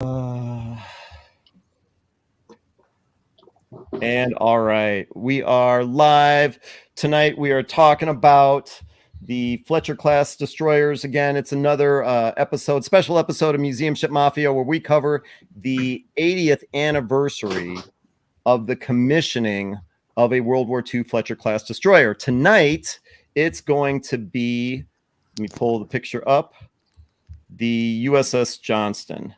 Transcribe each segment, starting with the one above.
And all right, we are live tonight. We are talking about the Fletcher-class destroyers. Again, it's another special episode of Museum Ship Mafia, where we cover the 80th anniversary of the commissioning of a World War II Fletcher-class destroyer. Tonight, it's going to be, let me pull the picture up, the USS Johnston.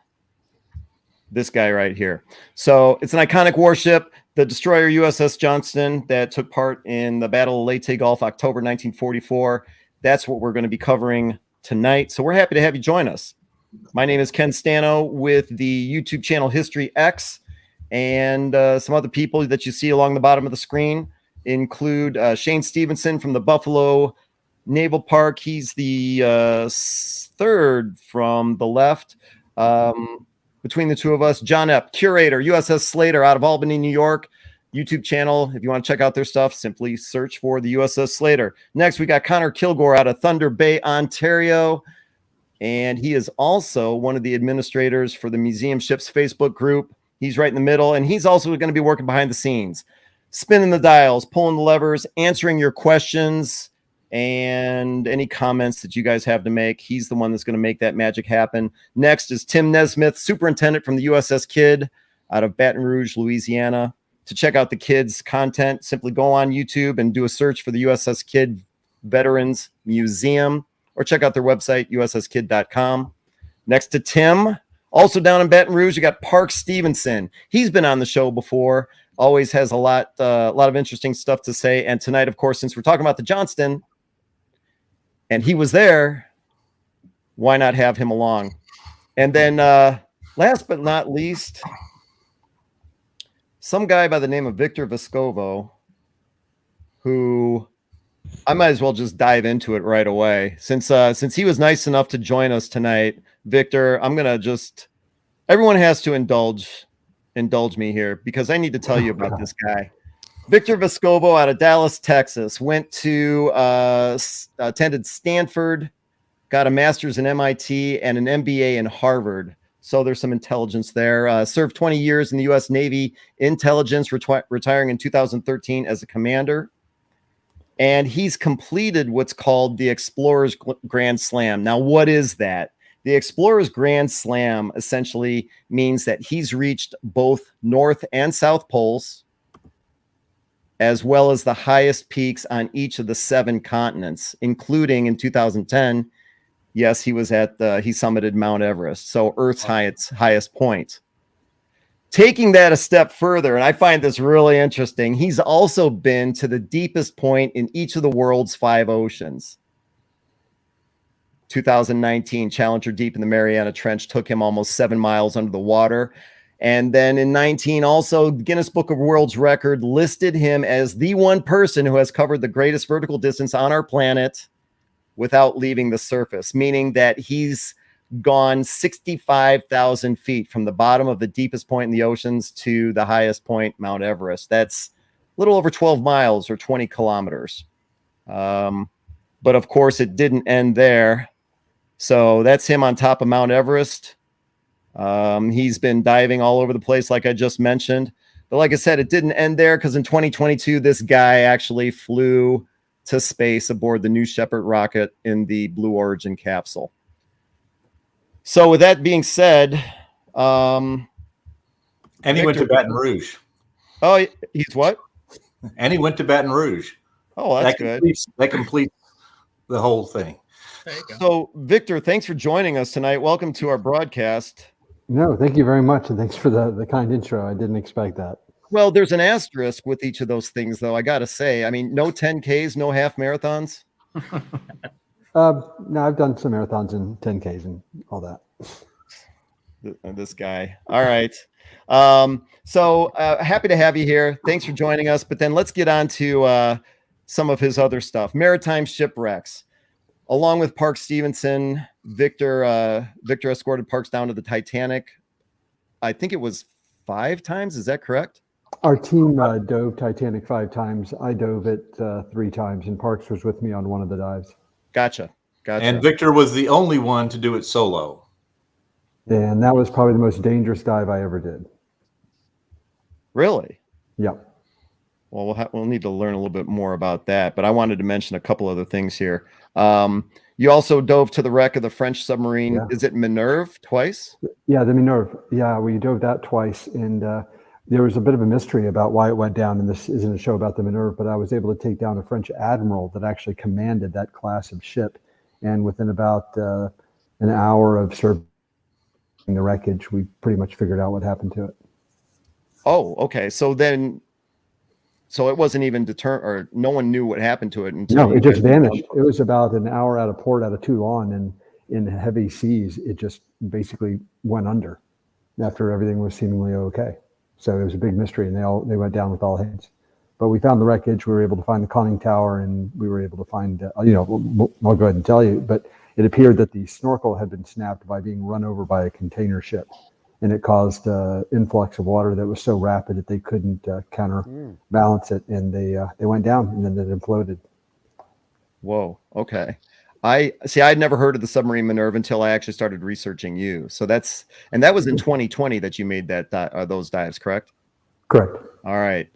This guy right here. So it's an iconic warship, the destroyer USS Johnston, that took part in the Battle of Leyte Gulf, October 1944. That's what we're going to be covering tonight. So we're happy to have you join us. My name is Ken Stano with the YouTube channel History X, and some other people that you see along the bottom of the screen include Shane Stevenson from the Buffalo Naval Park. He's the third from the left. Between the two of us, John Epp, curator, USS Slater out of Albany, New York. YouTube channel. If you want to check out their stuff, simply search for the USS Slater. Next, we got Connor Kilgore out of Thunder Bay, Ontario. And he is also one of the administrators for the Museum Ships Facebook group. He's right in the middle. And he's also going to be working behind the scenes, spinning the dials, pulling the levers, answering your questions, and any comments that you guys have to make. He's the one that's going to make that magic happen. Next is Tim Nesmith, superintendent from the USS Kidd out of Baton Rouge, Louisiana. To check out the Kidd's content, simply go on YouTube and do a search for the USS Kidd Veterans Museum, or check out their website, usskidd.com. Next to Tim, also down in Baton Rouge, you got Park Stevenson. He's been on the show before, always has a lot of interesting stuff to say. And tonight, of course, since we're talking about the Johnston, and he was there, why not have him along? And then last but not least, some guy by the name of Victor Vescovo, who I might as well just dive into it right away. Since he was nice enough to join us tonight, Victor, I'm going to everyone has to indulge me here, because I need to tell you about this guy. Victor Vescovo out of Dallas, Texas, went to attended Stanford, got a master's in MIT and an MBA in Harvard. So there's some intelligence there. Served 20 years in the U.S. Navy intelligence, retiring in 2013 as a commander. And he's completed what's called the Explorer's Grand Slam. Now, what is that? The Explorer's Grand Slam essentially means that he's reached both North and South Poles, as well as the highest peaks on each of the 7 continents, including in 2010. Yes, he summited Mount Everest, so Earth's highest point. Taking that a step further, and I find this really interesting, he's also been to the deepest point in each of the world's 5 oceans. 2019, Challenger Deep in the Mariana Trench took him almost 7 miles under the water. And then in 19, also Guinness Book of World Records listed him as the one person who has covered the greatest vertical distance on our planet without leaving the surface, meaning that he's gone 65,000 feet from the bottom of the deepest point in the oceans to the highest point, Mount Everest. That's a little over 12 miles or 20 kilometers. But of course, it didn't end there. So that's him on top of Mount Everest. He's been diving all over the place, like I just mentioned. But like I said, it didn't end there, because in 2022, this guy actually flew to space aboard the New Shepard rocket in the Blue Origin capsule. So with that being said, and he went to Baton Rouge. Oh, he's what? And he went to Baton Rouge. Oh, that's good. That completes the whole thing. There you go. So, Victor, thanks for joining us tonight. Welcome to our broadcast. No, thank you very much, and thanks for the kind intro. I didn't expect that. Well, there's an asterisk with each of those things, though, I got to say. I mean, no 10Ks, no half marathons? No, I've done some marathons and 10Ks and all that. This guy. All right. So happy to have you here. Thanks for joining us. But then let's get on to some of his other stuff. Maritime shipwrecks. Along with Park Stevenson, Victor escorted Parks down to the Titanic. I think it was 5 times. Is that correct? Our team dove Titanic 5 times. I dove it 3 times, and Parks was with me on one of the dives. Gotcha. And Victor was the only one to do it solo. And that was probably the most dangerous dive I ever did. Really? Yep. Well, we'll need to learn a little bit more about that, but I wanted to mention a couple other things here. You also dove to the wreck of the French submarine. Yeah. Is it Minerve twice? Yeah, the Minerve. Yeah, we dove that twice, and there was a bit of a mystery about why it went down. And this isn't a show about the Minerve, but I was able to take down a French admiral that actually commanded that class of ship. And within about an hour of surveying the wreckage, we pretty much figured out what happened to it. Oh, okay. So it wasn't even determined, or no one knew what happened to it until No, it just vanished. It was about an hour out of port out of Toulon, and in heavy seas, it just basically went under after everything was seemingly okay. So it was a big mystery, and they went down with all hands. But we found the wreckage. We were able to find the conning tower, and we were able to find, I'll go ahead and tell you, but it appeared that the snorkel had been snapped by being run over by a container ship, and it caused influx of water that was so rapid that they couldn't counterbalance it, and they went down, and then it imploded. Whoa. Okay. I'd never heard of the submarine Minerve until I actually started researching you. So that was in 2020 that you made those dives, correct? Correct. All right.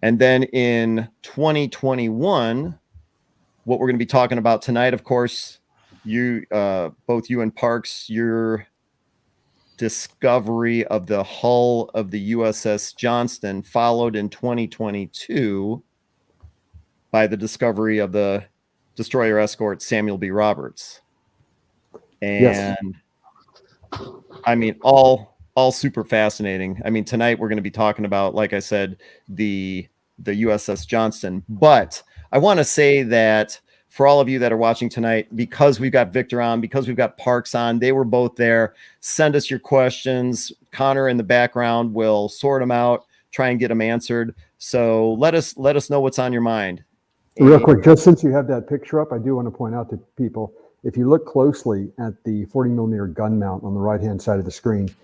And then in 2021, what we're going to be talking about tonight, of course, both you and Parks, your discovery of the hull of the USS Johnston, followed in 2022 by the discovery of the destroyer escort Samuel B. Roberts. And yes. I mean, all super fascinating. I mean, tonight we're going to be talking about, like I said, the USS Johnston. But I want to say that for all of you that are watching tonight, because we've got Victor on, because we've got Parks on, they were both there. Send us your questions. Connor in the background will sort them out, try and get them answered. So let us know what's on your mind. Real quick, just since you have that picture up, I do want to point out to people, if you look closely at the 40 millimeter gun mount on the right-hand side of the screen, you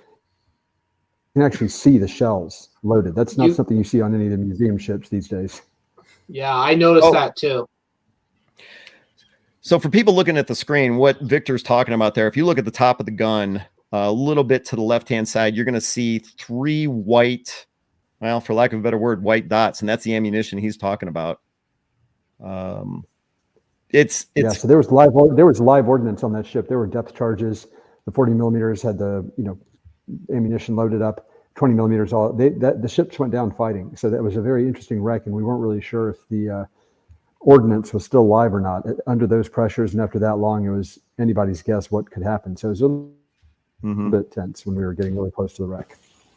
can actually see the shells loaded. That's not something you see on any of the museum ships these days. Yeah, I noticed that too. So for people looking at the screen, what Victor's talking about there, if you look at the top of the gun, a little bit to the left-hand side, you're going to see 3 white, well, for lack of a better word, white dots, and that's the ammunition he's talking about. It's so there was live ordnance on that ship. There were depth charges. The 40 millimeters had the ammunition loaded up. 20 millimeters the ships went down fighting. So that was a very interesting wreck, and we weren't really sure if the ordnance was still live or not under those pressures. And after that long, it was anybody's guess what could happen. So it was a little bit tense when we were getting really close to the wreck.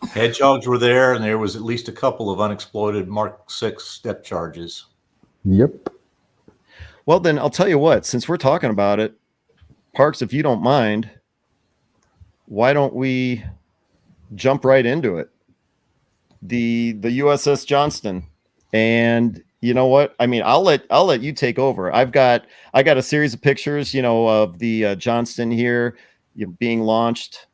Hedgehogs were there, and there was at least a couple of unexploded Mark VI depth charges. Yep. Well, then I'll tell you what, since we're talking about it, Parks, if you don't mind, why don't we jump right into it? The USS Johnston. And you know what? I mean, I'll let you take over. I got a series of pictures, of the Johnston here being launched.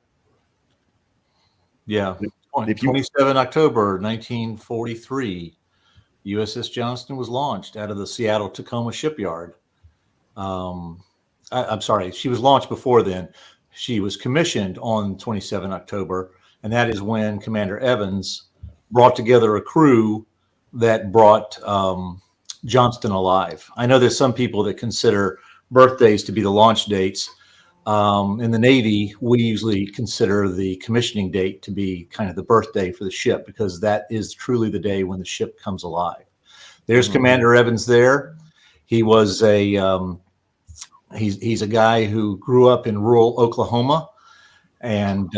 Yeah. 27 October 1943. USS Johnston was launched out of the Seattle Tacoma shipyard. I'm sorry, she was launched before then. She was commissioned on 27 October, and that is when Commander Evans brought together a crew that brought Johnston alive. I know there's some people that consider birthdays to be the launch dates. In the Navy, we usually consider the commissioning date to be kind of the birthday for the ship, because that is truly the day when the ship comes alive. There's Commander Evans there. He was he's a guy who grew up in rural Oklahoma, and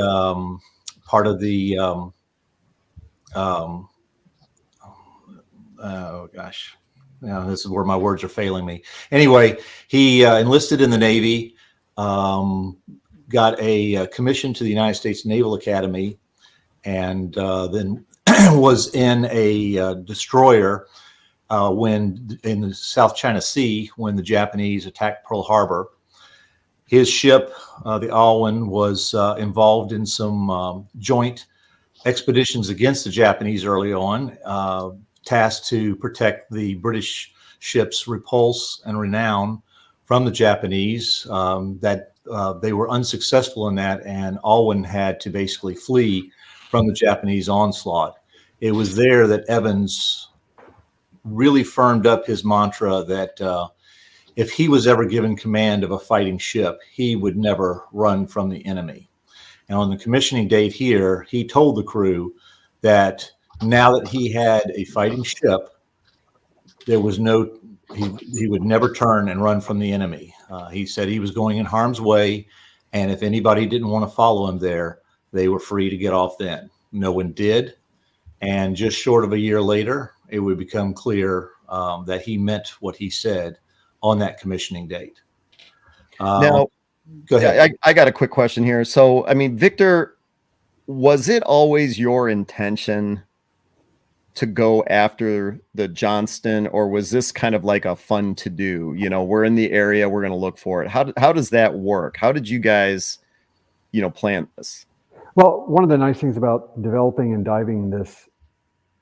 part of the oh gosh, this is where my words are failing me. Anyway, he enlisted in the Navy. Got a commission to the United States Naval Academy, and then was in a destroyer when in the South China Sea when the Japanese attacked Pearl Harbor. His ship, the Alwyn, was involved in some joint expeditions against the Japanese early on, tasked to protect the British ships Repulse and Renown from the Japanese, that they were unsuccessful in that, and Alwyn had to basically flee from the Japanese onslaught. It was there that Evans really firmed up his mantra that if he was ever given command of a fighting ship, he would never run from the enemy. And on the commissioning date here, he told the crew that now that he had a fighting ship, there was no, he would never turn and run from the enemy. He said he was going in harm's way, and if anybody didn't want to follow him there, they were free to get off then. No one did. And just short of a year later, it would become clear that he meant what he said on that commissioning date. Now, go ahead. I got a quick question here. So, I mean, Victor, was it always your intention to go after the Johnston, or was this kind of like a fun to do? You know, we're in the area, we're going to look for it. How does that work? How did you guys, plan this? Well, one of the nice things about developing and diving this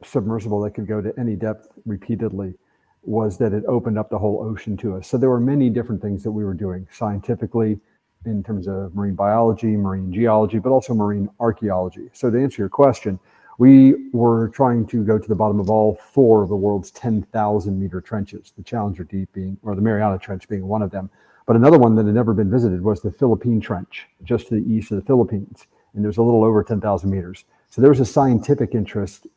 submersible that could go to any depth repeatedly was that it opened up the whole ocean to us. So there were many different things that we were doing scientifically in terms of marine biology, marine geology, but also marine archaeology. So to answer your question, we were trying to go to the bottom of all 4 of the world's 10,000 meter trenches, the Challenger Deep being, or the Mariana Trench being one of them. But another one that had never been visited was the Philippine Trench, just to the east of the Philippines. And there's a little over 10,000 meters. So there was a scientific interest.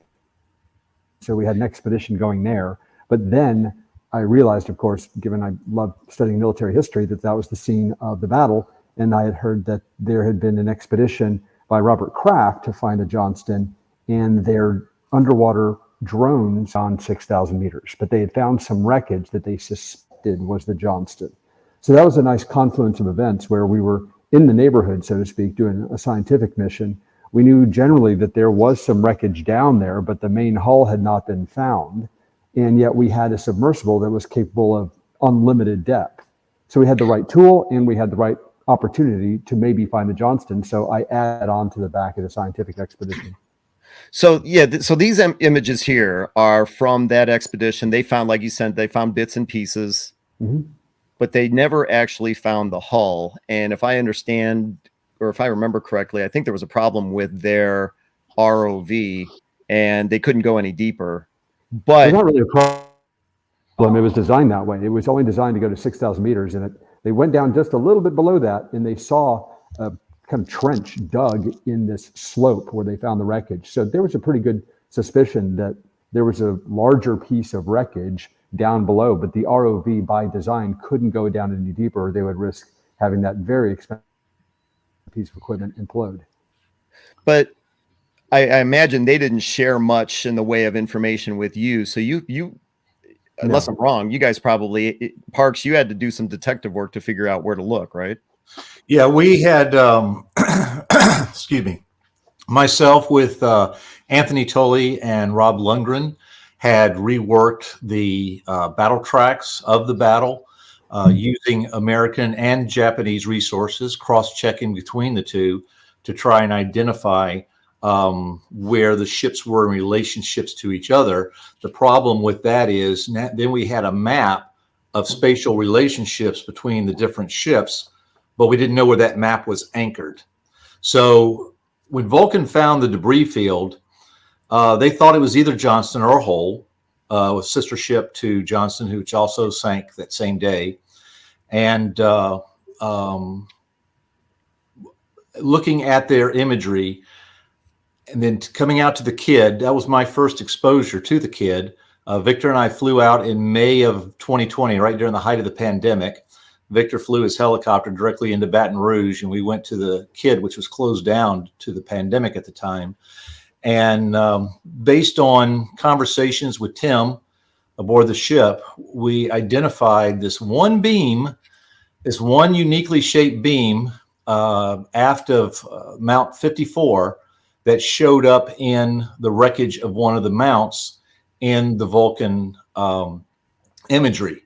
So we had an expedition going there. But then I realized, of course, given I love studying military history, that that was the scene of the battle. And I had heard that there had been an expedition by Robert Kraft to find a Johnston, and their underwater drones on 6,000 meters. But they had found some wreckage that they suspected was the Johnston. So that was a nice confluence of events where we were in the neighborhood, so to speak, doing a scientific mission. We knew generally that there was some wreckage down there, but the main hull had not been found. And yet we had a submersible that was capable of unlimited depth. So we had the right tool and we had the right opportunity to maybe find the Johnston. So I added on to the back of the scientific expedition. So yeah, so these images here are from that expedition. They found, like you said, they found bits and pieces, but they never actually found the hull. And if I understand, or if I remember correctly, I think there was a problem with their ROV and they couldn't go any deeper. But it's not really a problem. It was designed that way. It was only designed to go to 6,000 meters, and they went down just a little bit below that, and they saw a kind of trench dug in this slope where they found the wreckage. So there was a pretty good suspicion that there was a larger piece of wreckage down below, but the ROV by design couldn't go down any deeper, or they would risk having that very expensive piece of equipment implode. But I imagine they didn't share much in the way of information with you. So you unless I'm wrong, you guys probably, Parks, you had to do some detective work to figure out where to look, right? Yeah, we had, excuse me, myself with Anthony Tully and Rob Lundgren had reworked the battle tracks of the battle using American and Japanese resources, cross-checking between the two to try and identify where the ships were in relationships to each other. The problem with that is then we had a map of spatial relationships between the different ships, but we didn't know where that map was anchored. So when Vulcan found the debris field, they thought it was either Johnston or Hull, a sister ship to Johnston, which also sank that same day. And looking at their imagery, and then coming out to the Kid, that was my first exposure to the Kid. Victor and I flew out in May of 2020, right during the height of the pandemic. Victor flew his helicopter directly into Baton Rouge, and we went to the Kid, which was closed down to the pandemic at the time. And based on conversations with Tim aboard the ship, we identified this one beam, this one uniquely shaped beam aft of Mount 54 that showed up in the wreckage of one of the mounts in the Vulcan imagery.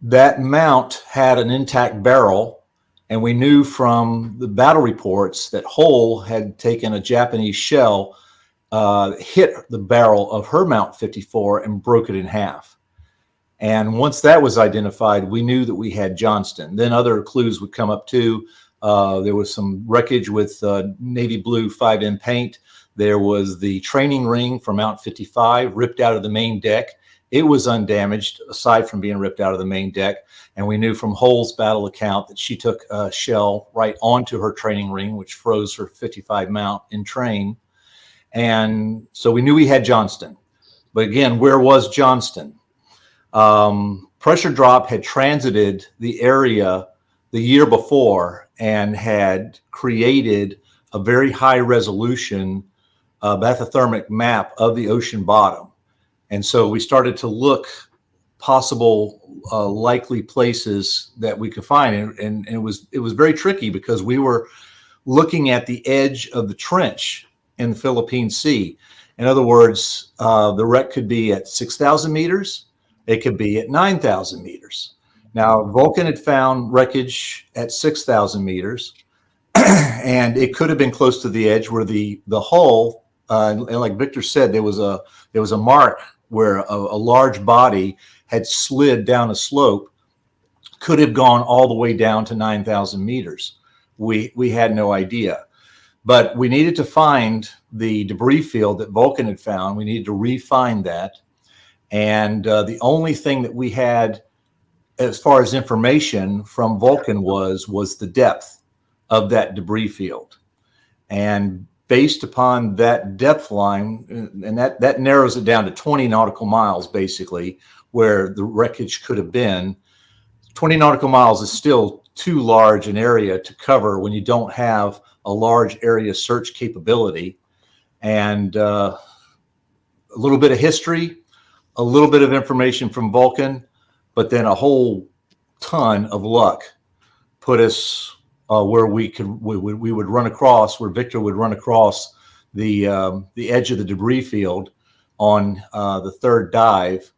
That mount had an intact barrel, and we knew from the battle reports that Hull had taken a Japanese shell, hit the barrel of her Mount 54 and broke it in half. And once that was identified, we knew that we had Johnston. Then other clues would come up too. There was some wreckage with navy blue 5M paint. There was the training ring from Mount 55 ripped out of the main deck. It was undamaged aside from being ripped out of the main deck. And we knew from Hull's battle account that she took a shell right onto her training ring, which froze her 55 mount in train. And so we knew we had Johnston. But again, where was Johnston? Pressure drop had transited the area the year before and had created a very high resolution bathythermic map of the ocean bottom. And so we started to look possible likely places that we could find. And it was very tricky because we were looking at the edge of the trench in the Philippine Sea. In other words, the wreck could be at 6,000 meters. It could be at 9,000 meters. Now, Vulcan had found wreckage at 6,000 meters, and it could have been close to the edge where the hull, and like Victor said, there was a mark where a large body had slid down a slope, could have gone all the way down to 9,000 meters. We had no idea. But we needed to find the debris field that Vulcan had found. We needed to re-find that. And the only thing that we had as far as information from Vulcan was the depth of that debris field. And based upon that depth line, and that narrows it down to 20 nautical miles, basically, where the wreckage could have been. 20 nautical miles is still too large an area to cover when you don't have a large area search capability. And a little bit of history, a little bit of information from Vulcan, but then a whole ton of luck put us where we would run across, where Victor would run across the edge of the debris field on the third dive,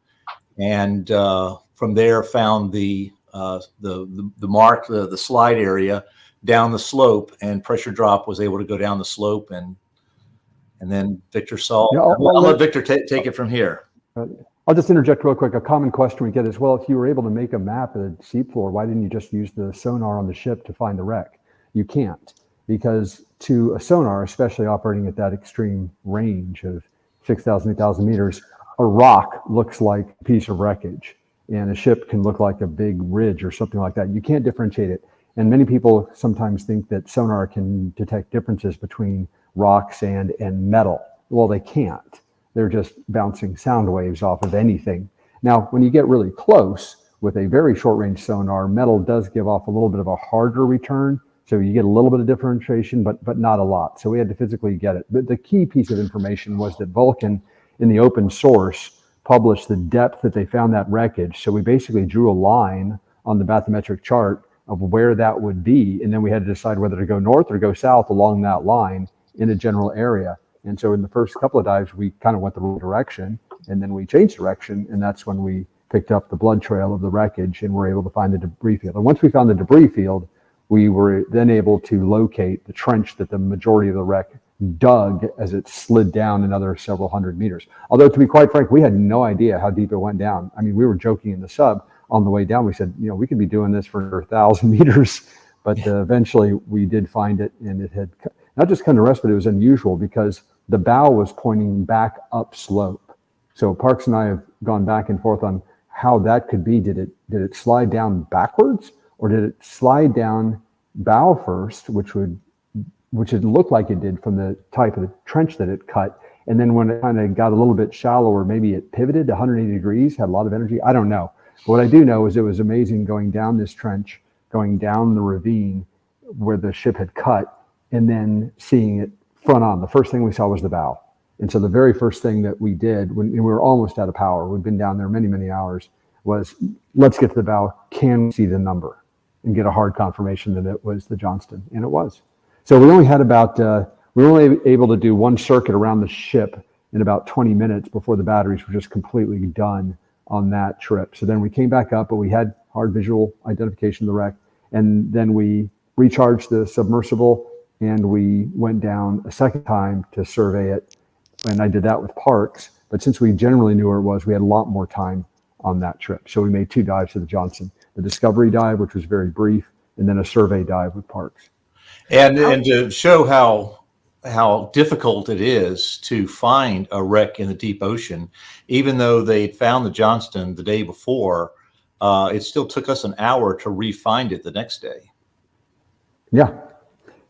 and from there found the mark, the slide area down the slope, and pressure drop was able to go down the slope, and then Victor saw. Yeah, I'll let Victor take it from here. I'll just interject real quick. A common question we get is, well, if you were able to make a map of the seafloor, why didn't you just use the sonar on the ship to find the wreck? You can't, because to a sonar, especially operating at that extreme range of 6,000, 8,000 meters, a rock looks like a piece of wreckage, and a ship can look like a big ridge or something like that. You can't differentiate it. And many people sometimes think that sonar can detect differences between rock, sand, and metal. Well, they can't. They're just bouncing sound waves off of anything. Now, when you get really close with a very short range sonar, metal does give off a little bit of a harder return. So you get a little bit of differentiation, but not a lot. So we had to physically get it. But the key piece of information was that Vulcan, in the open source, published the depth that they found that wreckage. So we basically drew a line on the bathymetric chart of where that would be. And then we had to decide whether to go north or go south along that line in a general area. And so in the first couple of dives, we kind of went the wrong direction, and then we changed direction, and that's when we picked up the blood trail of the wreckage and were able to find the debris field. And once we found the debris field, we were then able to locate the trench that the majority of the wreck dug as it slid down another several hundred meters. Although, to be quite frank, we had no idea how deep it went down. I mean, we were joking in the sub on the way down. We said, we could be doing this for 1,000 meters, but eventually we did find it, and it had not just come to rest, but it was unusual because the bow was pointing back upslope. So Parks and I have gone back and forth on how that could be. Did it slide down backwards, or did it slide down bow first, which it looked like it did from the type of the trench that it cut, and then when it kind of got a little bit shallower, maybe it pivoted 180 degrees, had a lot of energy. I don't know. But what I do know is it was amazing going down this trench, going down the ravine where the ship had cut, and then seeing it front on. The first thing we saw was the bow. And so the very first thing that we did when we were almost out of power, we'd been down there many, many hours, was let's get to the bow. Can we see the number and get a hard confirmation that it was the Johnston? And it was. So we only had we were only able to do one circuit around the ship in about 20 minutes before the batteries were just completely done on that trip. So then we came back up, but we had hard visual identification of the wreck. And then we recharged the submersible, and we went down a second time to survey it. And I did that with Parks. But since we generally knew where it was, we had a lot more time on that trip. So we made 2 dives to the Johnston, the discovery dive, which was very brief, and then a survey dive with Parks. And to show how difficult it is to find a wreck in the deep ocean, even though they'd found the Johnston the day before, it still took us an hour to re-find it the next day. Yeah,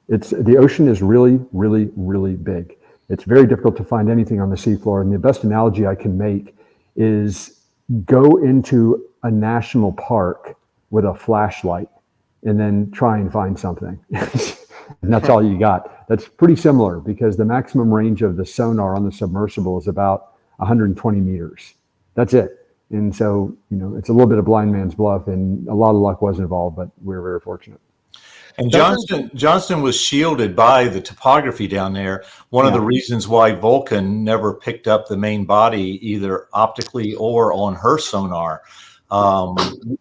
the ocean is really, really, really big. It's very difficult to find anything on the seafloor. And the best analogy I can make is go into a national park with a flashlight and then try and find something. And that's all you got. That's pretty similar because the maximum range of the sonar on the submersible is about 120 meters. That's it. And so, it's a little bit of blind man's bluff, and a lot of luck was involved, but we were very fortunate. And Johnston was shielded by the topography down there. One of the reasons why Vulcan never picked up the main body, either optically or on her sonar.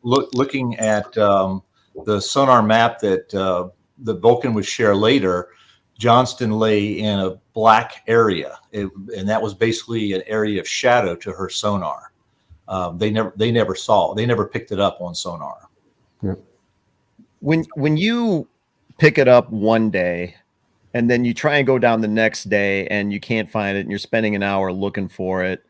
Looking at the sonar map that the Vulcan would share later, Johnston lay in a black area, and that was basically an area of shadow to her sonar. They never picked it up on sonar. Yep. When you pick it up one day and then you try and go down the next day and you can't find it and you're spending an hour looking for it,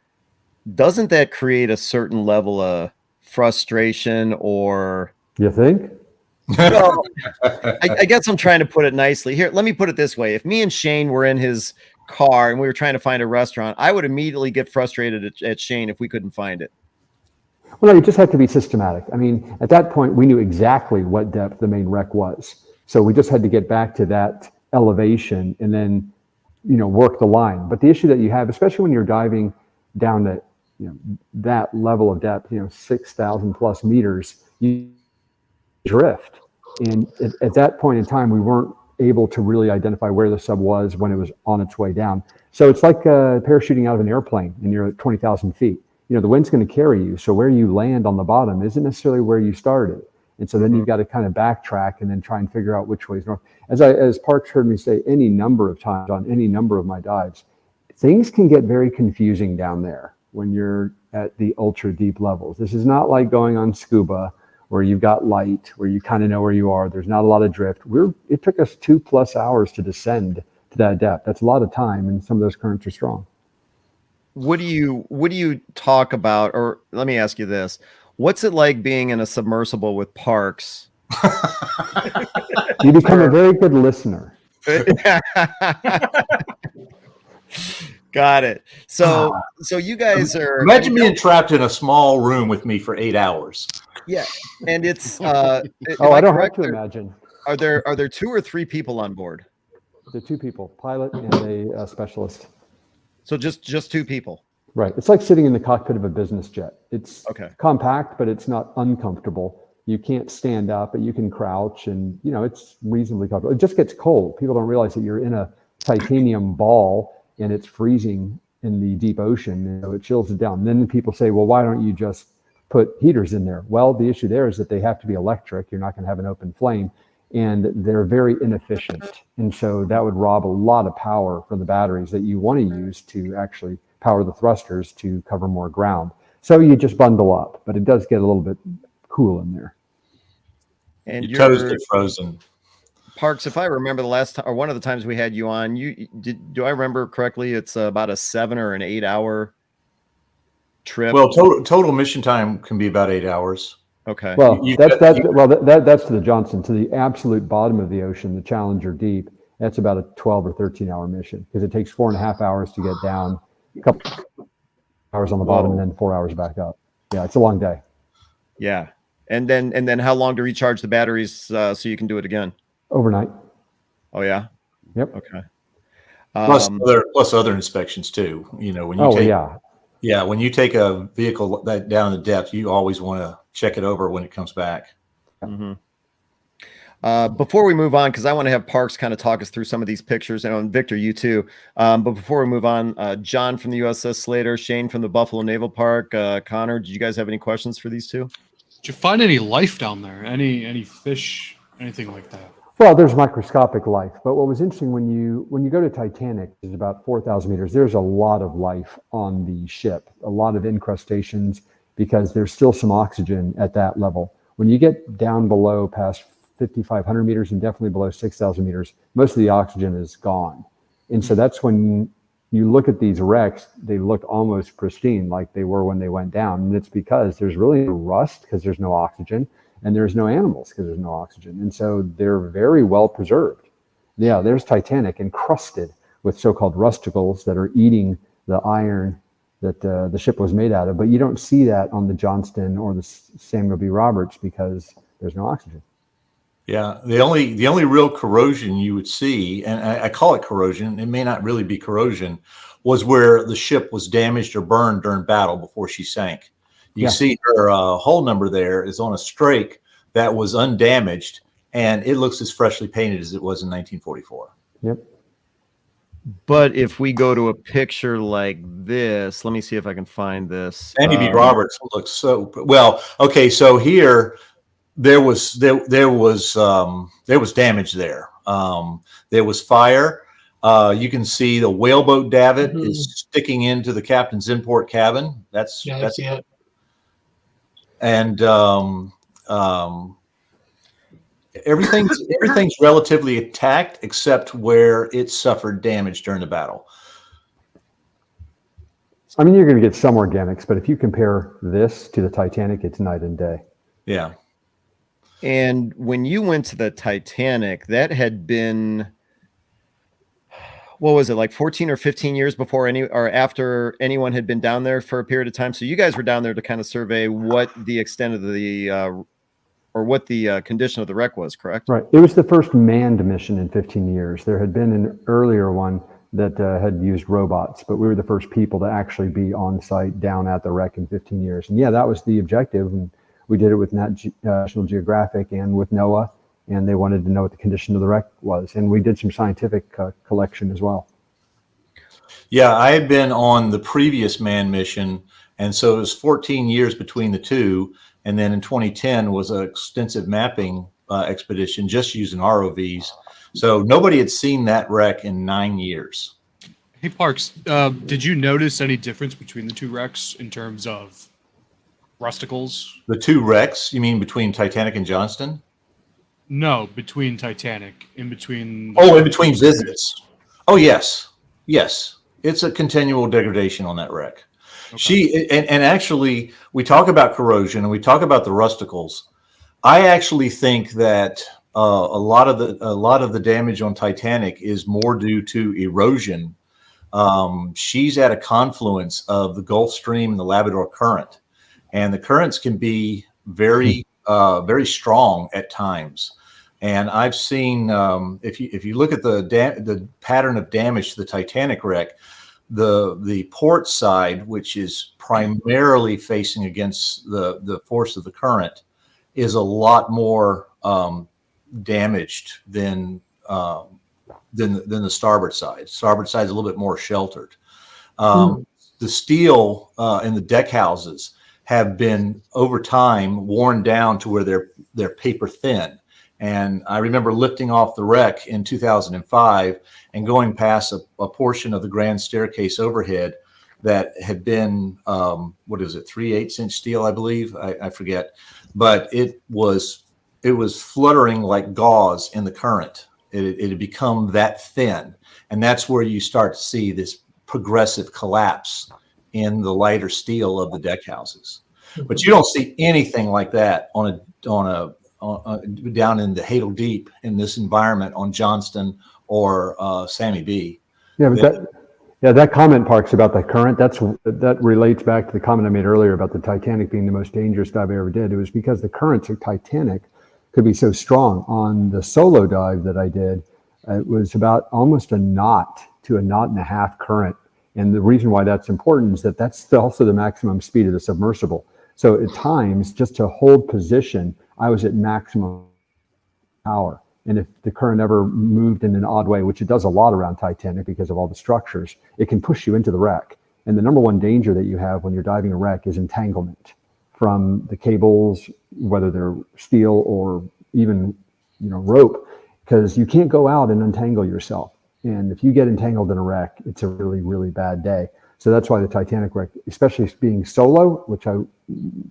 doesn't that create a certain level of frustration? Or you think? Well, I guess I'm trying to put it nicely. Here, let me put it this way. If me and Shane were in his car and we were trying to find a restaurant, I would immediately get frustrated at Shane if we couldn't find it. Well, no, you just have to be systematic. I mean, at that point, we knew exactly what depth the main wreck was. So we just had to get back to that elevation and then, work the line. But the issue that you have, especially when you're diving down to, that level of depth, 6,000 plus meters, you drift. And at that point in time, we weren't able to really identify where the sub was when it was on its way down. So it's like parachuting out of an airplane and you're at 20,000 feet. The wind's going to carry you. So where you land on the bottom isn't necessarily where you started. And so then you've got to kind of backtrack and then try and figure out which way is north. As Parks heard me say any number of times on any number of my dives, things can get very confusing down there when you're at the ultra deep levels. This is not like going on scuba where you've got light, where you kind of know where you are. There's not a lot of drift. It took us 2+ hours to descend to that depth. That's a lot of time, and some of those currents are strong. What do you talk about? Or let me ask you this. What's it like being in a submersible with Parks? You become a very good listener. Got it. So you guys are imagine being trapped in a small room with me for 8 hours. Yeah, and it's I don't have to imagine. Are there 2 or 3 people on board? The 2 people, pilot and a specialist. So just 2 people. Right. It's like sitting in the cockpit of a business jet. It's okay. Compact, but it's not uncomfortable. You can't stand up, but you can crouch, and it's reasonably comfortable. It just gets cold. People don't realize that you're in a titanium ball and it's freezing in the deep ocean. It chills it down. And then people say, well, why don't you just put heaters in there? Well, the issue there is that they have to be electric. You're not going to have an open flame, and they're very inefficient. And so that would rob a lot of power from the batteries that you want to use to actually power the thrusters to cover more ground. So you just bundle up, but it does get a little bit cool in there. And your toes get frozen. Parks, if I remember the last time, or one of the times we had you on, do I remember correctly? It's about a 7 or an 8 hour trip. Well, total mission time can be about 8 hours. Okay. Well, that's to the Johnston, to the absolute bottom of the ocean, the Challenger Deep. That's about a 12 or 13 hour mission because it takes 4.5 hours to get down, a couple hours on the bottom, and then 4 hours back up. Yeah, it's a long day. Yeah, and then how long to recharge the batteries so you can do it again? Overnight. Oh yeah. Yep. Okay. Plus other inspections too. When you when you take a vehicle that down the depth, you always want to check it over when it comes back. Mm-hmm. Before we move on, because I want to have Parks kind of talk us through some of these pictures, and Victor, you too. But before we move on, John from the USS Slater, Shane from the Buffalo Naval Park, Connor, did you guys have any questions for these two? Did you find any life down there? Any fish, anything like that? Well, there's microscopic life, but what was interesting when you go to Titanic, which is about 4,000 meters, there's a lot of life on the ship, a lot of incrustations, because there's still some oxygen at that level. When you get down below past 5,500 meters and definitely below 6,000 meters, most of the oxygen is gone. And so that's when you look at these wrecks, they look almost pristine like they were when they went down. And it's because there's really no rust because there's no oxygen, and there's no animals because there's no oxygen. And so they're very well preserved. Yeah, there's Titanic encrusted with so-called rusticles that are eating the iron that the ship was made out of. But you don't see that on the Johnston or the Samuel B. Roberts because there's no oxygen. Yeah, the only real corrosion you would see, and I call it corrosion, it may not really be corrosion, was where the ship was damaged or burned during battle before she sank. You see her hull number there is on a strake that was undamaged, and it looks as freshly painted as it was in 1944. Yep. But if we go to a picture like this, let me see if I can find this. Andy B. Roberts looks so well. Okay, so here there was damage there. There was fire. You can see the whaleboat davit is sticking into the captain's import cabin. That's it. And everything's relatively intact except where it suffered damage during the battle. I mean, you're going to get some organics, but if you compare this to the Titanic, it's night and day. Yeah. And when you went to the Titanic, that had been, what was it, like 14 or 15 years before after anyone had been down there for a period of time? So you guys were down there to kind of survey what the extent of the or what the condition of the wreck was, correct? Right. It was the first manned mission in 15 years. There had been an earlier one that had used robots, but we were the first people to actually be on site down at the wreck in 15 years. And yeah, that was the objective. And we did it with National Geographic and with NOAA, and they wanted to know what the condition of the wreck was. And we did some scientific collection as well. Yeah, I had been on the previous manned mission, and so it was 14 years between the two. And then in 2010 was an extensive mapping expedition just using ROVs. So nobody had seen that wreck in 9 years. Hey, Parks, did you notice any difference between the two wrecks in terms of rusticles? The two wrecks, you mean between Titanic and Johnston? No, between Titanic, in between. In between visits. Oh, yes. Yes. It's a continual degradation on that wreck. Okay. And actually, we talk about corrosion and we talk about the rusticles. I actually think that a lot of the damage on Titanic is more due to erosion. She's at a confluence of the Gulf Stream and the Labrador Current, and the currents can be very strong at times. And I've seen if you look at the pattern of damage to the Titanic wreck, the port side, which is primarily facing against the force of the current, is a lot more damaged than the starboard side. Starboard side is a little bit more sheltered. The steel in the deck houses have been over time worn down to where they're paper thin. And I remember lifting off the wreck in 2005 and going past a portion of the grand staircase overhead that had been, 3/8 inch steel, I believe. I forget. But it was fluttering like gauze in the current. It had become that thin. And that's where you start to see this progressive collapse in the lighter steel of the deck houses. But you don't see anything like that down in the Hadal Deep in this environment on Johnston or Sammy B. Yeah, but that comment, Parks, about the current, that relates back to the comment I made earlier about the Titanic being the most dangerous dive I ever did. It was because the currents of Titanic could be so strong. On the solo dive that I did, it was about almost a knot to a knot and a half current. And the reason why that's important is that that's also the maximum speed of the submersible. So at times, just to hold position, I was at maximum power. And if the current ever moved in an odd way, which it does a lot around Titanic because of all the structures, it can push you into the wreck. And the number one danger that you have when you're diving a wreck is entanglement from the cables, whether they're steel or even rope, because you can't go out and untangle yourself. And if you get entangled in a wreck, it's a really, really bad day. So that's why the Titanic wreck, especially being solo, which I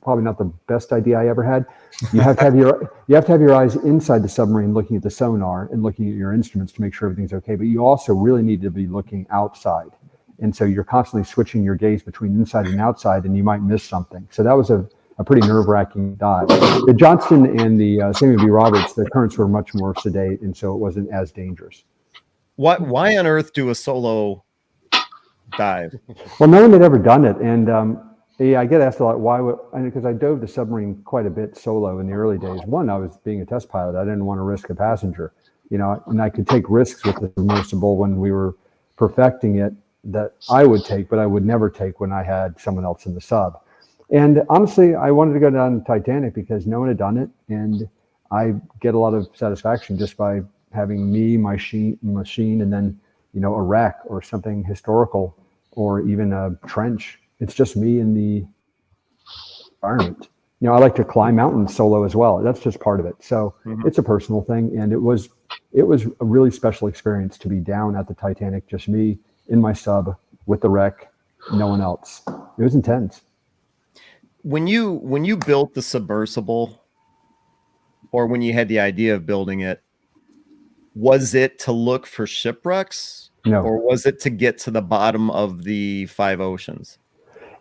probably not the best idea I ever had. You have to have your eyes inside the submarine, looking at the sonar and looking at your instruments to make sure everything's okay. But you also really need to be looking outside, and so you're constantly switching your gaze between inside and outside, and you might miss something. So that was a pretty nerve-wracking dive. The Johnston and the Samuel B. Roberts, the currents were much more sedate, and so it wasn't as dangerous. Why on earth do a solo dive? Well, no one had ever done it, and I get asked a lot why would, because I dove the submarine quite a bit solo in the early days. One, I was being a test pilot. I didn't want to risk a passenger, and I could take risks with the submersible when we were perfecting it that I would take, but I would never take when I had someone else in the sub. And honestly, I wanted to go down the Titanic because no one had done it, and I get a lot of satisfaction just by having me, my machine, and then a wreck or something historical, or even a trench. It's just me in the environment. I like to climb mountains solo as well. That's just part of it. So it's a personal thing, and it was a really special experience to be down at the Titanic, just me in my sub with the wreck, no one else. It was intense. When you built the submersible, or when you had the idea of building it, was it to look for shipwrecks? No. Or was it to get to the bottom of the 5 oceans?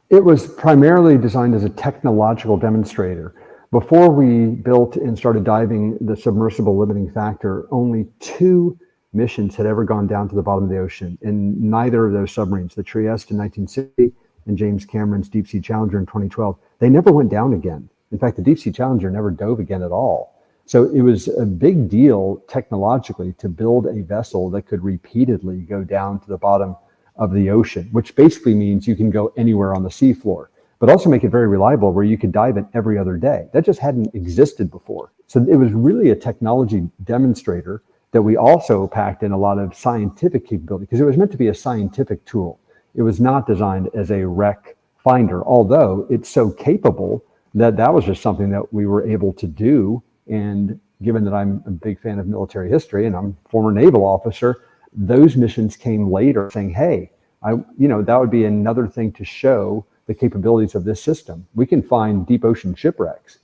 It was primarily designed as a technological demonstrator. Before we built and started diving the submersible limiting factor, only 2 missions had ever gone down to the bottom of the ocean, and neither of those submarines, the Trieste in 1960 and James Cameron's Deep Sea Challenger in 2012, they never went down again. In fact, the Deep Sea Challenger never dove again at all. So it was a big deal technologically to build a vessel that could repeatedly go down to the bottom of the ocean, which basically means you can go anywhere on the seafloor, but also make it very reliable where you could dive it every other day. That just hadn't existed before. So it was really a technology demonstrator that we also packed in a lot of scientific capability, because it was meant to be a scientific tool. It was not designed as a wreck finder, although it's so capable that was just something that we were able to do. And given that I'm a big fan of military history and I'm a former naval officer, those missions came later saying, hey, that would be another thing to show the capabilities of this system. We can find deep ocean shipwrecks.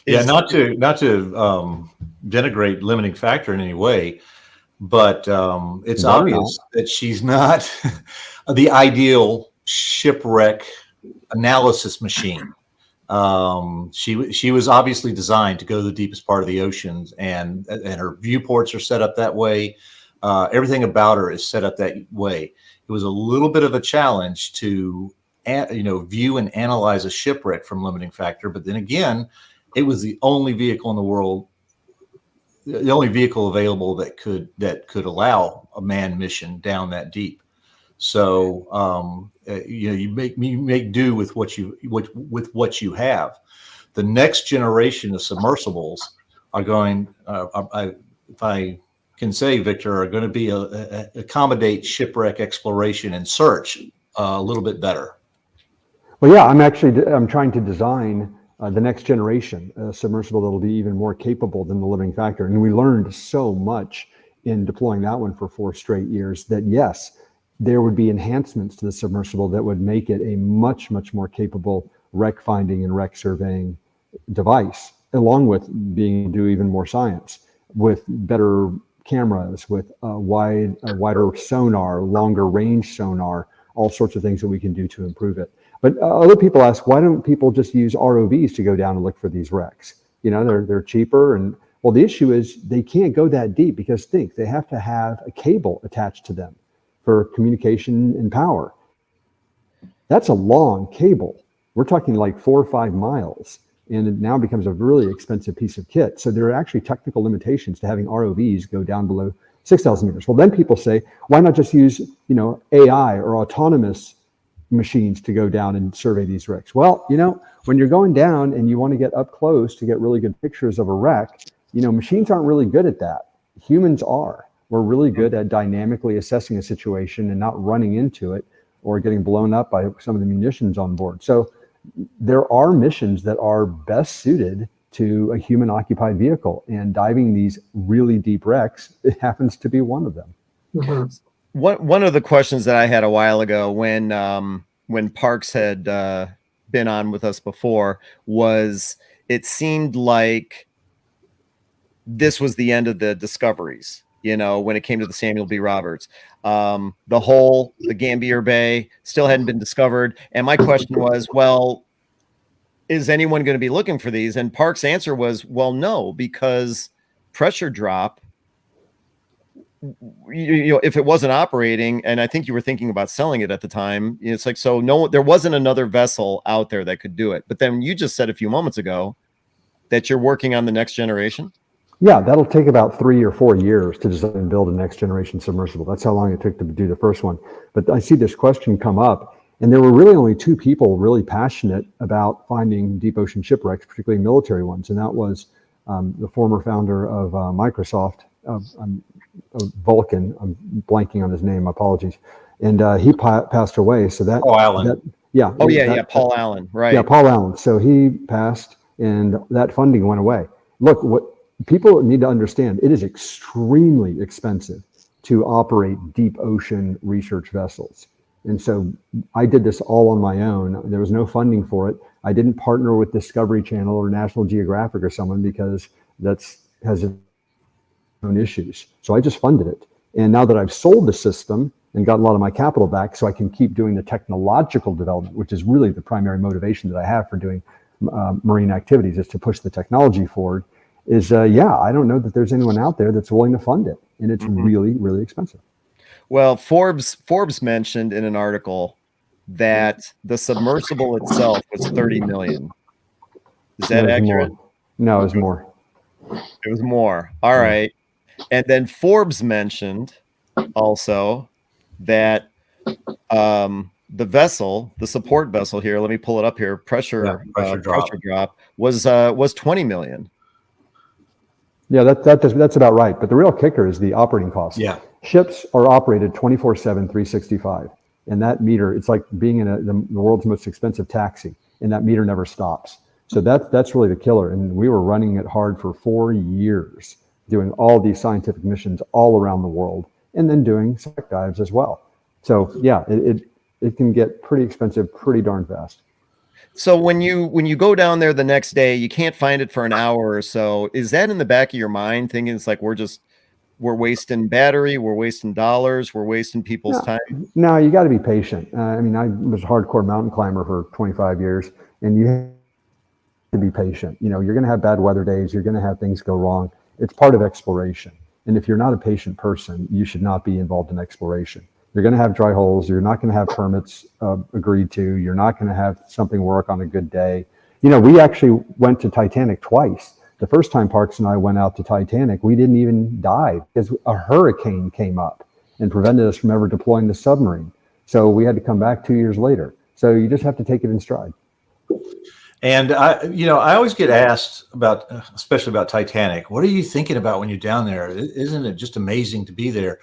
Yeah, not to denigrate limiting factor in any way, but it's obvious that she's not the ideal shipwreck analysis machine. She was obviously designed to go to the deepest part of the oceans, and her viewports are set up that way. Everything about her is set up that way. It was a little bit of a challenge to view and analyze a shipwreck from limiting factor, but then again, it was the only vehicle in the world, the only vehicle available that could allow a manned mission down that deep. So you make do with what you have. The next generation of submersibles are going, if I can say, Victor, are going to be accommodate shipwreck exploration and search a little bit better. Well, yeah, I'm trying to design the next generation submersible that will be even more capable than the limiting factor. And we learned so much in deploying that one for 4 straight years that yes, there would be enhancements to the submersible that would make it a much, much more capable wreck finding and wreck surveying device, along with being able to do even more science with better cameras, with wider sonar, longer range sonar, all sorts of things that we can do to improve it. But other people ask, why don't people just use ROVs to go down and look for these wrecks? They're cheaper. And well, the issue is they can't go that deep because they have to have a cable attached to them for communication and power. That's a long cable. We're talking like 4 or 5 miles, and it now becomes a really expensive piece of kit. So there are actually technical limitations to having ROVs go down below 6,000 meters. Well, then people say, why not just use, AI or autonomous machines to go down and survey these wrecks? Well, when you're going down and you want to get up close to get really good pictures of a wreck, machines aren't really good at that. Humans are. We're really good at dynamically assessing a situation and not running into it or getting blown up by some of the munitions on board. So there are missions that are best suited to a human occupied vehicle, and diving these really deep wrecks, it happens to be one of them. Mm-hmm. one of the questions that I had a while ago when Parks had been on with us before was, it seemed like this was the end of the discoveries, when it came to the Samuel B. Roberts. The Gambier Bay still hadn't been discovered. And my question was, well, is anyone going to be looking for these? And Parks' answer was, well, no, because pressure drop, if it wasn't operating, and I think you were thinking about selling it at the time, it's like, so no, there wasn't another vessel out there that could do it. But then you just said a few moments ago that you're working on the next generation. Yeah, that'll take about 3 or 4 years to design and build a next generation submersible. That's how long it took to do the first one. But I see this question come up, and there were really only two people really passionate about finding deep ocean shipwrecks, particularly military ones, and that was the former founder of Microsoft, Vulcan. I'm blanking on his name. Apologies. And he passed away. So that. Oh, Allen. Yeah. Oh yeah, Paul Allen. Right. Yeah, Paul Allen. So he passed, and that funding went away. Look, what people need to understand, it is extremely expensive to operate deep ocean research vessels. And so I did this all on my own. There was no funding for it. I didn't partner with Discovery Channel or National Geographic or someone, because has its own issues. So I just funded it. And now that I've sold the system and got a lot of my capital back, so I can keep doing the technological development, which is really the primary motivation that I have for doing marine activities, is to push the technology forward, is I don't know that there's anyone out there that's willing to fund it. And it's really, really expensive. Well, Forbes mentioned in an article that the submersible itself was 30 million. Is that accurate? More. No, it was more. It was more. All right. And then Forbes mentioned also that the vessel, the support vessel here, let me pull it up here, pressure drop was 20 million. Yeah, that's about right. But the real kicker is the operating cost. Yeah. Ships are operated 24/7, 365. And that meter, it's like being in the world's most expensive taxi, and that meter never stops. So that's really the killer. And we were running it hard for 4 years, doing all these scientific missions all around the world, and then doing spec dives as well. So yeah, it can get pretty expensive pretty darn fast. So when you go down there the next day, you can't find it for an hour or so. Is that in the back of your mind, thinking it's like we're wasting battery, we're wasting dollars, we're wasting people's time? No, you got to be patient. I mean, I was a hardcore mountain climber for 25 years, and you have to be patient. You're going to have bad weather days. You're going to have things go wrong. It's part of exploration. And if you're not a patient person, you should not be involved in exploration. You're going to have dry holes. You're not going to have permits agreed to. You're not going to have something work on a good day. We actually went to Titanic twice. The first time Parks and I went out to Titanic, we didn't even dive because a hurricane came up and prevented us from ever deploying the submarine. So we had to come back 2 years later. So you just have to take it in stride. And I always get asked about, especially about Titanic, what are you thinking about when you're down there? Isn't it just amazing to be there?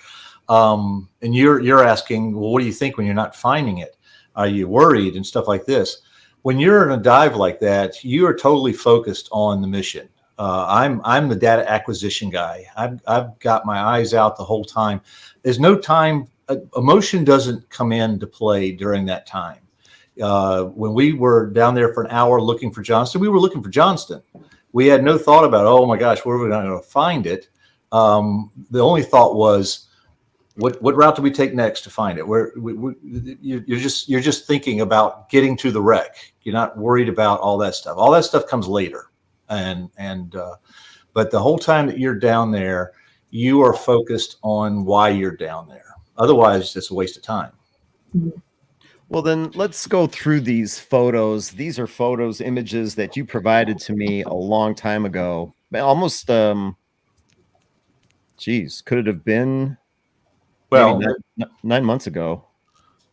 And you're asking, well, what do you think when you're not finding it? Are you worried and stuff like this? When you're in a dive like that, you are totally focused on the mission. I'm the data acquisition guy. I've got my eyes out the whole time. There's no time. Emotion doesn't come into play during that time. When we were down there for an hour looking for Johnston, we were looking for Johnston. We had no thought about, oh my gosh, where are we going to find it? The only thought was, what route do we take next to find it? You're just thinking about getting to the wreck. You're not worried about all that stuff. All that stuff comes later. But the whole time that you're down there, you are focused on why you're down there. Otherwise, it's a waste of time. Well, then let's go through these photos. These are images that you provided to me a long time ago. Almost, could it have been? Well, 9 months ago.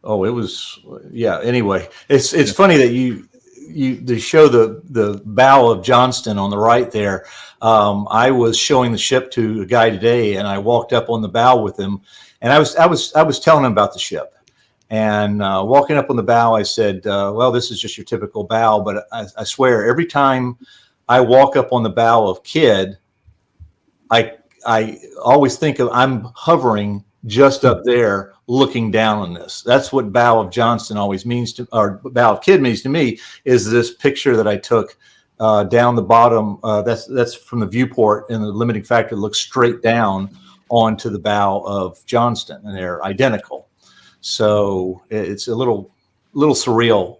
Oh, it was, yeah. Anyway, it's funny that they show the bow of Johnston on the right there. I was showing the ship to a guy today, and I walked up on the bow with him, and I was telling him about the ship. And walking up on the bow, I said, well, this is just your typical bow, but I swear every time I walk up on the bow of Kidd, I always think of I'm hovering just up there looking down on this. That's what Bow of Johnston always means to, or Bow of Kidd means to me, is this picture that I took down the bottom. That's from the viewport, and the limiting factor looks straight down onto the bow of Johnston, and they're identical. So it's a little surreal.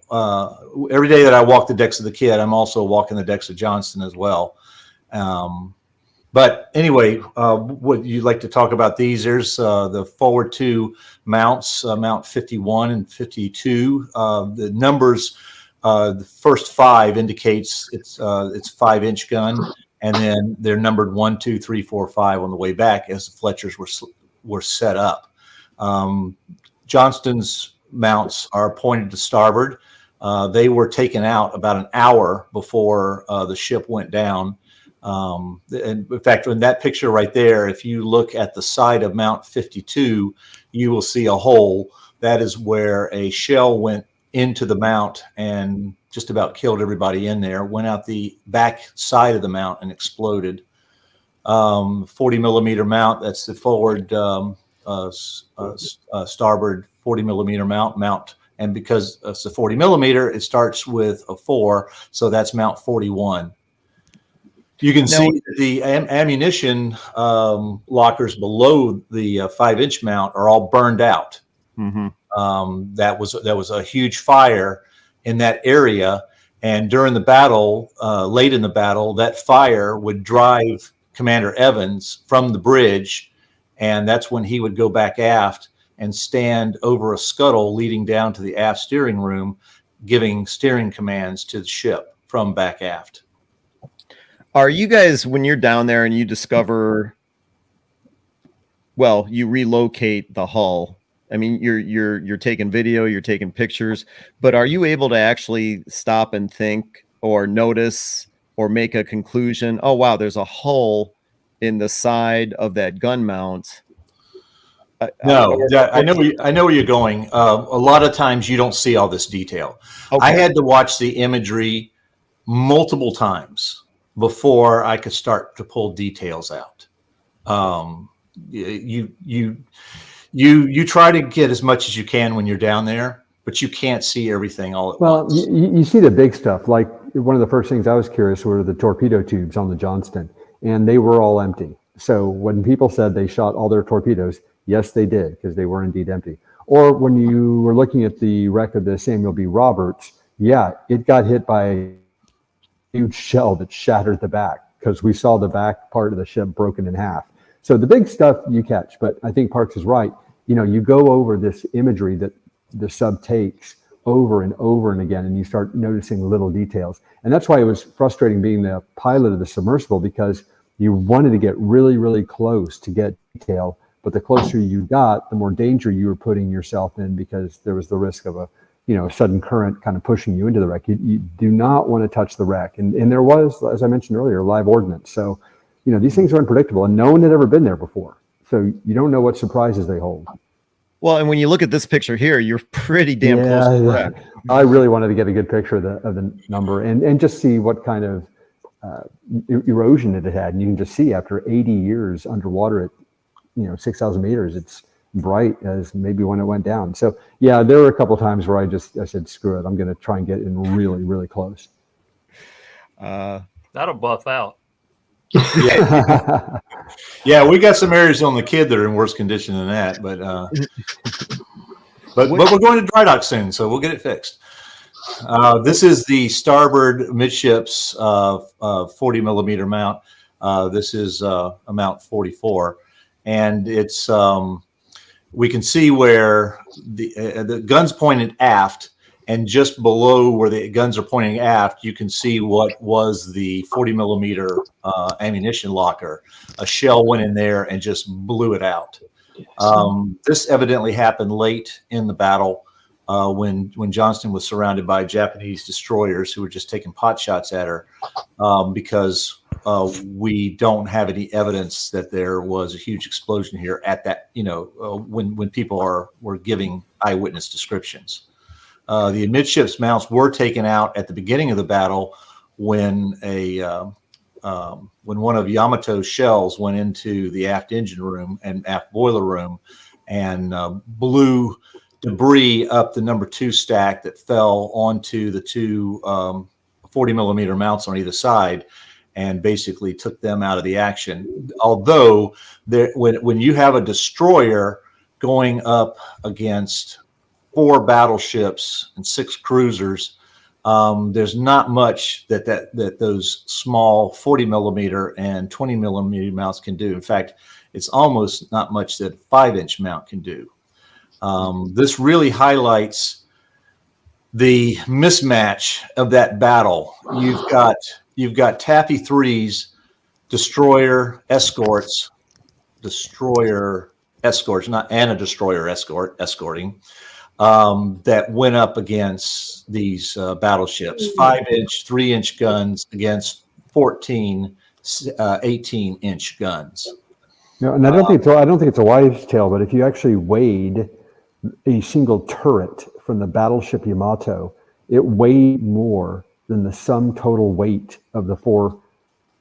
Every day that I walk the decks of the Kidd, I'm also walking the decks of Johnston as well. But anyway, would you like to talk about these? There's the forward two mounts, mount 51 and 52. The numbers, the first 5 indicates it's 5-inch gun, and then they're numbered 1, 2, 3, 4, 5 on the way back as the Fletchers were set up. Johnston's mounts are pointed to starboard. They were taken out about an hour before the ship went down. And in fact, in that picture right there, if you look at the side of Mount 52, you will see a hole. That is where a shell went into the mount and just about killed everybody in there, went out the back side of the mount and exploded. 40 millimeter mount, that's the forward starboard 40 millimeter mount. And because it's a 40 millimeter, it starts with a 4. So that's Mount 41. You can see the ammunition lockers below the 5-inch mount are all burned out. Mm-hmm. That was a huge fire in that area, and during the battle, late in the battle, that fire would drive Commander Evans from the bridge, and that's when he would go back aft and stand over a scuttle leading down to the aft steering room, giving steering commands to the ship from back aft. Are you guys, when you're down there and you discover, well, you relocate the hull? I mean, you're taking video, you're taking pictures, but are you able to actually stop and think or notice or make a conclusion? Oh, wow, there's a hole in the side of that gun mount. No, I know where you're going. A lot of times you don't see all this detail. Okay. I had to watch the imagery multiple times before I could start to pull details out. You try to get as much as you can when you're down there, but you can't see everything all at once. Well, you see the big stuff. Like one of the first things I was curious were the torpedo tubes on the Johnston, and they were all empty. So when people said they shot all their torpedoes, yes, they did, because they were indeed empty. Or when you were looking at the wreck of the Samuel B. Roberts, yeah, it got hit by a huge shell that shattered the back, because we saw the back part of the ship broken in half. So the big stuff you catch, but I think Parks is right. You know, you go over this imagery that the sub takes over and over and again, and you start noticing little details. And that's why it was frustrating being the pilot of the submersible, because you wanted to get really, really close to get detail. But the closer you got, the more danger you were putting yourself in, because there was the risk of a sudden current kind of pushing you into the wreck. You do not want to touch the wreck. And there was, as I mentioned earlier, live ordnance. So, these things are unpredictable, and no one had ever been there before. So you don't know what surprises they hold. Well, and when you look at this picture here, you're pretty damn close to the wreck. I really wanted to get a good picture of the number and just see what kind of erosion it had. And you can just see after 80 years underwater at 6,000 meters, it's bright as maybe when it went down. So yeah, there were a couple of times where I said, screw it, I'm going to try and get in really, really close. That'll buff out. Yeah, we got some areas on the Kidd that are in worse condition than that, but we're going to dry dock soon, so we'll get it fixed. This is the starboard midships 40 millimeter mount. This is a mount 44, and it's we can see where the gun's pointed aft, and just below where the guns are pointing aft, you can see what was the 40 millimeter ammunition locker. A shell went in there and just blew it out. This evidently happened late in the battle when Johnston was surrounded by Japanese destroyers who were just taking pot shots at her, because we don't have any evidence that there was a huge explosion here at that, when people were giving eyewitness descriptions. The amidships mounts were taken out at the beginning of the battle when one of Yamato's shells went into the aft engine room and aft boiler room. and blew debris up the number 2 stack that fell onto the two 40 millimeter mounts on either side, and basically took them out of the action. Although when you have a destroyer going up against 4 battleships and 6 cruisers, there's not much that those small 40 millimeter and 20 millimeter mounts can do. In fact, it's almost not much that a 5-inch mount can do. This really highlights the mismatch of that battle. You've got Taffy 3's destroyer escorting, not and a destroyer escorting, that went up against these battleships, 5-inch, 3-inch guns against 14, 18-inch guns. No, and I don't think it's a wives' tale, but if you actually weighed a single turret from the battleship Yamato, it weighed more than the sum total weight of the 4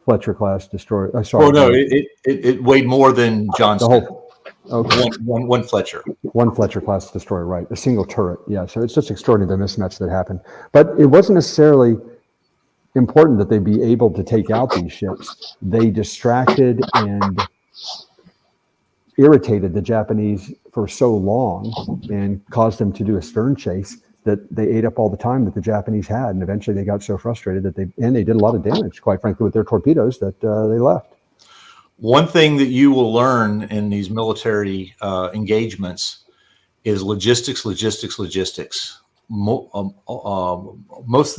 Fletcher-class destroyers. Oh no, it weighed more than Johnston. Okay. One Fletcher. One Fletcher-class destroyer, right? A single turret. Yeah, so it's just extraordinary, the mismatch that happened. But it wasn't necessarily important that they be able to take out these ships. They distracted and irritated the Japanese for so long and caused them to do a stern chase that they ate up all the time that the Japanese had. And eventually they got so frustrated that they did a lot of damage, quite frankly, with their torpedoes that they left. One thing that you will learn in these military engagements is logistics. Most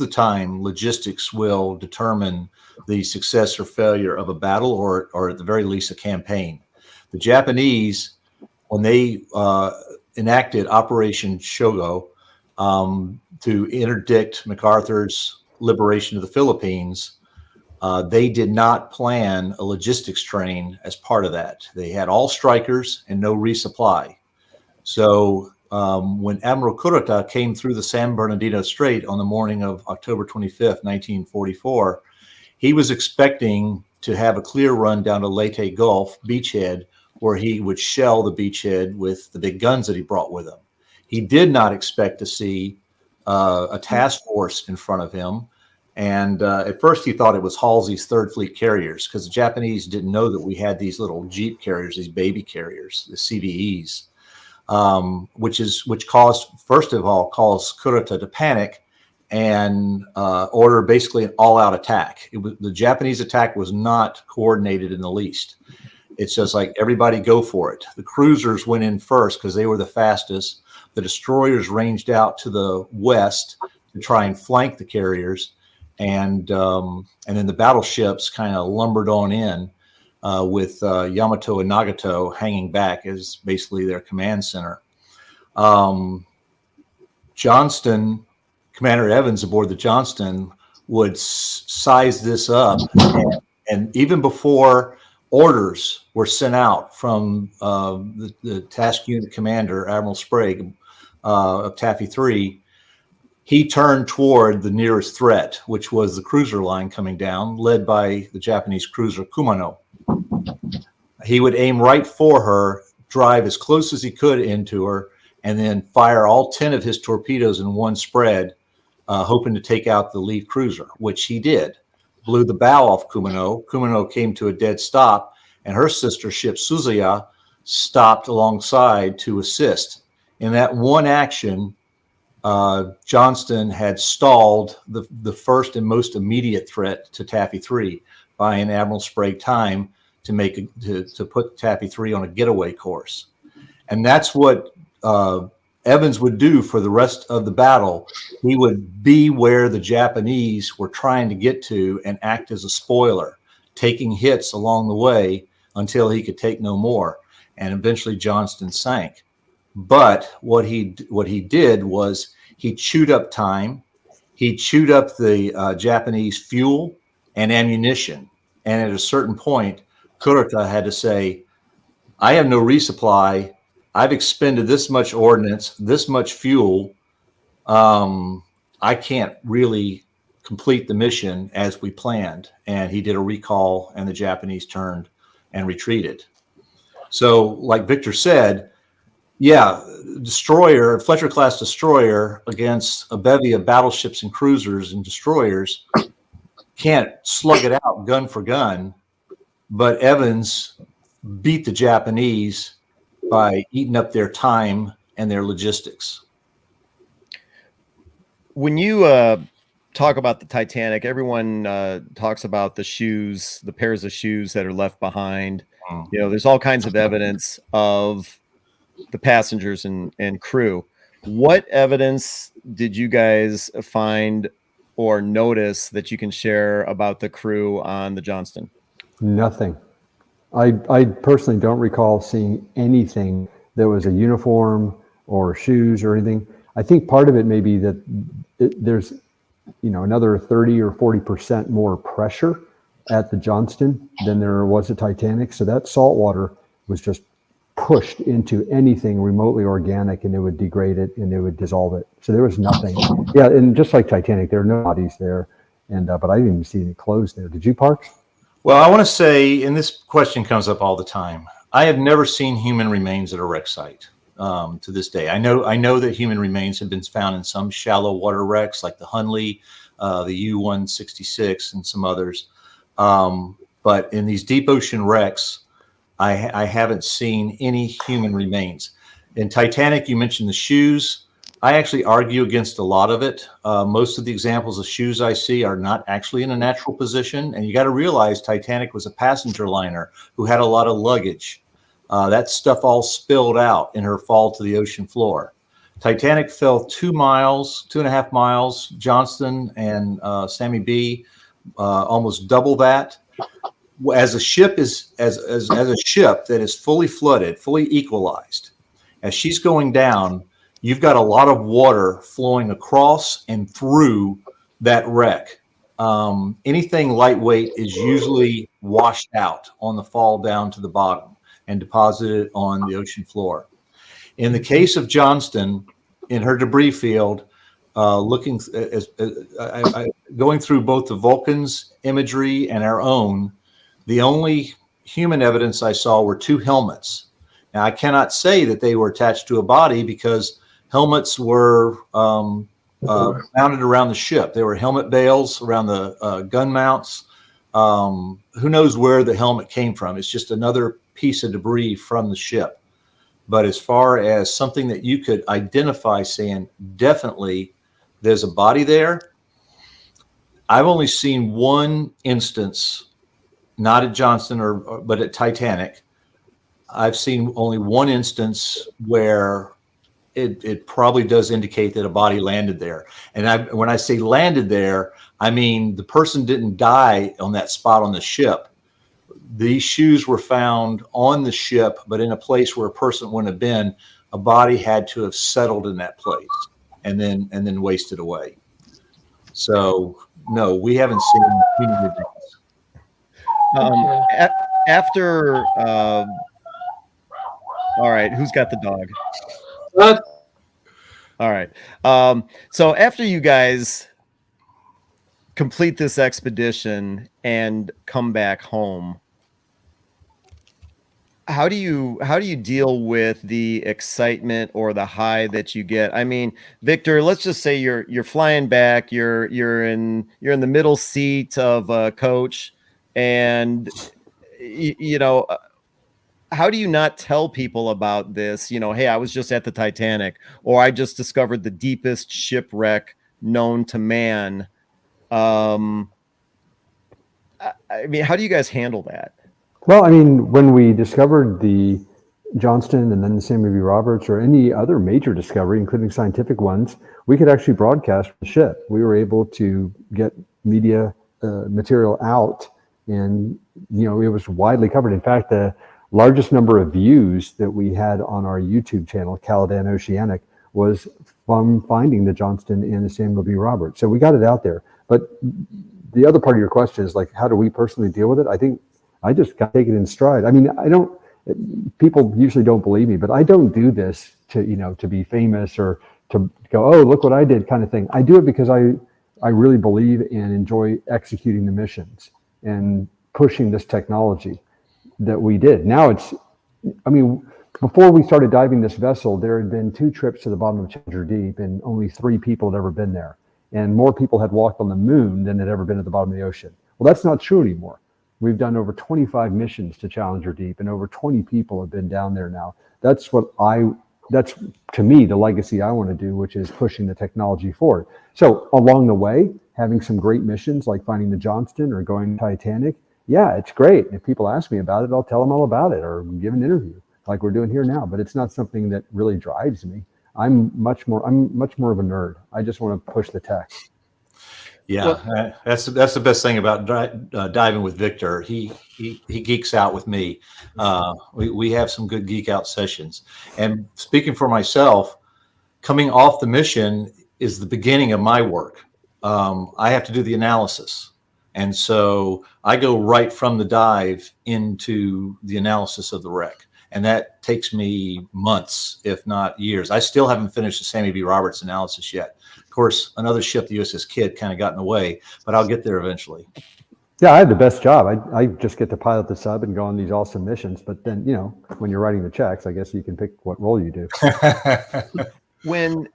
of the time, logistics will determine the success or failure of a battle, or at the very least, a campaign. The Japanese, when they enacted Operation Shogo to interdict MacArthur's liberation of the Philippines, they did not plan a logistics train as part of that. They had all strikers and no resupply. So when Admiral Kurota came through the San Bernardino Strait on the morning of October 25th, 1944, he was expecting to have a clear run down to Leyte Gulf beachhead, where he would shell the beachhead with the big guns that he brought with him. He did not expect to see a task force in front of him. And at first he thought it was Halsey's 3rd Fleet carriers, because the Japanese didn't know that we had these little Jeep carriers, these baby carriers, the CVEs, which caused Kurota to panic and order basically an all-out attack. The Japanese attack was not coordinated in the least. It's just like, everybody go for it. The cruisers went in first because they were the fastest. The destroyers ranged out to the west to try and flank the carriers. And then the battleships kind of lumbered on in with Yamato and Nagato hanging back as basically their command center. Johnston, Commander Evans aboard the Johnston, would size this up. And even before orders were sent out from the task unit commander, Admiral Sprague of Taffy 3, he turned toward the nearest threat, which was the cruiser line coming down, led by the Japanese cruiser Kumano. He would aim right for her, drive as close as he could into her, and then fire all 10 of his torpedoes in one spread, hoping to take out the lead cruiser, which he did. Blew the bow off Kumano. Kumano came to a dead stop, and her sister ship Suzuya stopped alongside to assist. In that one action, Johnston had stalled the first and most immediate threat to Taffy 3, buying Admiral Sprague time to put Taffy 3 on a getaway course. And that's what Evans would do for the rest of the battle. He would be where the Japanese were trying to get to and act as a spoiler, taking hits along the way until he could take no more. And eventually Johnston sank. But what he did was he chewed up time. He chewed up the Japanese fuel and ammunition. And at a certain point, Kurota had to say, I have no resupply. I've expended this much ordnance, this much fuel. I can't really complete the mission as we planned. And he did a recall, and the Japanese turned and retreated. So like Victor said, Yeah, destroyer, Fletcher-class destroyer against a bevy of battleships and cruisers and destroyers can't slug it out gun for gun, but Evans beat the Japanese by eating up their time and their logistics. When you talk about the Titanic, everyone talks about the shoes, the pairs of shoes that are left behind. You know, there's all kinds of evidence of the passengers and crew. What evidence did you guys find or notice that you can share about the crew on the Johnston? Nothing. I personally don't recall seeing anything that was a uniform or shoes or anything. I think part of it may be that there's, another 30 or 40% more pressure at the Johnston than there was at Titanic. So that salt water was just pushed into anything remotely organic, and it would degrade it and it would dissolve it. So there was nothing. Yeah, and just like Titanic, there are no bodies there, and but I didn't even see any clothes there. Did you, Parks? Well, I want to say, and this question comes up all the time, I have never seen human remains at a wreck site to this day. I know that human remains have been found in some shallow water wrecks like the Hunley, the U-166, and some others. But in these deep ocean wrecks, I haven't seen any human remains. In Titanic, you mentioned the shoes. I actually argue against a lot of it. Most of the examples of shoes I see are not actually in a natural position. And you got to realize Titanic was a passenger liner who had a lot of luggage. That stuff all spilled out in her fall to the ocean floor. Titanic fell 2.5 miles. Johnston and Sammy B almost double that. As a ship as a ship that is fully flooded, fully equalized, as she's going down, you've got a lot of water flowing across and through that wreck. Anything lightweight is usually washed out on the fall down to the bottom and deposited on the ocean floor. In the case of Johnston, in her debris field, going through both the Vulcan's imagery and our own, the only human evidence I saw were 2 helmets. Now, I cannot say that they were attached to a body because helmets were mounted around the ship. There were helmet bales around the gun mounts. Who knows where the helmet came from? It's just another piece of debris from the ship. But as far as something that you could identify saying definitely there's a body there, I've only seen one instance, not at Johnston but at Titanic. I've seen only one instance where it probably does indicate that a body landed there. And when I say landed there, I mean the person didn't die on that spot on the ship. These shoes were found on the ship, but in a place where a person wouldn't have been. A body had to have settled in that place and then wasted away. So no, we haven't seen human remains. After all right, who's got the dog? What? All right. So after you guys complete this expedition and come back home, how do you deal with the excitement or the high that you get? I mean, Victor, let's just say you're flying back, you're in the middle seat of a coach, and how do you not tell people about this? Hey, I was just at the Titanic, or I just discovered the deepest shipwreck known to man. I mean, how do you guys handle that? Well, I mean, when we discovered the Johnston and then the Sammy B. Roberts or any other major discovery, including scientific ones, we could actually broadcast the ship. We were able to get media material out, and it was widely covered. In fact, the largest number of views that we had on our YouTube channel, Caladan Oceanic, was from finding the Johnston and the Samuel B. Roberts. So we got it out there. But the other part of your question is like, how do we personally deal with it? I think I just got to take it in stride. I mean, people usually don't believe me, but I don't do this to be famous or to go, oh, look what I did kind of thing. I do it because I really believe and enjoy executing the missions and pushing this technology that we did. Now before we started diving this vessel, there had been 2 trips to the bottom of Challenger Deep, and only 3 people had ever been there. And more people had walked on the moon than had ever been at the bottom of the ocean. Well, that's not true anymore. We've done over 25 missions to Challenger Deep, and over 20 people have been down there now. That's to me the legacy I want to do, which is pushing the technology forward. So along the way, having some great missions like finding the Johnston or going to Titanic, yeah, it's great. If people ask me about it, I'll tell them all about it or give an interview like we're doing here now. But it's not something that really drives me. I'm much more of a nerd. I just want to push the tech. Yeah, that's the best thing about diving with Victor. He geeks out with me. We have some good geek out sessions. And speaking for myself, coming off the mission is the beginning of my work. I have to do the analysis. And so I go right from the dive into the analysis of the wreck. And that takes me months, if not years. I still haven't finished the Sammy B. Roberts analysis yet. Of course, another ship, the USS Kidd, kind of got in the way, but I'll get there eventually. Yeah, I had the best job. I just get to pilot the sub and go on these awesome missions. But then, when you're writing the checks, I guess you can pick what role you do. When,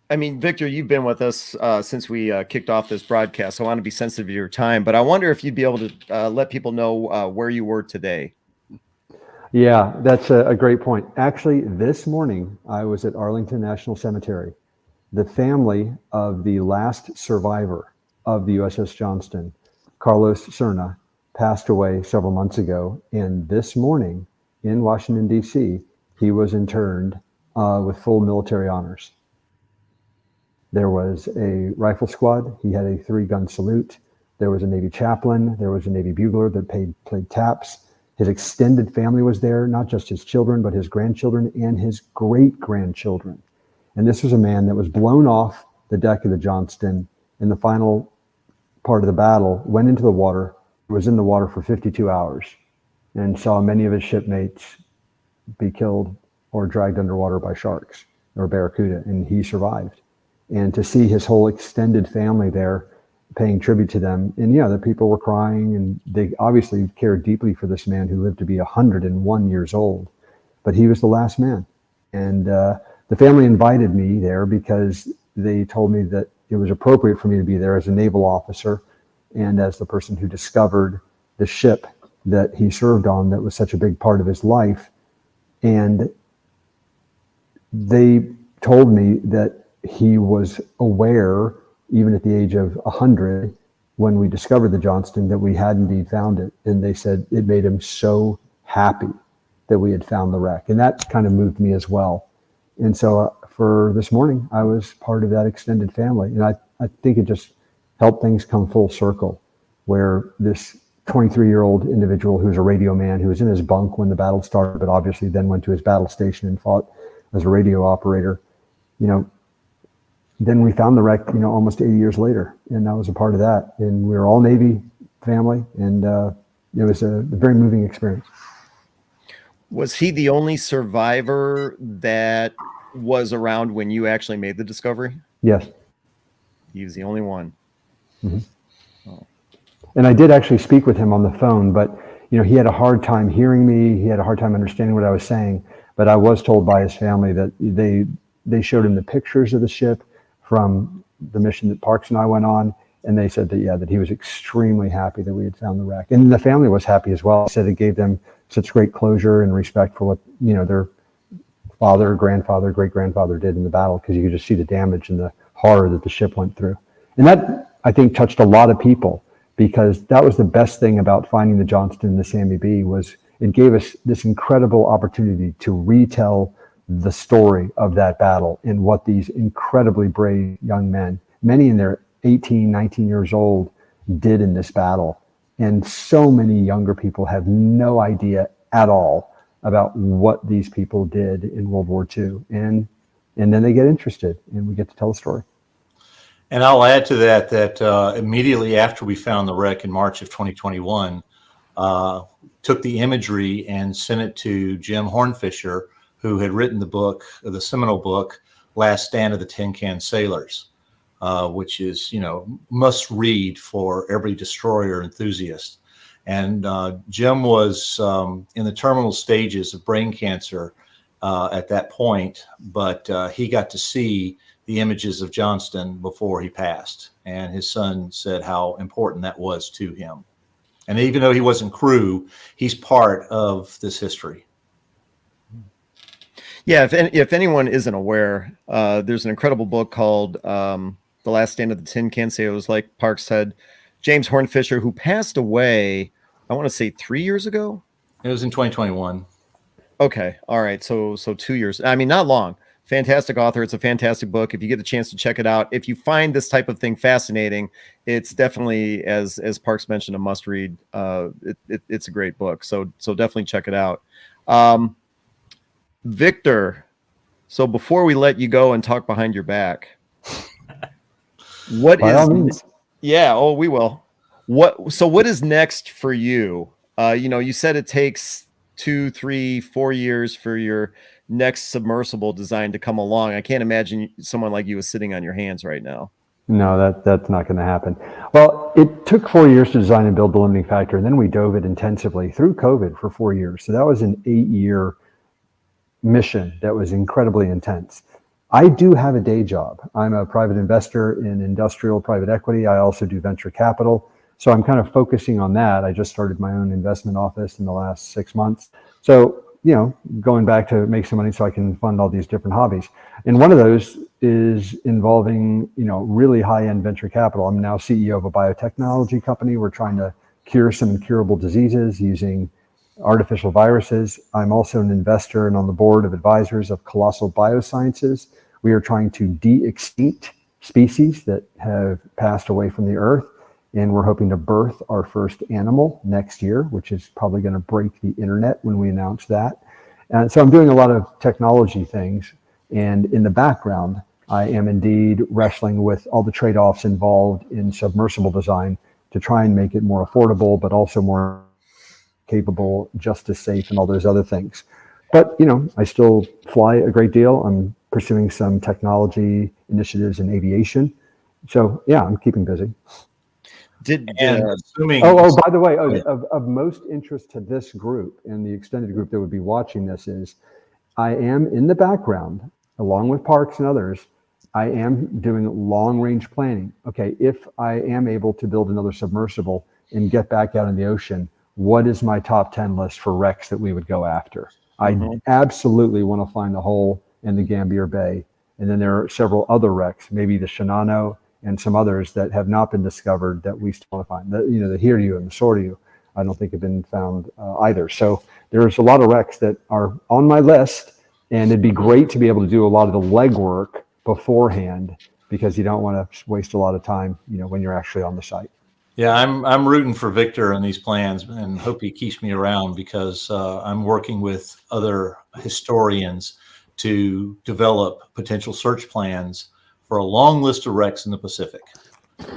Victor, you've been with us since we kicked off this broadcast. So I want to be sensitive to your time, but I wonder if you'd be able to let people know where you were today. Yeah, that's a great point. Actually, this morning, I was at Arlington National Cemetery. The family of the last survivor of the USS Johnston, Carlos Cerna, passed away several months ago. And this morning in Washington, D.C., he was interned with full military honors. There was a rifle squad. He had a 3-gun salute. There was a Navy chaplain. There was a Navy bugler that played taps. His extended family was there, not just his children, but his grandchildren and his great-grandchildren. And this was a man that was blown off the deck of the Johnston in the final part of the battle, went into the water, was in the water for 52 hours, and saw many of his shipmates be killed or dragged underwater by sharks or barracuda, and he survived. And to see his whole extended family there paying tribute to them, and the people were crying, and they obviously cared deeply for this man who lived to be 101 years old, but he was the last man. And the family invited me there because they told me that it was appropriate for me to be there as a naval officer and as the person who discovered the ship that he served on that was such a big part of his life. And they told me that he was aware, even at the age of 100, when we discovered the Johnston, that we had indeed found it. And they said it made him so happy that we had found the wreck. And that kind of moved me as well. And so for this morning, I was part of that extended family. And I think it just helped things come full circle, where this 23-year-old individual who was a radio man, who was in his bunk when the battle started, but obviously then went to his battle station and fought as a radio operator, then we found the wreck, almost 80 years later, and I was a part of that. And we were all Navy family, and it was a very moving experience. Was he the only survivor that was around when you actually made the discovery? Yes. He was the only one. Mm-hmm. Oh. And I did actually speak with him on the phone, but he had a hard time hearing me. He had a hard time understanding what I was saying. But I was told by his family that they showed him the pictures of the ship from the mission that Parks and I went on, and they said that he was extremely happy that we had found the wreck, and the family was happy as well. They said it gave them such great closure and respect for what their father, grandfather, great grandfather did in the battle, because you could just see the damage and the horror that the ship went through. And that, I think, touched a lot of people, because that was the best thing about finding the Johnston and the Sammy B, was it gave us this incredible opportunity to retell the story of that battle and what these incredibly brave young men, many in their 18, 19 years old, did in this battle. And so many younger people have no idea at all about what these people did in World War II. And then they get interested, and we get to tell the story. And I'll add to that immediately after we found the wreck in March of 2021, took the imagery and sent it to Jim Hornfisher, who had written the book, the seminal book, Last Stand of the Tin Can Sailors, which is, must read for every destroyer enthusiast. And Jim was in the terminal stages of brain cancer at that point, but he got to see the images of Johnston before he passed. And his son said how important that was to him. And even though he wasn't crew, he's part of this history. Yeah, if anyone isn't aware, there's an incredible book called The Last Stand of the Tin Can. Say it was like Park said, James Hornfisher, who passed away, I want to say 3 years ago. It was in 2021. Okay, all right, so 2 years. I mean, not long. Fantastic author. It's a fantastic book. If you get the chance to check it out, if you find this type of thing fascinating, it's definitely, as Parks mentioned, a must read. It's a great book. So definitely check it out. Victor, so before we let you go and talk behind your back, what By all means. yeah, oh, we will. What is next for you? You said it takes 2, 3, 4 years for your next submersible design to come along. I can't imagine someone like you is sitting on your hands right now. No, that's not going to happen. Well, it took 4 years to design and build the limiting factor, and then we dove it intensively through COVID for 4 years. So that was an 8-year mission that was incredibly intense. I do have a day job. I'm a private investor in industrial private equity. I also do venture capital. So I'm kind of focusing on that. I just started my own investment office in the last 6 months. So, going back to make some money so I can fund all these different hobbies. And one of those is involving, really high-end venture capital. I'm now CEO of a biotechnology company. We're trying to cure some incurable diseases using artificial viruses. I'm also an investor and on the board of advisors of Colossal Biosciences. We are trying to de-extinct species that have passed away from the earth. And we're hoping to birth our first animal next year, which is probably going to break the internet when we announce that. And so I'm doing a lot of technology things. And in the background, I am indeed wrestling with all the trade-offs involved in submersible design to try and make it more affordable, but also more capable, just as safe, and all those other things. But, I still fly a great deal. I'm pursuing some technology initiatives in aviation. So, yeah, I'm keeping busy. Assuming. By the way, of most interest to this group and the extended group that would be watching this is I am in the background, along with Parks and others, I am doing long range planning. Okay, if I am able to build another submersible and get back out in the ocean, what is my top 10 list for wrecks that we would go after? I absolutely want to find the hole in the Gambier Bay. And then there are several other wrecks, maybe the Shinano and some others that have not been discovered that we still want to find. The Hiryu and the Soryu, I don't think have been found either. So there's a lot of wrecks that are on my list, and it'd be great to be able to do a lot of the legwork beforehand because you don't want to waste a lot of time, when you're actually on the site. Yeah, I'm rooting for Victor on these plans and hope he keeps me around because I'm working with other historians to develop potential search plans for a long list of wrecks in the Pacific.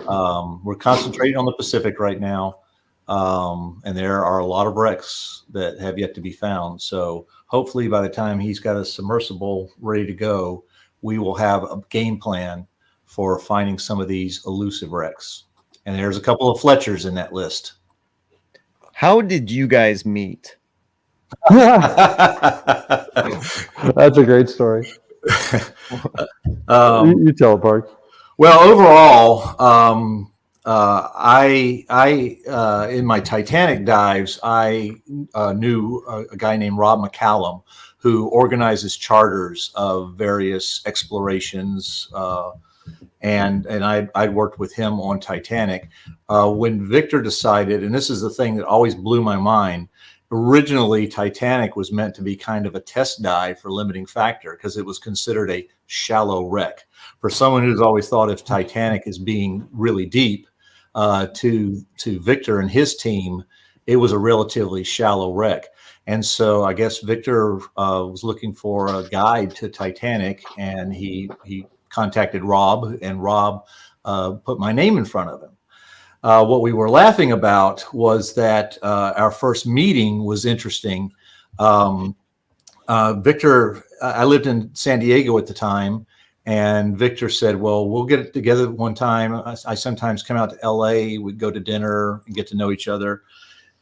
We're concentrating on the Pacific right now, and there are a lot of wrecks that have yet to be found. So hopefully by the time he's got a submersible ready to go, we will have a game plan for finding some of these elusive wrecks. And there's a couple of Fletchers in that list. How did you guys meet? That's a great story. You tell it, Park. Well, overall, I in my Titanic dives, I knew a guy named Rob McCallum who organizes charters of various explorations, and I'd worked with him on Titanic. When Victor decided, and this is the thing that always blew my mind, originally Titanic was meant to be kind of a test dive for limiting factor because it was considered a shallow wreck. For someone who's always thought of Titanic as being really deep, to Victor and his team, it was a relatively shallow wreck. And so I guess Victor was looking for a guide to Titanic, and he contacted Rob, and Rob put my name in front of him. What we were laughing about was that our first meeting was interesting. Victor, I lived in San Diego at the time, and Victor said, well, we'll get together one time. I sometimes come out to LA, we'd go to dinner and get to know each other.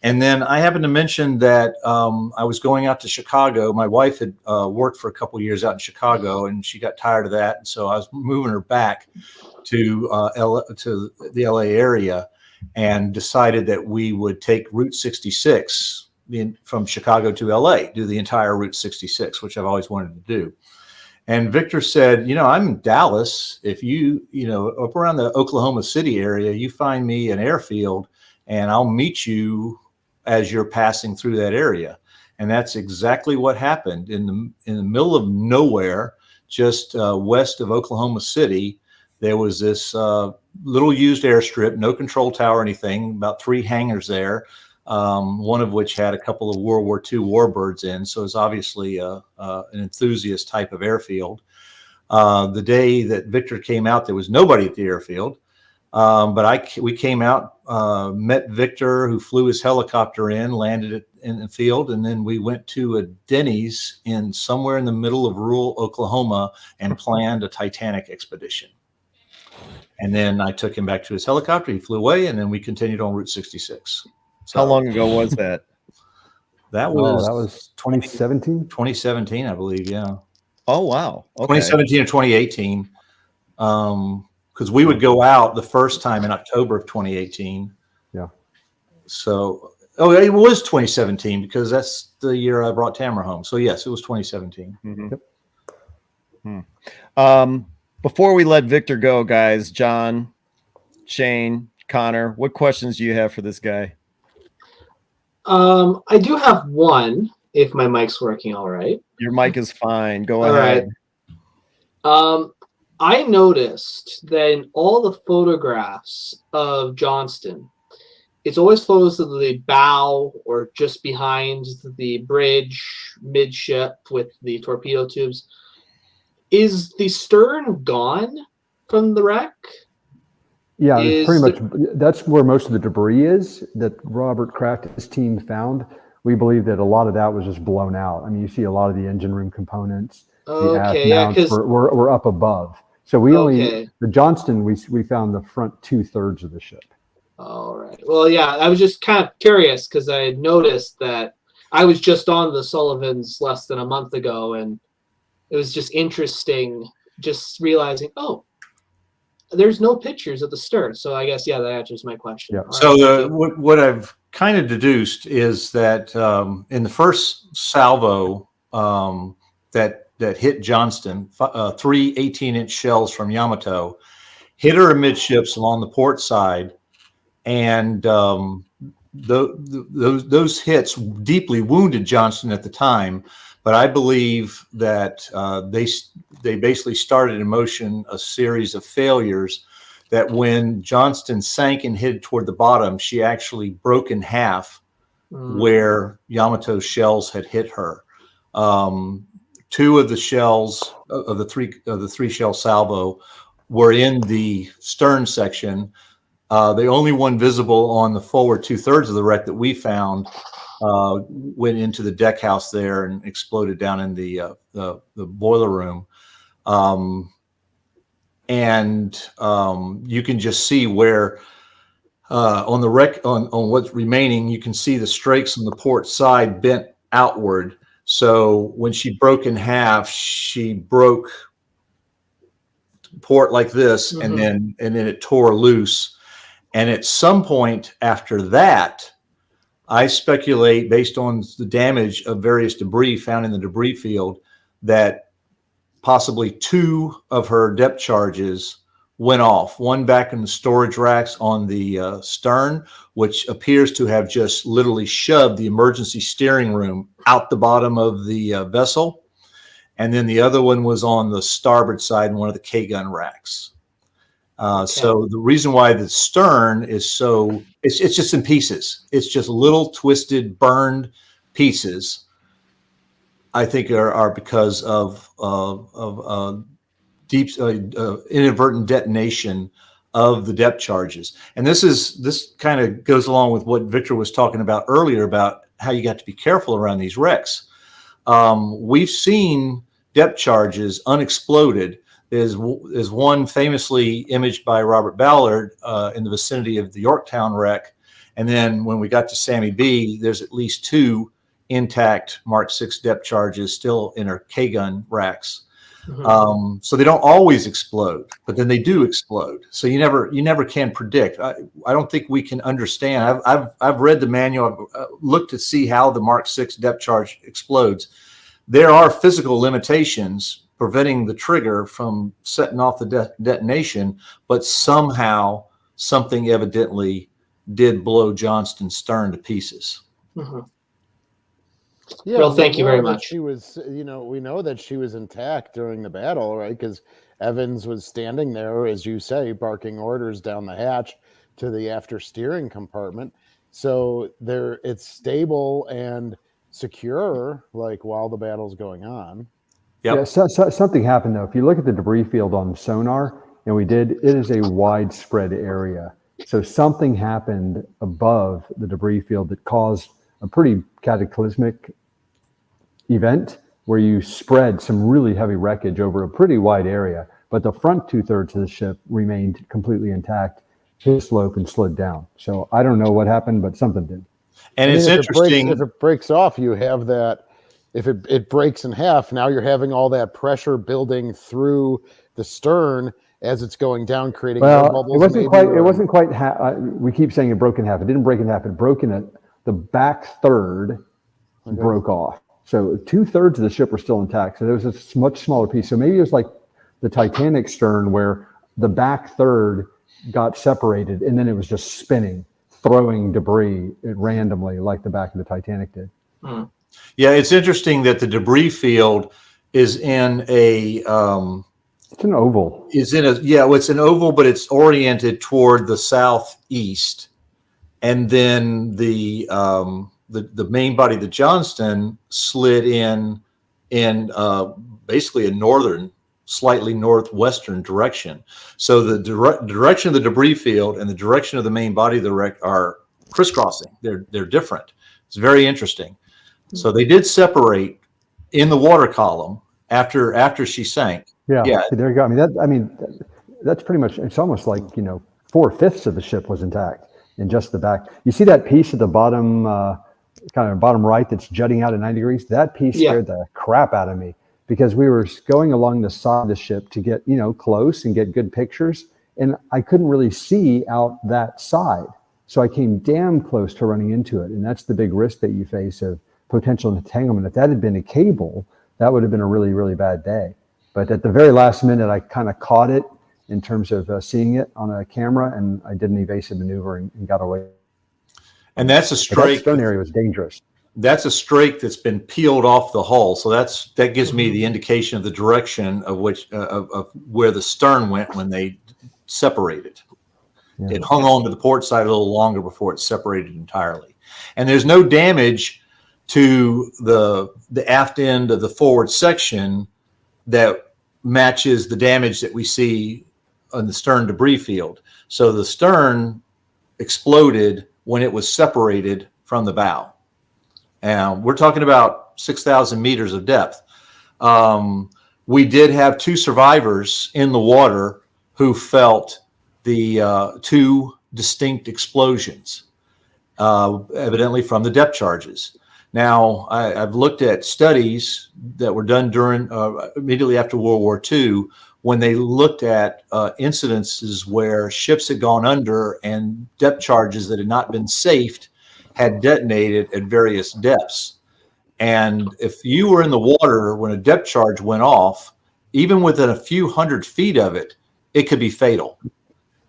And then I happened to mention that I was going out to Chicago. My wife had worked for a couple of years out in Chicago, and she got tired of that. And so I was moving her back to the LA area, and decided that we would take Route 66 from Chicago to LA, do the entire Route 66, which I've always wanted to do. And Victor said, I'm in Dallas. If you up around the Oklahoma City area, you find me an airfield, and I'll meet you as you're passing through that area. And that's exactly what happened. In the middle of nowhere, just west of Oklahoma City, there was this little used airstrip, no control tower or anything, about 3 hangars there, one of which had a couple of World War II warbirds in. So it's obviously an enthusiast type of airfield. The day that Victor came out, there was nobody at the airfield. But we came out, met Victor, who flew his helicopter in, landed it in the field, and then we went to a Denny's in somewhere in the middle of rural Oklahoma and planned a Titanic expedition. And then I took him back to his helicopter. He flew away, and then we continued on Route 66. So How long ago was that? that was 2017. 2017, I believe. Yeah, Oh, wow. Okay. 2017 or 2018. Because we would go out the first time in October of 2018. Yeah. So, it was 2017 because that's the year I brought Tamara home. So yes, it was 2017. Mhm. Yep. Before we let Victor go, guys, John, Shane, Connor, what questions do you have for this guy? I do have one, if my mic's working all right. Your mic is fine. Go All ahead. right. I noticed that in all the photographs of Johnston, it's always photos of the bow or just behind the bridge, midship with the torpedo tubes. Is the stern gone from the wreck? Yeah, Is it's pretty much. That's where most of the debris is that Robert Kraft and his team found. We believe that a lot of that was just blown out. I mean, you see a lot of the engine room components. The aft Okay, yeah, mounts because were up above. So we Okay. only the Johnston we found the front 2/3 of the ship. all right. Well, yeah, I was just kind of curious because I had noticed that I was just on the Sullivans less than a month ago, and it was just interesting just realizing, oh, there's no pictures of the stern. So I guess, yeah, that answers my question. Yeah. All So right. what I've kind of deduced is that in the first salvo that hit Johnston, 3 18-inch shells from Yamato hit her amidships along the port side, and those hits deeply wounded Johnston at the time. But I believe that they basically started in motion a series of failures that when Johnston sank and hit toward the bottom, she actually broke in half where Yamato's shells had hit her. 2 of the shells of the three shell salvo were in the stern section. The only one visible on the forward 2/3 of the wreck that we found went into the deck house there and exploded down in the boiler room. You can just see where on the wreck on what's remaining, you can see the strakes on the port side bent outward. So when she broke in half, she broke port like this, and then it tore loose. And at some point after that, I speculate, based on the damage of various debris found in the debris field, that possibly 2 of her depth charges went off. One back in the storage racks on the stern, which appears to have just literally shoved the emergency steering room out the bottom of the vessel. And then the other one was on the starboard side in one of the K-gun racks. So the reason why the stern is so, it's just in pieces. It's just little twisted, burned pieces, I think are because of deep inadvertent detonation of the depth charges. And this kind of goes along with what Victor was talking about earlier about how you got to be careful around these wrecks. We've seen depth charges unexploded. There's one famously imaged by Robert Ballard in the vicinity of the Yorktown wreck, And then when we got to Sammy B, there's at least 2 intact Mark 6 depth charges still in our K-gun racks. So they don't always explode, but then they do explode. So you never can predict. I don't think we can understand. I've read the manual, I've looked to see how the Mark 6 depth charge explodes. There are physical limitations preventing the trigger from setting off the detonation, but somehow something evidently did blow Johnston's stern to pieces. Yeah, Well, thank you we very know that much. She was, we know that she was intact during the battle, right? Because Evans was standing there, as you say, barking orders down the hatch to the after steering compartment. So it's stable and secure, like while the battle's going on. Yep. Yeah, something happened though. If you look at the debris field on sonar, and it is a widespread area. So something happened above the debris field that caused a pretty cataclysmic event where you spread some really heavy wreckage over a pretty wide area, but the front 2/3 of the ship remained completely intact, hit a slope and slid down. So I don't know what happened, but something did. And it's interesting. If it breaks off, you have that. If it breaks in half, now you're having all that pressure building through the stern as it's going down, creating air bubbles. It wasn't quite. We keep saying it broke in half. It didn't break in half. It broke in the back third broke off. So 2/3 of the ship were still intact. So there was a much smaller piece. So maybe it was like the Titanic stern where the back third got separated and then it was just spinning, throwing debris randomly like the back of the Titanic did. Yeah, it's interesting that the debris field is in it's an oval. It's an oval, but it's oriented toward the southeast. And then the main body, the Johnston, slid in basically a slightly northwestern direction. So the direction of the debris field and the direction of the main body of the wreck are crisscrossing. They're different. It's very interesting. So they did separate in the water column after she sank. Yeah. There you go. That's pretty much. It's almost like 4/5 of the ship was intact in just the back. You see that piece at the bottom, kind of bottom right, that's jutting out at 90 degrees. That piece scared the crap out of me because we were going along the side of the ship to get close and get good pictures, and I couldn't really see out that side. So I came damn close to running into it, and that's the big risk that you face of potential entanglement. If that had been a cable, that would have been a really, really bad day. But at the very last minute, I kind of caught it in terms of seeing it on a camera, and I did an evasive maneuver and got away. And that's a strake. That stern area was dangerous. That's a strake that's been peeled off the hull. So that gives me the indication of the direction of where the stern went when they separated. Yeah. It hung on to the port side a little longer before it separated entirely. And there's no damage to the aft end of the forward section that matches the damage that we see on the stern debris field. So the stern exploded when it was separated from the bow. And we're talking about 6,000 meters of depth. We did have 2 survivors in the water who felt the 2 distinct explosions, evidently from the depth charges. Now, I've looked at studies that were done during immediately after World War II when they looked at incidences where ships had gone under and depth charges that had not been safed had detonated at various depths. And if you were in the water when a depth charge went off, even within a few hundred feet of it, it could be fatal.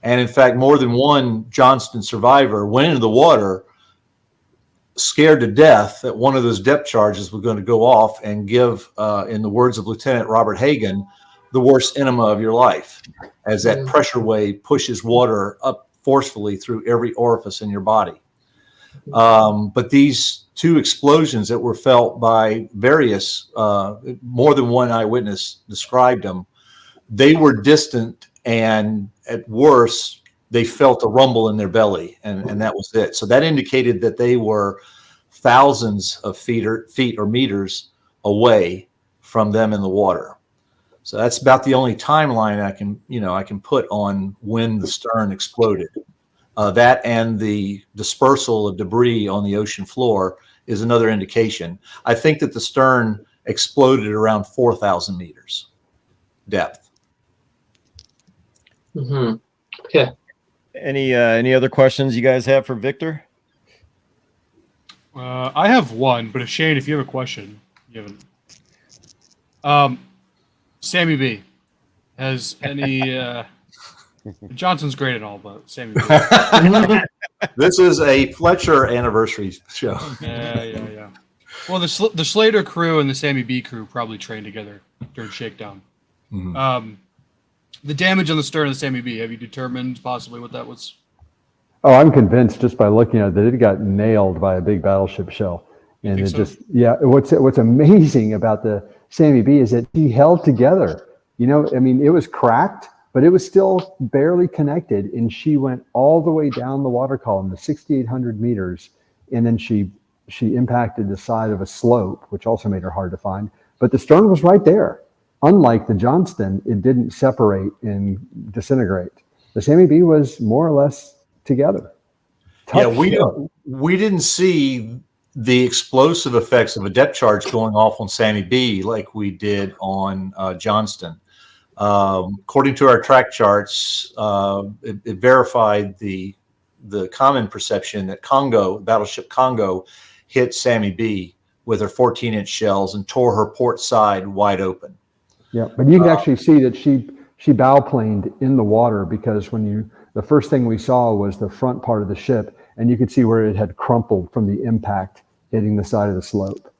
And in fact, more than one Johnston survivor went into the water scared to death that one of those depth charges was going to go off and give, in the words of Lieutenant Robert Hagan, the worst enema of your life, as that pressure wave pushes water up forcefully through every orifice in your body. But these 2 explosions that were felt by various, more than one eyewitness described them, they wwere distant, and at worst, they felt a rumble in their belly, and that was it. So that indicated that they were thousands of feet or meters away from them in the water. So that's about the only timeline I can put on when the stern exploded. That and the dispersal of debris on the ocean floor is another indication. I think that the stern exploded around 4,000 meters depth. Mm-hmm. Okay. Any other questions you guys have for Victor? I have one, but Shane, if you have a question, you haven't. Sammy B has any. Johnson's great and all, but Sammy B. This is a Fletcher anniversary show. Yeah. Well, the Slater crew and the Sammy B crew probably trained together during shakedown. Mhm. The damage on the stern of the Sammy B. Have you determined possibly what that was? Oh, I'm convinced just by looking at it that it got nailed by a big battleship shell. And it so? What's amazing about the Sammy B is that he held together. You know, I mean, it was cracked, but it was still barely connected. And she went all the way down the water column to 6,800 meters. And then she impacted the side of a slope, which also made her hard to find. But the stern was right there. Unlike the Johnston, it didn't separate and disintegrate. The Sammy B was more or less together. Yeah, we didn't see the explosive effects of a depth charge going off on Sammy B like we did on Johnston. According to our track charts, it verified the common perception that battleship Congo, hit Sammy B with her 14-inch shells and tore her port side wide open. Yeah, but you can actually see that she bow planed in the water, because the first thing we saw was the front part of the ship, and you could see where it had crumpled from the impact hitting the side of the slope.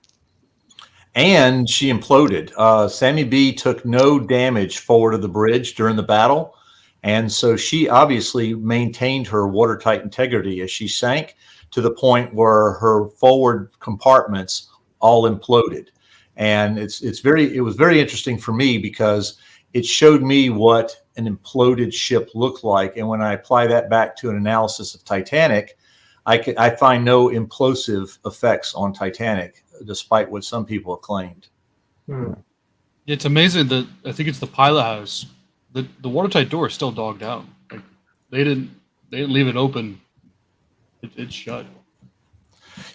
And she imploded. Sammy B took no damage forward of the bridge during the battle, and so she obviously maintained her watertight integrity as she sank, to the point where her forward compartments all imploded. And it was very interesting for me, because it showed me what an imploded ship looked like. And when I apply that back to an analysis of Titanic, I find no implosive effects on Titanic, despite what some people have claimed. It's amazing that I think it's the pilot house. The watertight door is still dogged out. Like, they didn't leave it open. It's shut.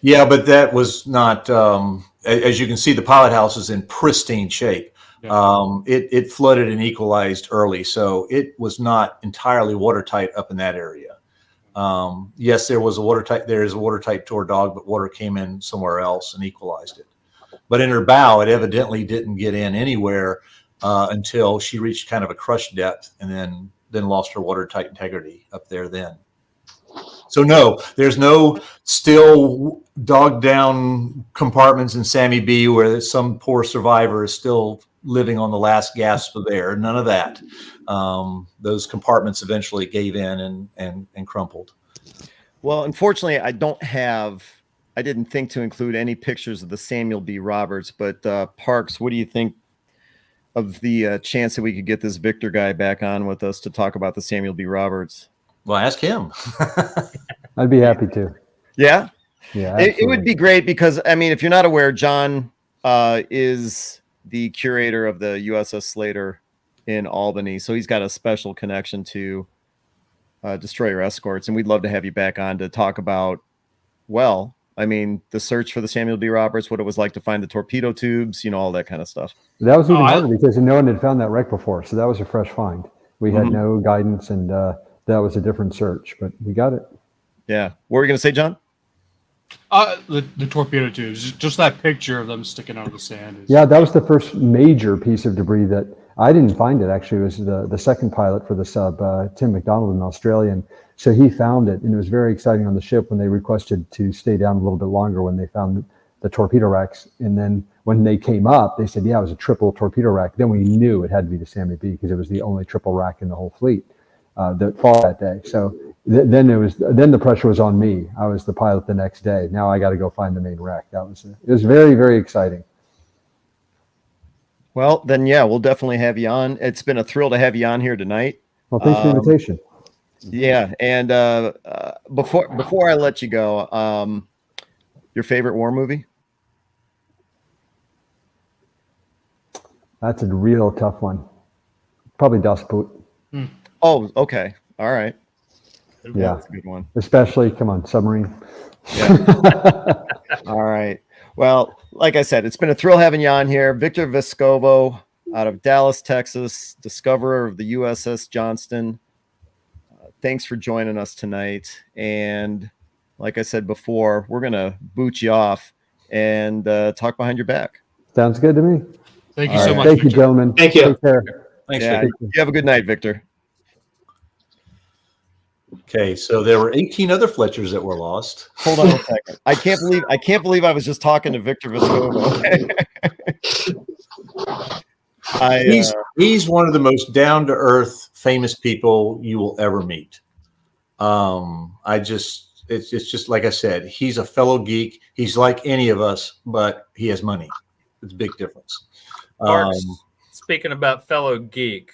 Yeah, but that was not. As you can see, the pilot house is in pristine shape. Yeah. It flooded and equalized early, so it was not entirely watertight up in that area. Yes, there is a watertight door dog, but water came in somewhere else and equalized it. But in her bow, it evidently didn't get in anywhere until she reached kind of a crush depth, and then lost her watertight integrity up there then. So no, there's no still dogged down compartments in Sammy B where some poor survivor is still living on the last gasp of air. None of that. Those compartments eventually gave in and crumpled. Well, unfortunately, I didn't think to include any pictures of the Samuel B. Roberts, but Parks, what do you think of the chance that we could get this Victor guy back on with us to talk about the Samuel B. Roberts? Well, ask him. I'd be happy to. Yeah? Yeah, it would be great, because, I mean, if you're not aware, John is the curator of the USS Slater in Albany. So he's got a special connection to destroyer escorts. And we'd love to have you back on to talk about, well, I mean, the search for the Samuel B. Roberts, what it was like to find the torpedo tubes, all that kind of stuff. That was even harder, because no one had found that wreck before. So that was a fresh find. We had no guidance, and that was a different search, but we got it. Yeah. What were you going to say, John? The torpedo tubes, just that picture of them sticking out of the sand. Yeah, that was the first major piece of debris that I didn't find it. Actually, it was the second pilot for the sub, Tim McDonald, an Australian. So he found it, and it was very exciting on the ship when they requested to stay down a little bit longer when they found the torpedo racks. And then when they came up, they said, yeah, it was a triple torpedo rack. Then we knew it had to be the Sammy B, because it was the only triple rack in the whole fleet that fought that day. So then the pressure was on me. I was the pilot the next day. Now I got to go find the main wreck. It was very, very exciting. Well, then, yeah, we'll definitely have you on. It's been a thrill to have you on here tonight. Well, thanks for the invitation. Yeah, and before I let you go, your favorite war movie? That's a real tough one. Probably Das Boot. Oh, okay. All right. Yeah. That's a good one. Especially, come on, submarine. Yeah. All right. Well, like I said, it's been a thrill having you on here. Victor Vescovo out of Dallas, Texas, discoverer of the USS Johnston. Thanks for joining us tonight. And like I said before, we're going to boot you off and talk behind your back. Sounds good to me. Thank you All so right. much. Thank you, Victor. gentlemen. Thank you. Take care. Thanks, Yeah. Victor. You have a good night, Victor. Okay, so there were 18 other Fletchers that were lost. Hold on a second. I can't believe I was just talking to Victor Vescovo. He's one of the most down to earth, famous people you will ever meet. It's just like I said, he's a fellow geek. He's like any of us, but he has money. It's a big difference. Mark's, speaking about fellow geek,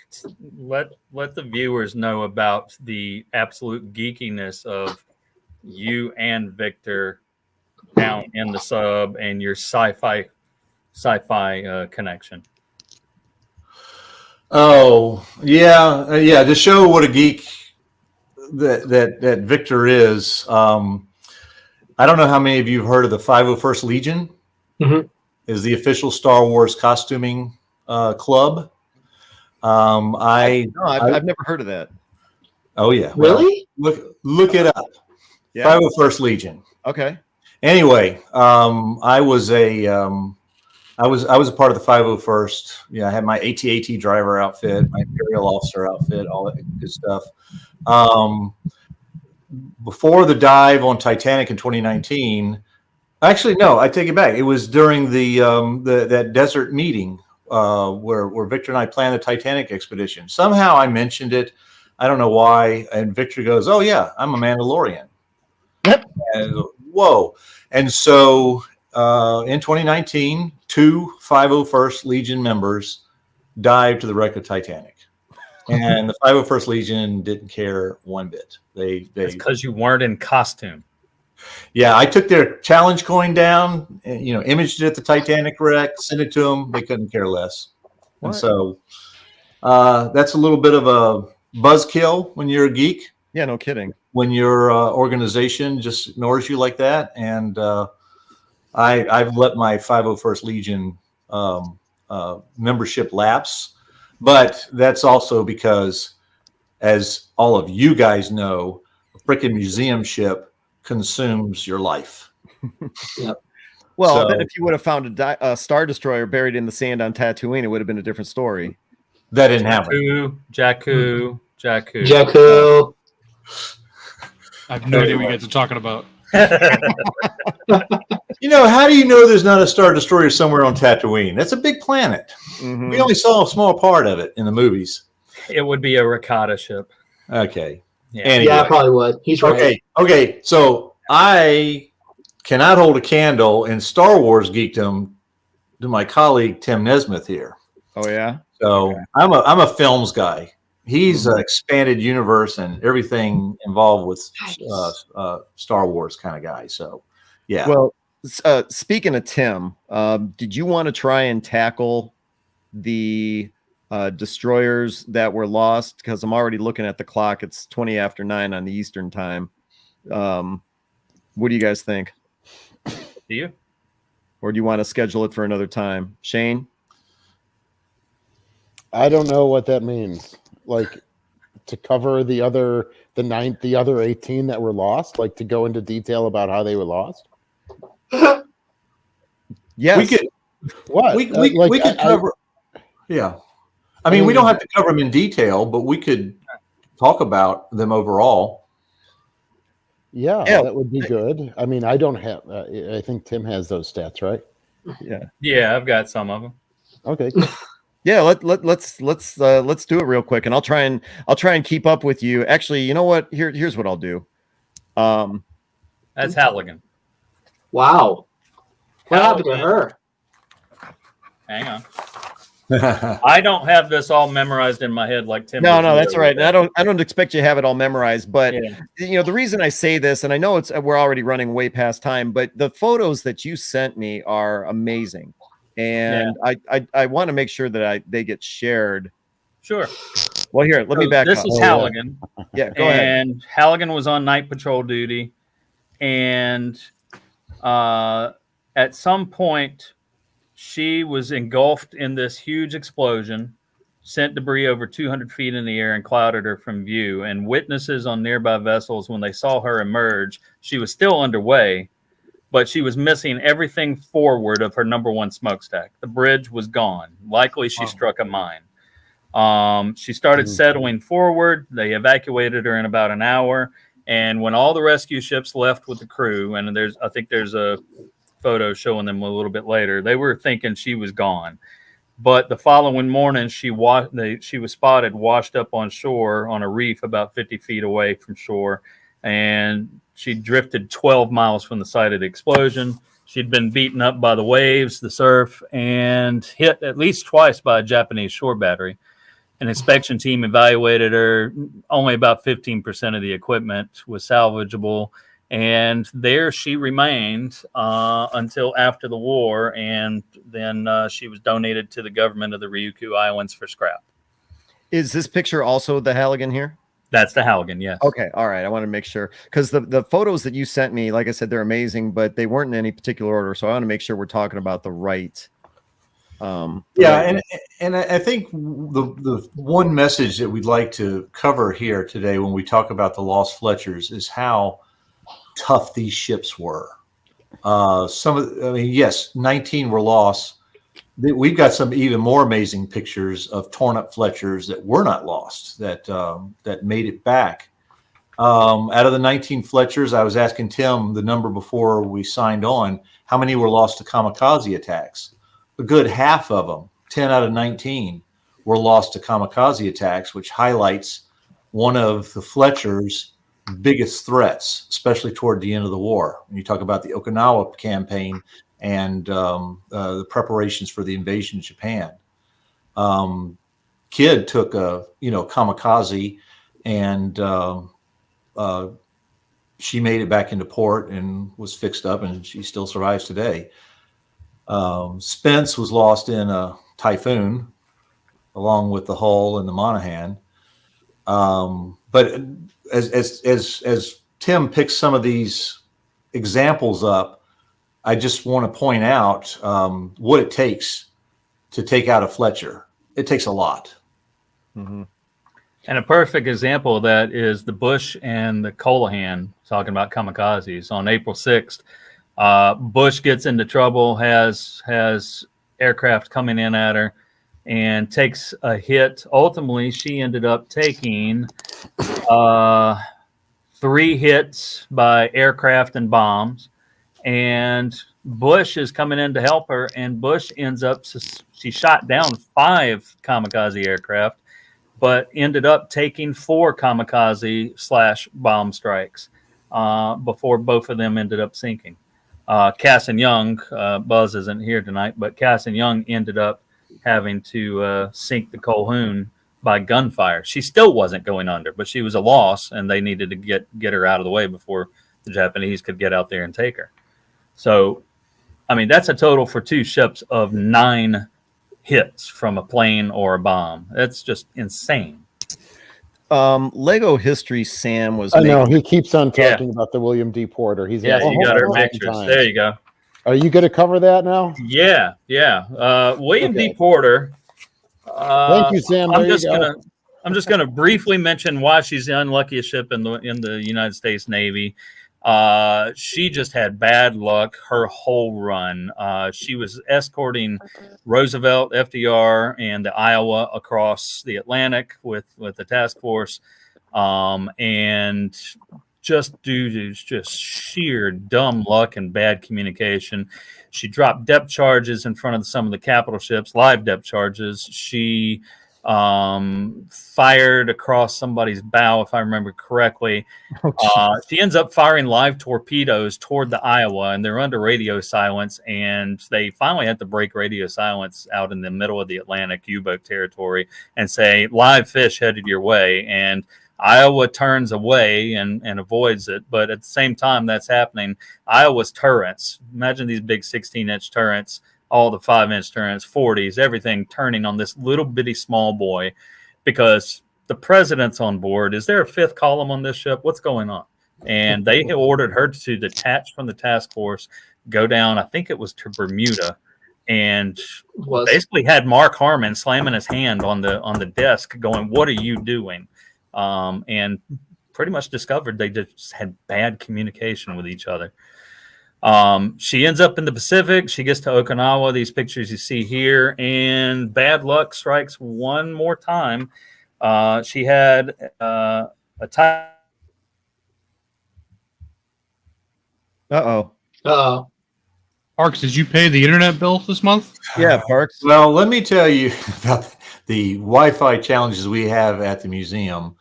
let the viewers know about the absolute geekiness of you and Victor down in the sub and your sci-fi connection. Oh yeah. To show what a geek that Victor is. I don't know how many of you have heard of the 501st Legion. Mhm. Is the official Star Wars costuming club. I've never heard of that. Oh yeah. Really? Well, look it up. Yeah. 501st Legion. Okay. Anyway, I was a part of the 501st. Yeah, I had my AT-AT driver outfit, my Imperial officer outfit, all that good stuff. Before the dive on Titanic in 2019, actually, no, I take it back. It was during that desert meeting where Victor and I planned the Titanic expedition. Somehow I mentioned it. I don't know why. And Victor goes, "Oh yeah, I'm a Mandalorian." Yep. And, whoa. And so in 2019, 2 501st Legion members dived to the wreck of Titanic. And the 501st Legion didn't care one bit. They Because you weren't in costume. Yeah, I took their challenge coin down, and, imaged it at the Titanic wreck, sent it to them. They couldn't care less. What? And so that's a little bit of a buzzkill when you're a geek, Yeah, no kidding. when your organization just ignores you like that. And I've let my 501st Legion membership lapse. But that's also because, as all of you guys know, a freaking museum ship consumes your life. Well, So- then if you would have found a Star Destroyer buried in the sand on Tatooine, it would have been a different story. That didn't happen. Jakku. Jakku. I have no idea what you guys are talking about. How do you know there's not a Star Destroyer somewhere on Tatooine? That's a big planet. Mhm. We only saw a small part of it in the movies. It would be a ricotta ship. Okay. Yeah. Anyway. Yeah, I probably would. He's right. Okay. So I cannot hold a candle in Star Wars geekdom to my colleague Tim Nesmith here. Oh yeah. So Okay. I'm a films guy. He's an expanded universe and everything involved with Star Wars kind of guy. So yeah. Well, speaking of Tim, did you want to try and tackle the destroyers that were lost? Because I'm already looking at the clock. It's 20 after 9 on the Eastern time. What do you guys think? Do you? Or do you want to schedule it for another time? Shane? I don't know what that means. Like, to cover the other 18 that were lost, like to go into detail about how they were lost. Yes. we could What? we Like, could cover. Yeah. I mean, we don't have to cover them in detail, but we could talk about them overall. Yeah, Yeah. that would be good. I mean, I don't have. I think Tim has those stats, right? Yeah. Yeah, I've got some of them. Okay. Yeah, let's do it real quick, and I'll try and keep up with you. Actually, you know what? Here's what I'll do. That's Halligan. Wow. What happened to her? Hang on. I don't have this all memorized in my head like Tim. No, was that's all right. And I don't expect you to have it all memorized, but Yeah. the reason I say this, and I know we're already running way past time, but the photos that you sent me are amazing, and I want to make sure that they get shared Sure. Well, here, let me So back this up. is Oh, yeah. Halligan. Yeah, go ahead. And Halligan was on night patrol duty. And at some point, she was engulfed in this huge explosion, sent debris over 200 feet in the air and clouded her from view. And witnesses on nearby vessels, when they saw her emerge, she was still underway, but she was missing everything forward of her number one smokestack. The bridge was gone. Likely she struck a mine. She started settling forward. They evacuated her in about an hour. And when all the rescue ships left with the crew, and I think there's a photo showing them a little bit later, they were thinking she was gone. But the following morning, she was spotted washed up on shore on a reef about 50 feet away from shore. And she drifted 12 miles from the site of the explosion. She'd been beaten up by the waves, the surf, and hit at least twice by a Japanese shore battery. An inspection team evaluated her. Only about 15% of the equipment was salvageable. And there she remained until after the war. And then she was donated to the government of the Ryukyu Islands for scrap. Is this picture also the Halligan here? That's the Halligan, yes. Okay, all right. I want to make sure, because the photos that you sent me, like I said, they're amazing, but they weren't in any particular order. So I want to make sure we're talking about the right. Yeah, and I think the one message that we'd like to cover here today when we talk about the lost Fletchers is how tough these ships were. Yes, 19 were lost. We've got some even more amazing pictures of torn up Fletchers that were not lost, that made it back. Out of the 19 Fletchers, I was asking Tim the number before we signed on, how many were lost to kamikaze attacks? A good half of them, 10 out of 19, were lost to kamikaze attacks, which highlights one of the Fletcher's biggest threats, especially toward the end of the war. When you talk about the Okinawa campaign and the preparations for the invasion of Japan. Kidd took a kamikaze, and she made it back into port and was fixed up, and she still survives today. Spence was lost in a typhoon, along with the Hull and the Monaghan. But as Tim picks some of these examples up, I just want to point out what it takes to take out a Fletcher. It takes a lot. Mm-hmm. And a perfect example of that is the Bush and the Colohan talking about kamikazes. On April 6th, Bush gets into trouble, has aircraft coming in at her, and takes a hit. Ultimately, she ended up taking 3 hits by aircraft and bombs. And Bush is coming in to help her, and Bush ends up, she shot down 5 kamikaze aircraft, but ended up taking 4 kamikaze/bomb strikes before both of them ended up sinking. Cass and Young, Buzz isn't here tonight, but Cass and Young ended up having to sink the Colhoun by gunfire. She still wasn't going under, but she was a loss, and they needed to get her out of the way before the Japanese could get out there and take her. So, I mean, that's a total for 2 ships of 9 hits from a plane or a bomb. That's just insane. Lego history Sam was I know he keeps on talking about the William D. Porter. He's you got her pictures. There you go. Are you going to cover that now? Yeah. William D. Porter. Thank you, Sam. I'm just gonna briefly mention why she's the unluckiest ship in the United States Navy. She just had bad luck her whole run. She was escorting Roosevelt, FDR, and the Iowa across the Atlantic with the task force, and just due to just sheer dumb luck and bad communication, she dropped depth charges in front of some of the capital ships, live depth charges. She fired across somebody's bow, if I remember correctly. She ends up firing live torpedoes toward the Iowa, and they're under radio silence, and they finally had to break radio silence out in the middle of the Atlantic U-boat territory and say, live fish headed your way. And Iowa turns away and avoids it. But at the same time that's happening, Iowa's turrets, imagine these big 16-inch turrets, all the 5-inch turrets, 40s, everything turning on this little bitty small boy. because the president's on board. Is there a fifth column on this ship? What's going on? And they ordered her to detach from the task force, go down, I think it was to Bermuda, and basically had Mark Harmon slamming his hand on the desk going, "What are you doing?" And pretty much discovered they just had bad communication with each other. She ends up in the Pacific. She gets to Okinawa, these pictures you see here, and bad luck strikes one more time. She had a tie. Uh-oh. Parks, did you pay the internet bill this month? Yeah, Parks. Well, let me tell you about the Wi-Fi challenges we have at the museum.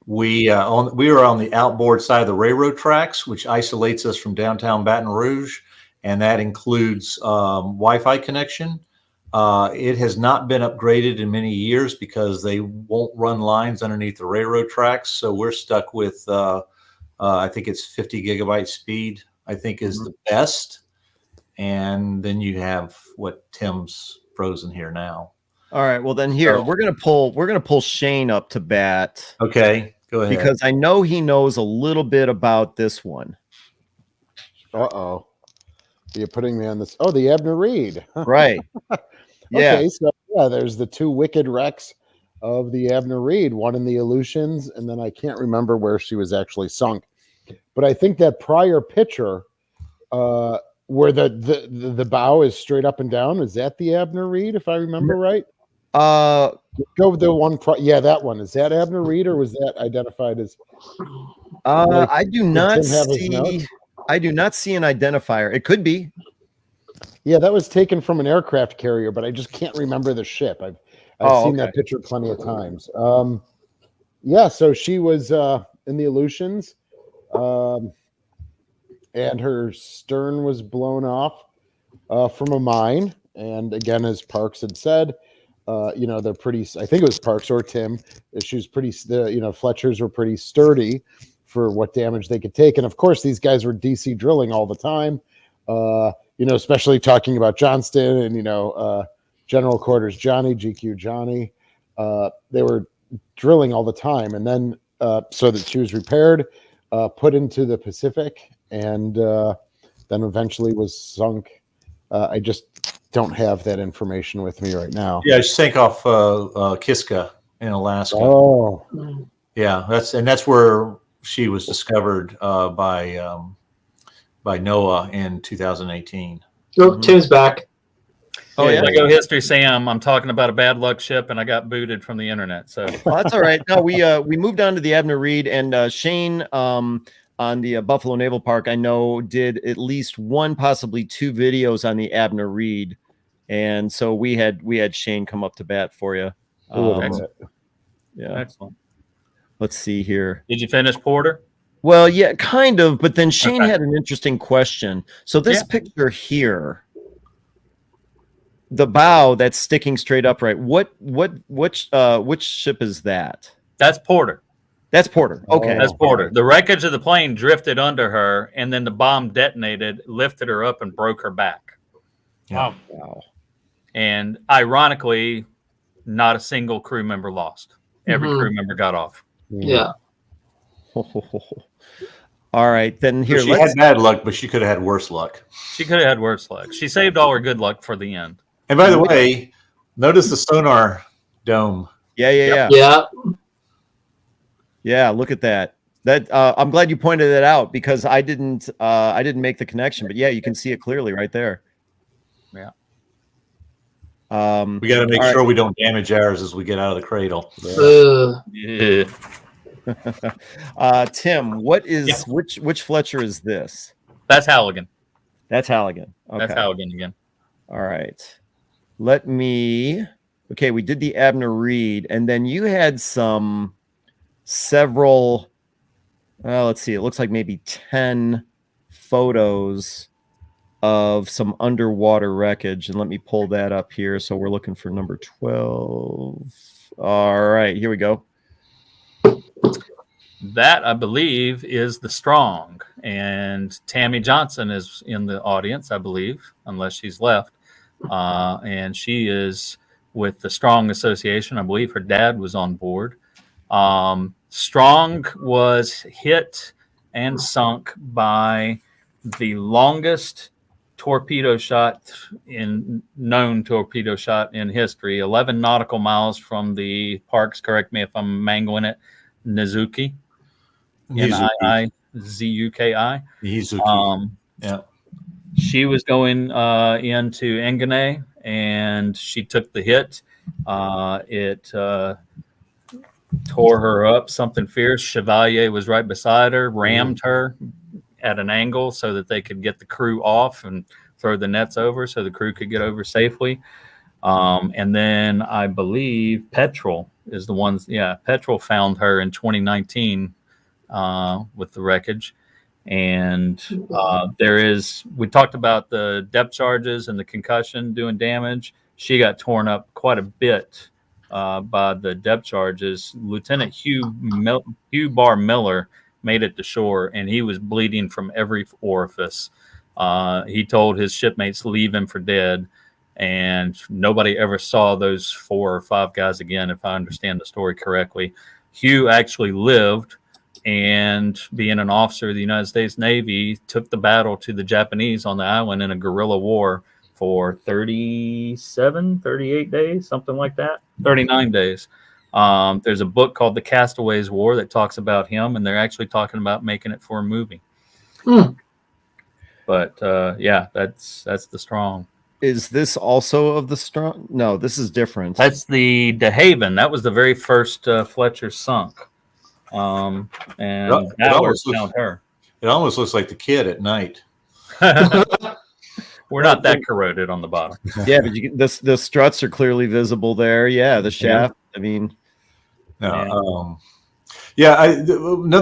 We were on the outboard side of the railroad tracks, which isolates us from downtown Baton Rouge, and that includes Wi-Fi connection. It has not been upgraded in many years because they won't run lines underneath the railroad tracks, so we're stuck with I think it's 50 gigabyte speed, I think is the best. And then you have what Tim's frozen here now. All right. Well, then here we're gonna pull Shane up to bat. Okay, go ahead. Because I know he knows a little bit about this one. Uh-oh. You're putting me on this. Oh, the Abner Reed. Right. Yeah. Okay, so yeah, there's the two wicked wrecks of the Abner Reed, one in the Aleutians, and then I can't remember where she was actually sunk. But I think that prior picture where the bow is straight up and down, is that the Abner Reed, if I remember right? Go with the one. Yeah, that one. Is that Abner Reed, or was that identified as? I do not see. I do not see an identifier. It could be. Yeah, that was taken from an aircraft carrier, but I just can't remember the ship. I've seen that picture plenty of times. Yeah, so she was in the Aleutians, and her stern was blown off from a mine. And again, as Parks had said, they're pretty. I think it was Parks or Tim. She was pretty. Fletchers were pretty sturdy for what damage they could take. And of course, these guys were DC drilling all the time. Especially talking about Johnston and General Quarters Johnny, GQ Johnny. They were drilling all the time, and then so that she was repaired, put into the Pacific, and then eventually was sunk. I just don't have that information with me right now. Yeah, she sank off Kiska in Alaska. Oh, yeah, that's where she was discovered by NOAA in 2018. Oh, Tim's back. Oh yeah, go History Sam. I'm talking about a bad luck ship, and I got booted from the internet. So that's all right. No, we moved on to the Abner Reed, and Shane on the Buffalo Naval Park, I know, did at least one, possibly two videos on the Abner Reed, and so we had Shane come up to bat for you. Yeah, excellent. Let's see here. Did you finish Porter? Well, yeah, kind of, but then Shane had an interesting question. So this picture here, the bow that's sticking straight upright, which ship is that? That's Porter. That's Porter. Okay. That's Porter. The wreckage of the plane drifted under her, and then the bomb detonated, lifted her up, and broke her back. Wow. Wow. And ironically, not a single crew member lost. Every crew member got off. Yeah. All right, then here. She had bad luck, but she could have had worse luck. She could have had worse luck. She saved all her good luck for the end. And by the way, notice the sonar dome. Yeah. Look at that. That I'm glad you pointed that out because I didn't make the connection, but yeah, you can see it clearly right there. Yeah. We got to make sure we don't damage ours as we get out of the cradle. Yeah. Tim, what is which Fletcher is this? That's Halligan. That's Halligan. Okay. That's Halligan again. All right. Okay, we did the Abner Reed, and then you had several, let's see, it looks like maybe 10 photos of some underwater wreckage. And let me pull that up here. So we're looking for number 12. All right, here we go. That, I believe, is the Strong. And Tammy Johnson is in the audience, I believe, unless she's left. And she is with the Strong Association. I believe her dad was on board. Strong was hit and sunk by the longest torpedo shot in known torpedo shot in history, 11 nautical miles from the Parks. Correct me if I'm mangling it. Nizuki, Nizuki. Nizuki. Yeah. She was going into Engane, and she took the hit. It tore her up, something fierce. Chevalier was right beside her, rammed her at an angle so that they could get the crew off and throw the nets over so the crew could get over safely. And then I believe Petrel is the ones. Yeah, Petrel found her in 2019 with the wreckage. And we talked about the depth charges and the concussion doing damage. She got torn up quite a bit by the depth charges. Lieutenant Hugh Barr Miller made it to shore, and he was bleeding from every orifice. He told his shipmates to leave him for dead, and nobody ever saw those 4 or 5 guys again, if I understand the story correctly. Hugh actually lived, and being an officer of the United States Navy, took the battle to the Japanese on the island in a guerrilla war for 38 days, something like that, 39 days. There's a book called The Castaways War that talks about him, and they're actually talking about making it for a movie. But yeah, that's the Strong. Is this also of the Strong? No, this is different. That's the De Haven. That was the very first Fletcher sunk. And Ballard found her. It almost looks like the Kid at night. We're not that corroded on the bottom. Yeah, but the struts are clearly visible there. Yeah, the shaft. I mean, another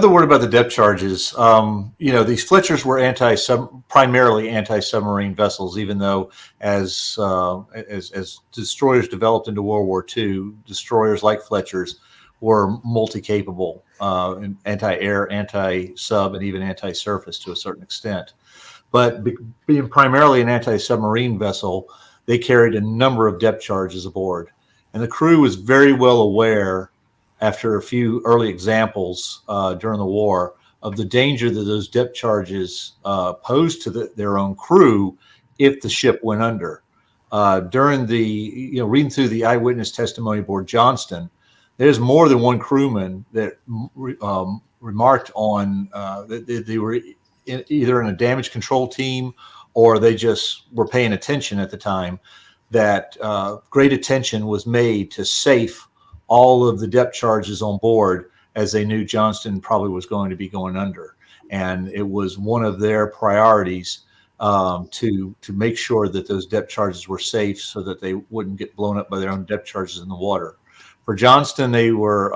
word about the depth charges. These Fletchers were primarily anti-submarine vessels, even though as destroyers developed into World War II, destroyers like Fletchers were multi-capable, anti-air, anti-sub, and even anti-surface to a certain extent. But being primarily an anti-submarine vessel, they carried a number of depth charges aboard. And the crew was very well aware, after a few early examples during the war, of the danger that those depth charges posed to their own crew if the ship went under. During reading through the eyewitness testimony aboard Johnston, there's more than one crewman that remarked on that they were either in a damage control team or they just were paying attention at the time, that great attention was made to safe all of the depth charges on board, as they knew Johnston probably was going to be going under. And it was one of their priorities to make sure that those depth charges were safe so that they wouldn't get blown up by their own depth charges in the water. For Johnston, they were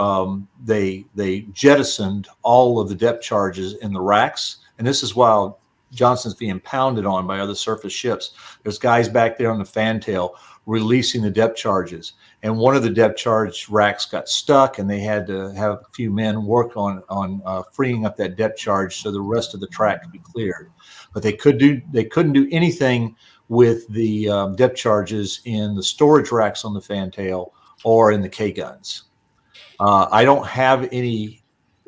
they jettisoned all of the depth charges in the racks, and this is while Johnston's being pounded on by other surface ships. There's guys back there on the fantail releasing the depth charges, and one of the depth charge racks got stuck, and they had to have a few men work on freeing up that depth charge so the rest of the track could be cleared. But they couldn't do anything with the depth charges in the storage racks on the fantail or in the K guns. I don't have any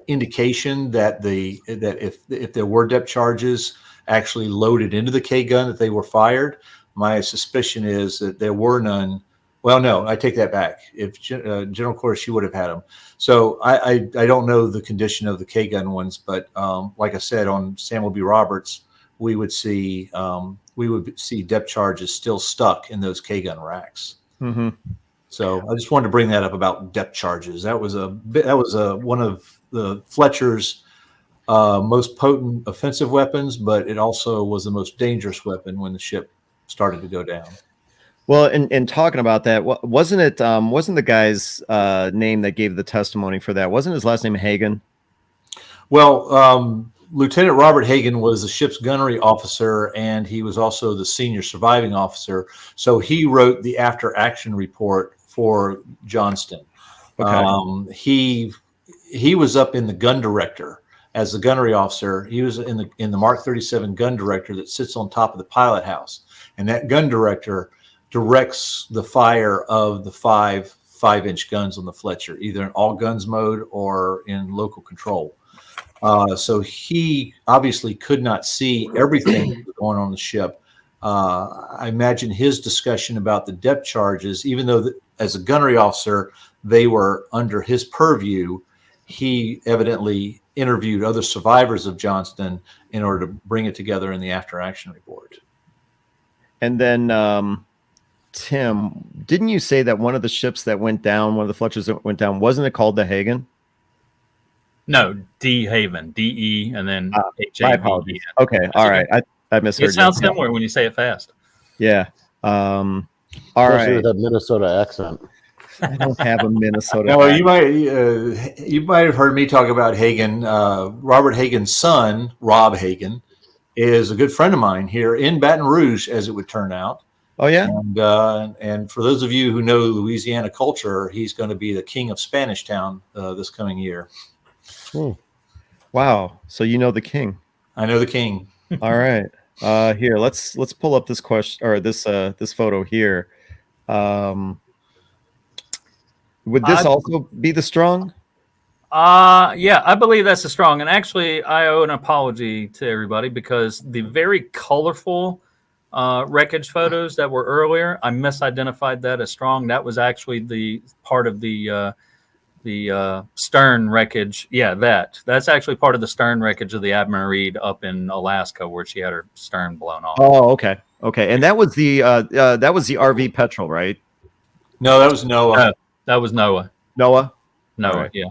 indication that if there were depth charges actually loaded into the K gun that they were fired. My suspicion is that there were none. Well, no, I take that back. If General Cordes, she would have had them. So I don't know the condition of the K gun ones, but like I said, on Samuel B. Roberts, we would see depth charges still stuck in those K gun racks. Mm-hmm. So I just wanted to bring that up about depth charges. That was one of the Fletcher's most potent offensive weapons, but it also was the most dangerous weapon when the ship started to go down. Well, and talking about that, wasn't the guy's name that gave the testimony for that? Wasn't his last name Hagen? Well, Lieutenant Robert Hagen was the ship's gunnery officer, and he was also the senior surviving officer. So he wrote the after action report for Johnston. Okay. He was up in the gun director as the gunnery officer. He was in the Mark 37 gun director that sits on top of the pilot house, and that gun director directs the fire of the 5-inch guns on the Fletcher, either in all guns mode or in local control. So he obviously could not see everything going on the ship. I imagine his discussion about the depth charges, even though as a gunnery officer, they were under his purview, he evidently interviewed other survivors of Johnston in order to bring it together in the after action report. And then, Tim, didn't you say that one of the ships that went down, one of the Fletchers that went down, wasn't it called the Hagen? No, D Haven, DE, and then My apologies. Okay, all right. I misheard. It sounds similar when you say it fast. Yeah. All Especially right. with that Minnesota accent. I don't have a Minnesota. Now, you might have heard me talk about Hagen. Robert Hagen's son, Rob Hagen, is a good friend of mine here in Baton Rouge, as it would turn out. Oh yeah. And for those of you who know Louisiana culture, he's going to be the king of Spanish Town this coming year. Wow. So you know the king. I know the king. All right. Here, let's pull up this question or this photo here. Would this also be the Strong? Yeah, I believe that's the Strong. And actually, I owe an apology to everybody because the very colorful wreckage photos that were earlier, I misidentified that as Strong. That was actually the part of the stern wreckage. Yeah, that's actually part of the stern wreckage of the Admiral Reed up in Alaska, where she had her stern blown off. Oh, okay, and that was the RV Petrel, right? No, that was Noah. That was Noah. Noah, right. Yeah.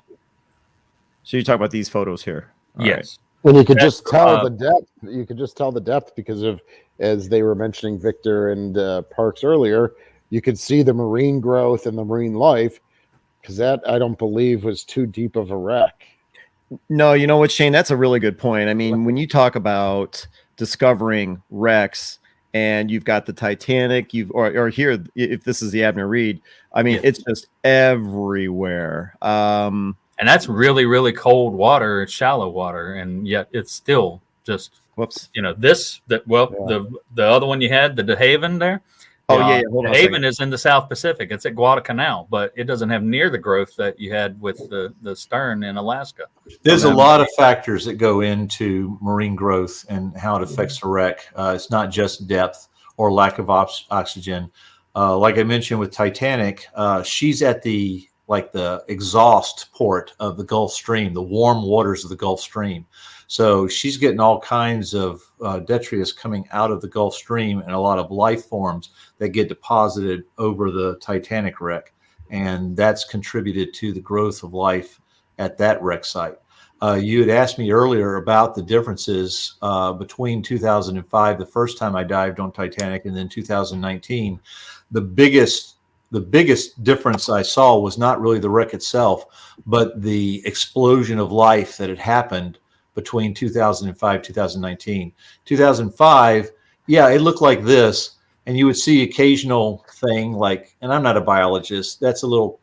So you're talking about these photos here? All yes. Right. And you could just tell the depth. You could just tell the depth because of, as they were mentioning Victor and Parks earlier, you could see the marine growth and the marine life. Because that, I don't believe, was too deep of a wreck. No, you know what, Shane? That's a really good point. I mean, when you talk about discovering wrecks and you've got the Titanic, or here, if this is the Admiral Reed, I mean, it's just everywhere. And that's really, really cold water. It's shallow water, and yet it's still just, the other one you had, the De Haven there. Oh, yeah. Hold on. Haven is in the South Pacific. It's at Guadalcanal, but it doesn't have near the growth that you had with the stern in Alaska. There's a lot of factors that go into marine growth and how it affects a wreck. It's not just depth or lack of oxygen. Like I mentioned with Titanic, she's at the exhaust port of the Gulf Stream, the warm waters of the Gulf Stream. So she's getting all kinds of detritus coming out of the Gulf Stream and a lot of life forms that get deposited over the Titanic wreck. And that's contributed to the growth of life at that wreck site. You had asked me earlier about the differences between 2005, the first time I dived on Titanic, and then 2019. The biggest difference I saw was not really the wreck itself, but the explosion of life that had happened between 2005, 2019. 2005, yeah, it looked like this, and you would see occasional thing like, and I'm not a biologist, that's a little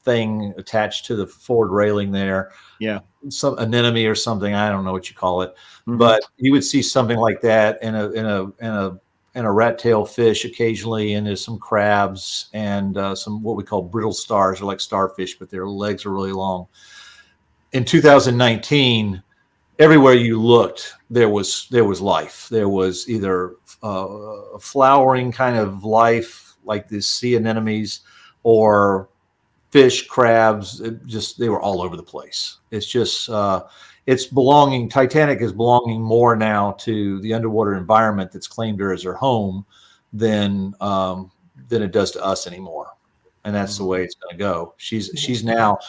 thing attached to the forward railing there. Yeah. Some anemone or something, I don't know what you call it. But you would see something like that in a rat tail fish occasionally, and there's some crabs and some what we call brittle stars, or like starfish, but their legs are really long. In 2019, everywhere you looked, there was life. There was either a flowering kind of life, like the sea anemones, or fish, crabs. They were all over the place. It's just Titanic is belonging more now to the underwater environment that's claimed her as her home than it does to us anymore. And that's the way it's going to go.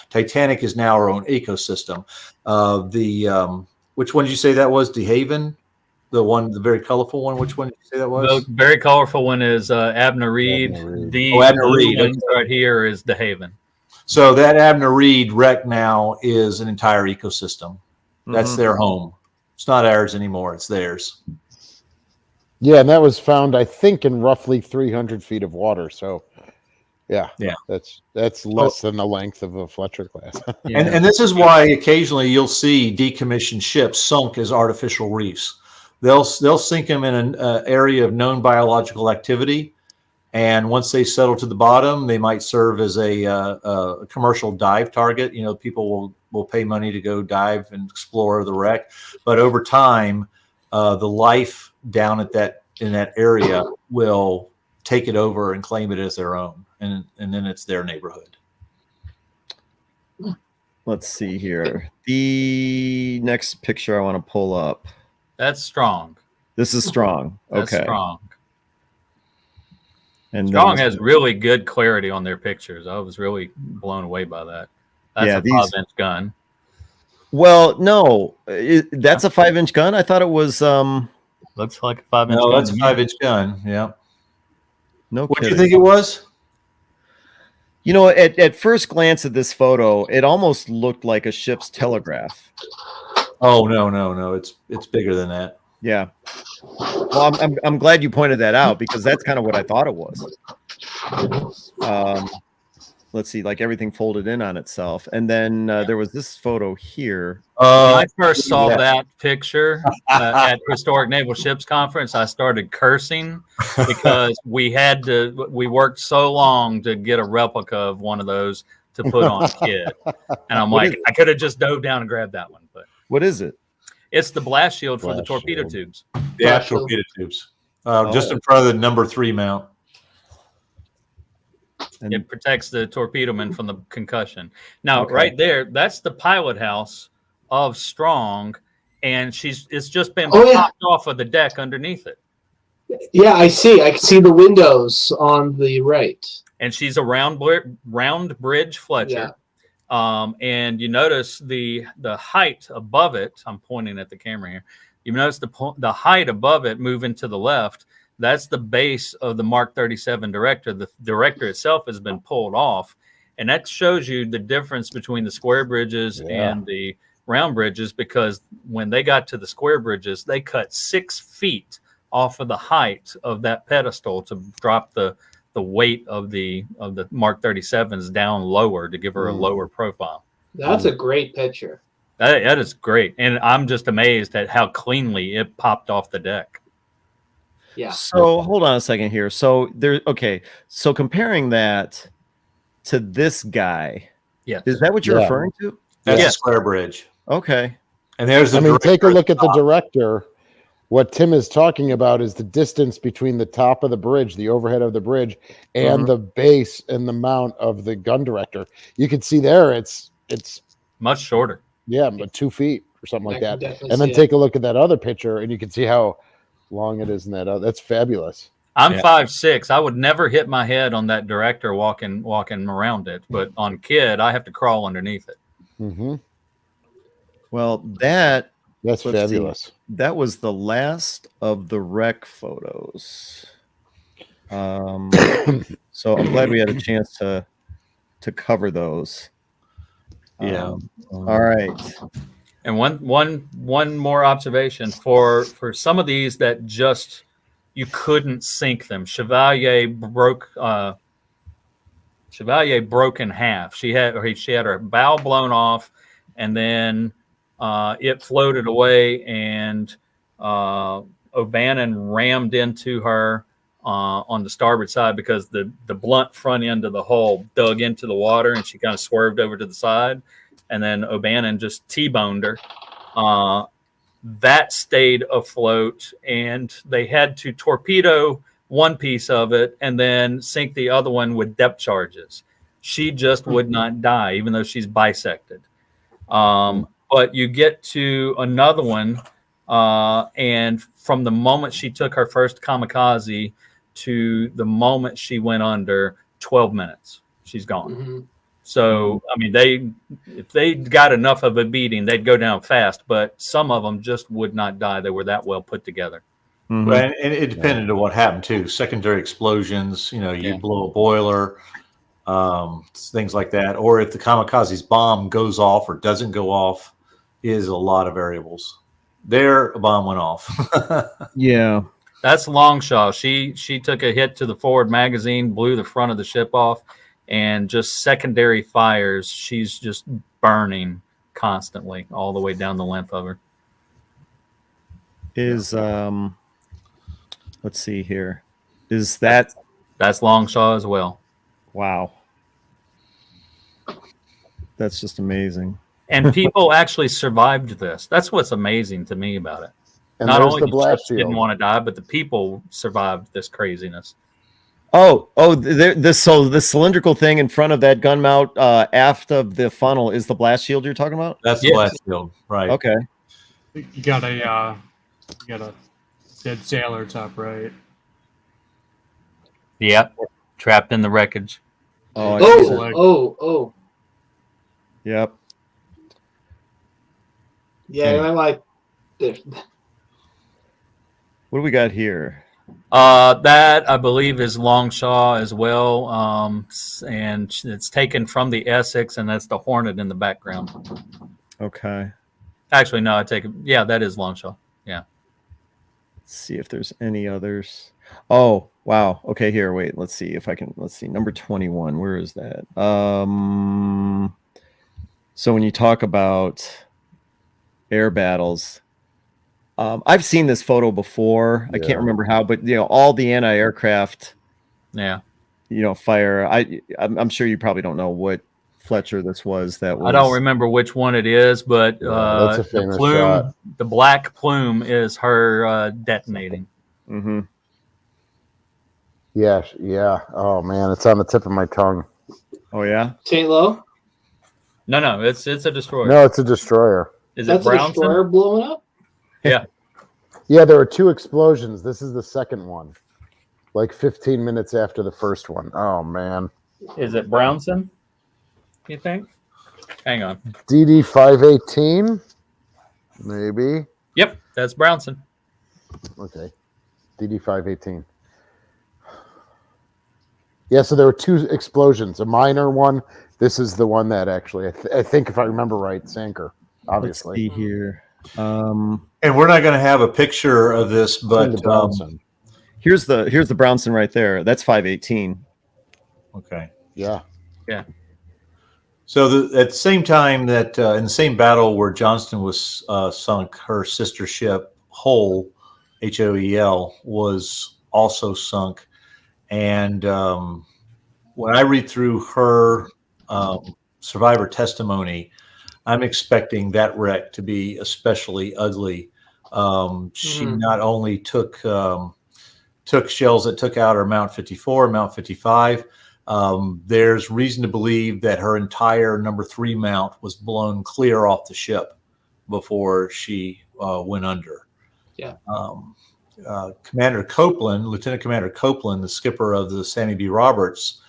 Titanic is now her own ecosystem. Which one did you say that was? De Haven? The very colorful one. Which one did you say that was? The very colorful one is Abner Reed. The Abner Reed. One right here is De Haven. So that Abner Reed wreck now is an entire ecosystem. That's their home. It's not ours anymore. It's theirs. Yeah, and that was found, I think, in roughly 300 feet of water. So, yeah, that's less than the length of a Fletcher-class. Yeah. And this is why occasionally you'll see decommissioned ships sunk as artificial reefs. They'll sink them in an area of known biological activity, And once they settle to the bottom, they might serve as a commercial dive target. You know, people will pay money to go dive and explore the wreck. But over time, the life down in that area will take it over and claim it as their own, and then it's their neighborhood. Let's see here. The next picture I want to pull up. That's strong. This is strong. That's Okay. strong. And Strong has really good clarity on their pictures. I was really blown away by that. That's Yeah, a these- 5-inch gun. Well, no, that's a 5-inch gun. I thought it was. Looks like a 5-inch No, gun. that's a 5-inch gun. Yeah. No What do you kidding. think it was? You know, at first glance at this photo, it almost looked like a ship's telegraph. Oh, no. It's bigger than that. Yeah. Well, I'm glad you pointed that out, because that's kind of what I thought it was. Let's see, like everything folded in on itself, and then there was this photo here. When I first saw yeah. that picture at Historic Naval Ships Conference, I started cursing because we worked so long to get a replica of one of those to put on Kid. And I'm What like, is it? I could have just dove down and grabbed that one. But What is it? it's the blast shield for the Blast torpedo shield. tubes. Yeah, Flash shield. torpedo tubes. Just in front of the number 3 mount. And It protects the torpedo man from the concussion. Now, Okay. right there, that's the pilot house of Strong, and it's just been Oh, yeah. popped off of the deck underneath it. Yeah, I see. I can see the windows on the right. And she's a round bridge Fletcher. And you notice the height above it. I'm pointing at the camera here. You notice the height above it moving to the left. That's the base of the Mark 37 director. The director itself has been pulled off, and that shows you the difference between the square bridges Yeah. and the round bridges, because when they got to the square bridges, they cut 6 feet off of the height of that pedestal to drop the weight of the Mark 37s down lower to give her a lower profile. That's a great picture. That is great, and I'm just amazed at how cleanly it popped off the deck. Yeah. So hold on a second here. So So comparing that to this guy, Yes. is that what you're Yeah. referring to? That's Yeah. a square bridge. Okay. And there's the I mean, take a director at look at the top. director. What Tim is talking about is the distance between the top of the bridge, the overhead of the bridge, and the base and the mount of the gun director. You can see there, it's Much shorter. but 2 feet or something like I can that. definitely And then see it. take a look at that other picture, and you can see how long it is in that. That's fabulous. I'm Yeah. 5'6". I would never hit my head on that director walking around it, but on Kid, I have to crawl underneath it. Hmm. Well, that's That's Let's see. fabulous. that was the last of the wreck photos. So I'm glad we had a chance to cover those. Yeah. All right. And one more observation for some of these that just you couldn't sink them. Chevalier broke in half. She had her bow blown off, and then it floated away, and O'Bannon rammed into her on the starboard side because the blunt front end of the hull dug into the water, and she kind of swerved over to the side, and then O'Bannon just T-boned her. That stayed afloat, and they had to torpedo one piece of it and then sink the other one with depth charges. She just would not die, even though she's bisected. But you get to another one, and from the moment she took her first kamikaze to the moment she went under, 12 minutes, she's gone. Mhm. So, I mean, if they got enough of a beating, they'd go down fast, but some of them just would not die. They were that well put together. Mhm. Well, and it depended on what happened too. Secondary explosions, you Yeah. blow a boiler, things like that. Or if the kamikaze's bomb goes off or doesn't go off, is a lot of variables. There, a bomb went off. Yeah. That's Longshaw. She took a hit to the forward magazine, blew the front of the ship off, and just secondary fires. She's just burning constantly all the way down the length of her. Is let's see here. Is that That's Longshot as well. Wow. That's just amazing. And people actually survived this. That's what's amazing to me about it. And Not there's only the the blast ships didn't shield. want to die, but the people survived this craziness. So the cylindrical thing in front of that gun mount aft of the funnel is the blast shield you're talking about? That's the Yes. blast shield, right? Okay. You got a dead sailor top right. Yep. Trapped in the wreckage. Oh, I see Oh, that. oh. Yep. Yeah, Okay. I like this. What do we got here? That I believe is Longshaw as well, and it's taken from the Essex, and that's the Hornet in the background. Okay. Actually, no, I take it. Yeah, that is Longshaw. Yeah. Let's see if there's any others. Oh, wow. Okay, here. Wait, let's see if I can. Let's see. Number 21. Where is that? So when you talk about air battles, I've seen this photo before. I Yeah. can't remember how, but all the anti-aircraft, Yeah. fire. I'm sure you probably don't know what Fletcher this was. That was. I don't remember which one it is, but Yeah, that's a the famous plume, shot. the black plume, is her detonating. Mm-hmm. Yeah. Oh man, it's on the tip of my tongue. Oh yeah. St. Lo? No, it's a destroyer. No, it's a destroyer. Is That's it a destroyer Brownson? blowing up? Yeah. Yeah, there were 2 explosions. This is the second one. Like 15 minutes after the first one. Oh man. Is it Brownson? You think? Hang on. DD 518? Maybe. Yep, that's Brownson. Okay. DD 518. Yeah, so there were 2 explosions. A minor one. This is the one that actually, I think if I remember right, sank her, obviously. Let's see here. And we're not going to have a picture of this, but The Brownson. Here's the Brownson right there. That's 518. okay. Yeah. So at the same time that in the same battle where Johnston was sunk, her sister ship Hull, HOEL, was also sunk. And when I read through her survivor testimony, I'm expecting that wreck to be especially ugly. She not only took shells that took out her Mount 54, Mount 55. There's reason to believe that her entire number 3 mount was blown clear off the ship before she went under. Yeah. Commander Copeland, Lieutenant Commander Copeland, the skipper of the Sammy B. Roberts,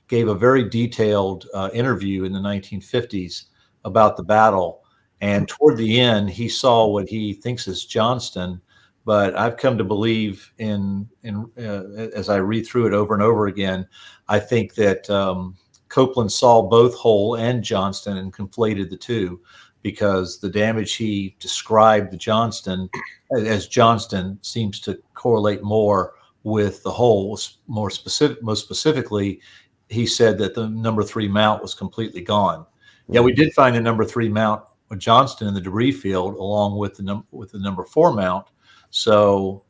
gave a very detailed interview in the 1950s about the battle. And toward the end, he saw what he thinks is Johnston. But I've come to believe as I read through it over and over again, I think that Copeland saw both Hull and Johnston and conflated the two, because the damage he described the Johnston as Johnston seems to correlate more with the Hull. Most specifically, he said that the number 3 mount was completely gone. Yeah, we did find the number 3 mount of Johnston in the debris field, along with the number 4 mount. So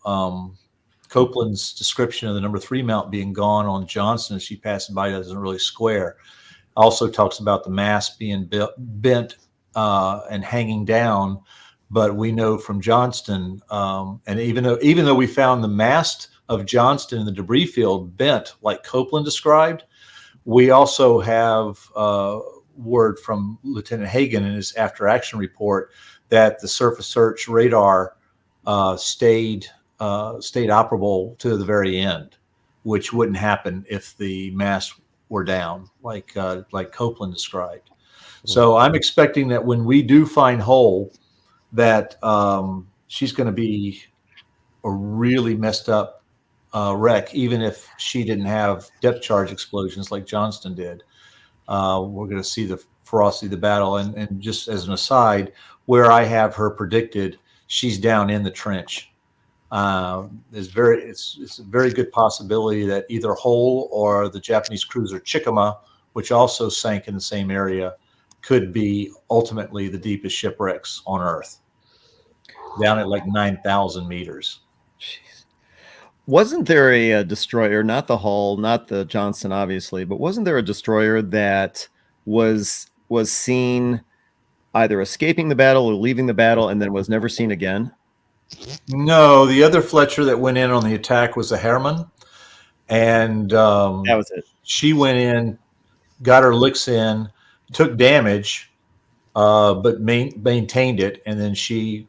Copeland's description of the number 3 mount being gone on Johnston as she passed by doesn't really square. Also talks about the mast being bent and hanging down, but we know from Johnston, and even though we found the mast of Johnston in the debris field bent like Copeland described, we also have word from Lieutenant Hagen in his after-action report that the surface search radar stayed operable to the very end, which wouldn't happen if the mast were down, like Copeland described. So I'm expecting that when we do find Hull, that she's going to be a really messed up wreck, even if she didn't have depth charge explosions like Johnston did. We're going to see the ferocity of the battle. And just as an aside, where I have her predicted, she's down in the trench. It's a very good possibility that either Hull or the Japanese cruiser Chikama, which also sank in the same area, could be ultimately the deepest shipwrecks on Earth, down at like 9,000 meters. Jeez. Wasn't there a destroyer, not the Hull, not the Johnston, obviously, but wasn't there a destroyer that was seen either escaping the battle or leaving the battle and then was never seen again? No, the other Fletcher that went in on the attack was the Harriman, and That was it. she went in, got her licks in, took damage, but maintained it, and then she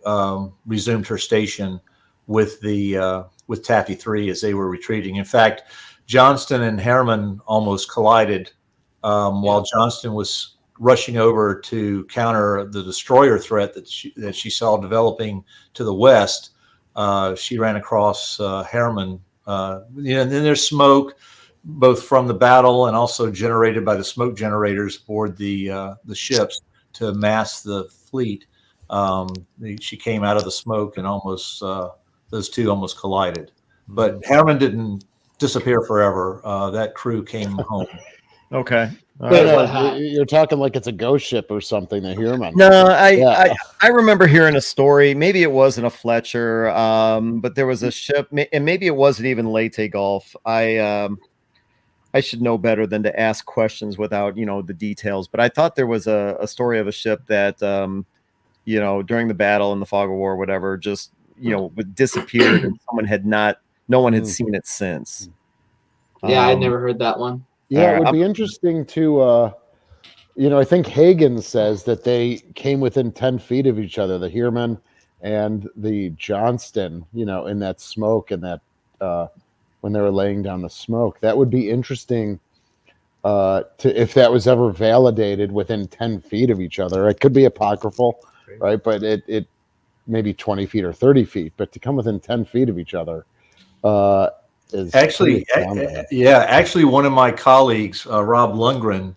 resumed her station with the with Taffy 3 as they were retreating. In fact, Johnston and Harriman almost collided while Johnston was rushing over to counter the destroyer threat that she saw developing to the west. She ran across Harriman. And then there's smoke, both from the battle and also generated by the smoke generators aboard the ships to mask the fleet. She came out of the smoke and almost those two almost collided. But Harriman didn't disappear forever. That crew came home. Okay. All Wait, right. what? You're talking like it's a ghost ship or something, the Human. No, Yeah. I remember hearing a story. Maybe it wasn't a Fletcher, but there was a ship, and maybe it wasn't even Leyte Gulf. I should know better than to ask questions without the details. But I thought there was a story of a ship that during the battle in the fog of war, whatever, just disappeared, and no one had seen it since. Yeah, I'd never heard that one. Yeah, it would be interesting to, I think Hagen says that they came within 10 feet of each other, the Heerman and the Johnston, in that smoke and that when they were laying down the smoke. That would be interesting if that was ever validated within 10 feet of each other. It could be apocryphal, right? But it maybe 20 feet or 30 feet, but to come within 10 feet of each other is Actually, one of my colleagues, Rob Lundgren,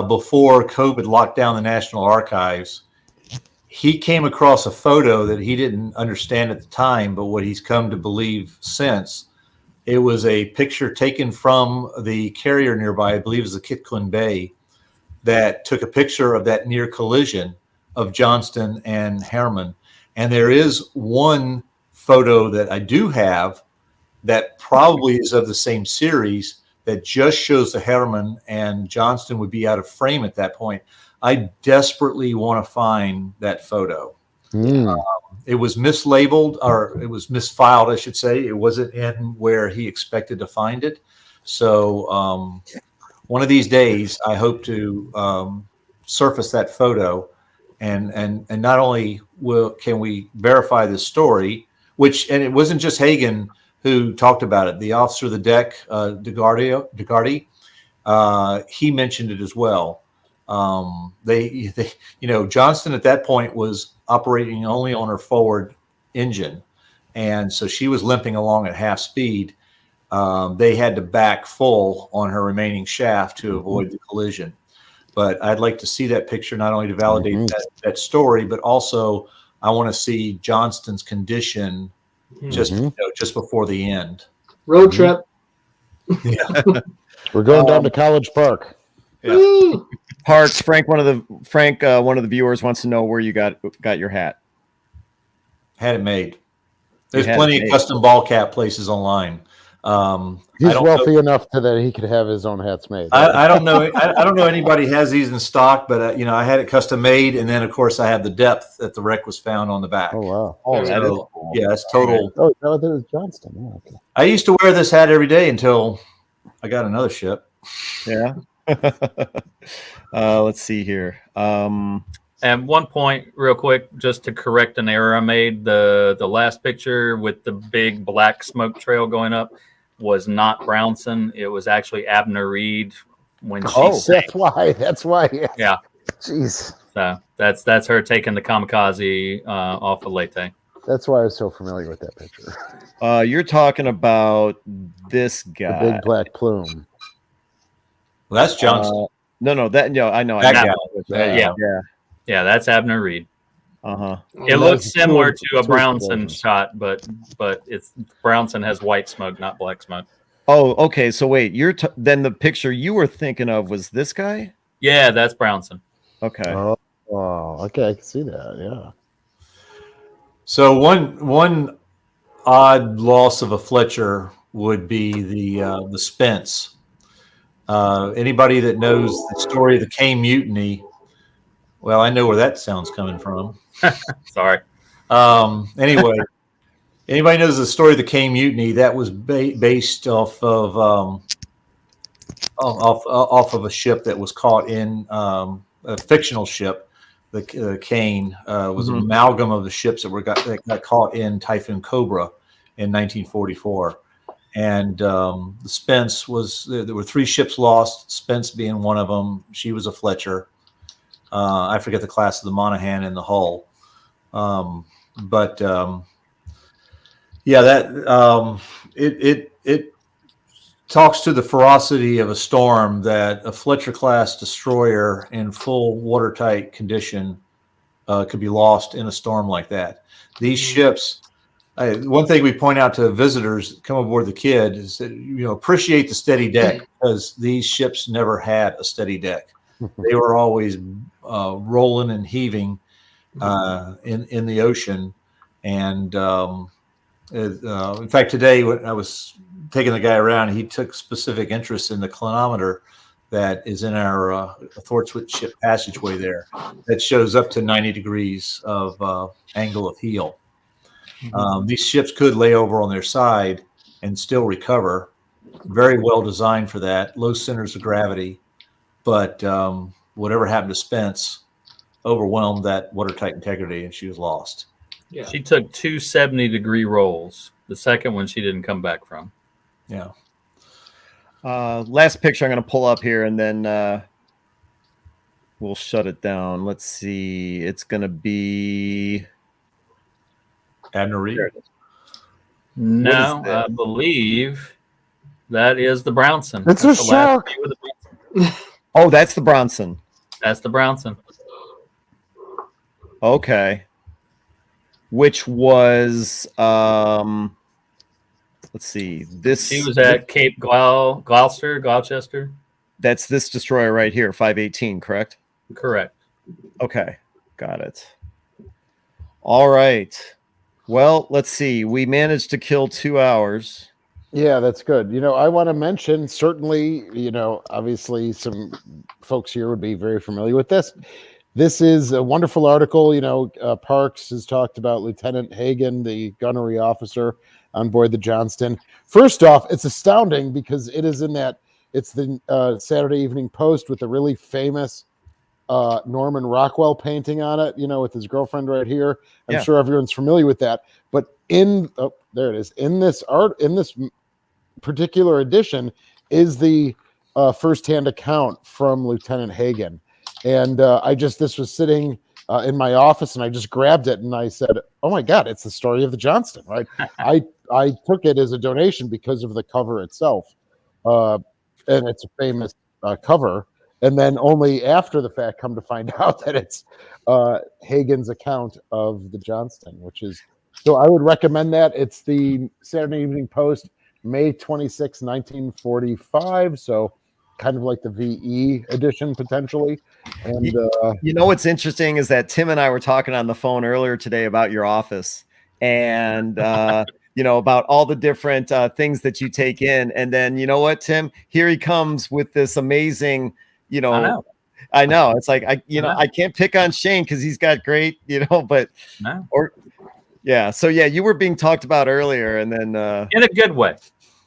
before COVID locked down the National Archives, he came across a photo that he didn't understand at the time, but what he's come to believe since. It was a picture taken from the carrier nearby, I believe it was the Kitquin Bay, that took a picture of that near collision of Johnston and Harriman. And there is one photo that I do have that probably is of the same series that just shows the Harriman, and Johnston would be out of frame at that point. I desperately want to find that photo. It was mislabeled, or it was misfiled, I should say. It wasn't in where he expected to find it. So one of these days, I hope to surface that photo, and not only can we verify this story, and it wasn't just Hagen who talked about it. The officer of the deck, DeGardi, he mentioned it as well. Johnston at that point was operating only on her forward engine, and so she was limping along at half speed. They had to back full on her remaining shaft to avoid the collision. But I'd like to see that picture, not only to validate that story, but also I want to see Johnston's condition just before the end. Road trip. Yeah. We're going down to College Park. Yeah. Parks, Frank. One of the viewers wants to know where you got your hat. Had it made. There's plenty of custom ball cap places online. He's wealthy enough that he could have his own hats made. I don't know. I don't know anybody has these in stock, but I had it custom made, and then of course I have the depth that the wreck was found on the back. Oh wow! That is cool. Yeah, it's total. Oh, no, that was Johnston. Oh, okay. I used to wear this hat every day until I got another ship. Yeah. Let's see here. And one point, real quick, just to correct an error I made. The last picture with the big black smoke trail going up was not Brownson. It was actually Abner Reed when she sank. That's why. Yeah. Jeez. So that's her taking the kamikaze off of Leyte. That's why I was so familiar with that picture. You're talking about this guy, The big black plume. Well, that's Johnston. I know. That guy. Yeah, that's Abner Reed. Uh-huh. It looks similar to a Brownson shot, but it's Brownson has white smoke, not black smoke. Oh, okay. So wait, then the picture you were thinking of was this guy? Yeah, that's Brownson. Okay. Oh, okay. I can see that. Yeah. So one odd loss of a Fletcher would be the Spence. Anybody that knows the story of the Caine Mutiny, well, I know where that sound's coming from. Sorry. Anyway, anybody knows the story of the Caine Mutiny? That was based off of a ship that was caught in a fictional ship. The Caine was an amalgam of the ships that got caught in Typhoon Cobra in 1944. And the Spence there were 3 ships lost, Spence being one of them. She was a Fletcher. I forget the class of the Monaghan and the hull. It talks to the ferocity of a storm that a Fletcher-class destroyer in full watertight condition could be lost in a storm like that. These ships, one thing we point out to visitors come aboard the Kidd is that, appreciate the steady deck, because these ships never had a steady deck. They were always rolling and heaving in the ocean. And in fact, today when I was taking the guy around, he took specific interest in the clinometer that is in our athwart ship passageway there that shows up to 90 degrees of angle of heel. These ships could lay over on their side and still recover. Very well designed for that. Low centers of gravity. But whatever happened to Spence overwhelmed that watertight integrity, and she was lost. Yeah. She took 2 70-degree rolls. The second one she didn't come back from. Yeah. Last picture I'm going to pull up here, and then we'll shut it down. Let's see. It's going to be Admiral Reed. No, I believe that is the Brownson. It's That's a the last shark. view of the Brownson. Oh, that's the Bronson. That's the Brownson. Okay. Which was let's see. This She was at Cape Gloucester. That's this destroyer right here, 518, correct? Correct. Okay. Got it. All right. Well, let's see. We managed to kill 2 hours. Yeah, that's good. I want to mention, certainly, obviously some folks here would be very familiar with this. This is a wonderful article. Parks has talked about Lieutenant Hagen, the gunnery officer on board the Johnston. First off, it's astounding because it is it's the Saturday Evening Post with a really famous Norman Rockwell painting on it, with his girlfriend right here. I'm sure everyone's familiar with that. But there it is. In this particular edition is the firsthand account from Lieutenant Hagen. And this was sitting in my office, and I just grabbed it and I said, "Oh my God, it's the story of the Johnston!" Right? I took it as a donation because of the cover itself, and it's a famous cover. And then only after the fact, come to find out that it's Hagen's account of the Johnston, which is so. I would recommend that. It's the Saturday Evening Post, May 26, 1945. So kind of like the VE edition potentially. And what's interesting is that Tim and I were talking on the phone earlier today about your office and about all the different things that you take in. And then you know what, Tim? Here he comes with this amazing, I know. It's like I can't pick on Shane because he's got great, but So you were being talked about earlier, and then in a good way.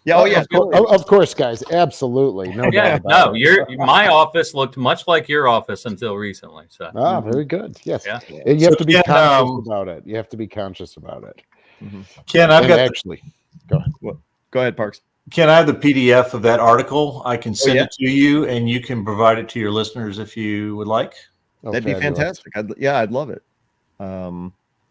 Yeah. Oh yeah. Of course, guys. Absolutely. No doubt about it. My office looked much like your office until recently. So. Very good. Yes. Yeah. And you have to be conscious about it. You have to be conscious about it. Ken, go ahead. Go ahead, Parks. Ken, I have the PDF of that article. I can send it to you, and you can provide it to your listeners if you would like. That'd be fantastic. I'd love it.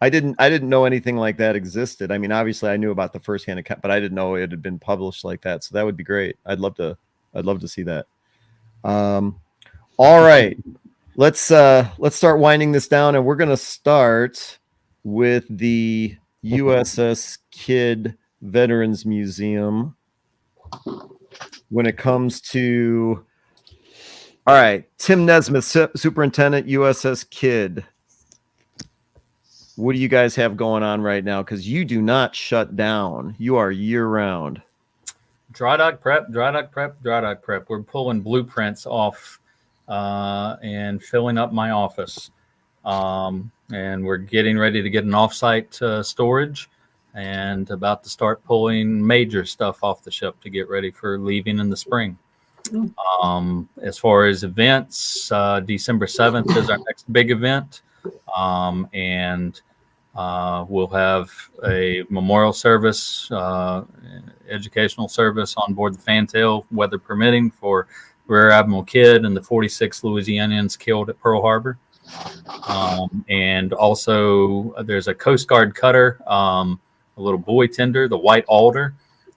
I didn't know anything like that existed. I mean, obviously I knew about the firsthand account, but I didn't know it had been published like that. So that would be great. I'd love to see that. All right, let's start winding this down, and we're going to start with the USS Kidd Veterans Museum. When it comes to, all right, Tim Nesmith, Superintendent, USS Kidd. what do you guys have going on right now? Because you do not shut down. You are year round. Dry dock prep, dry dock prep, dry dock prep. We're pulling blueprints off and filling up my office. And we're getting ready to get an offsite storage and about to start pulling major stuff off the ship to get ready for leaving in the spring. As far as events, December 7th is our next big event. And we'll have a memorial service, educational service on board the Fantail, weather permitting, for Rear Admiral Kidd and the 46 Louisianians killed at Pearl Harbor. And also there's a Coast Guard cutter, a little buoy tender, the White Alder,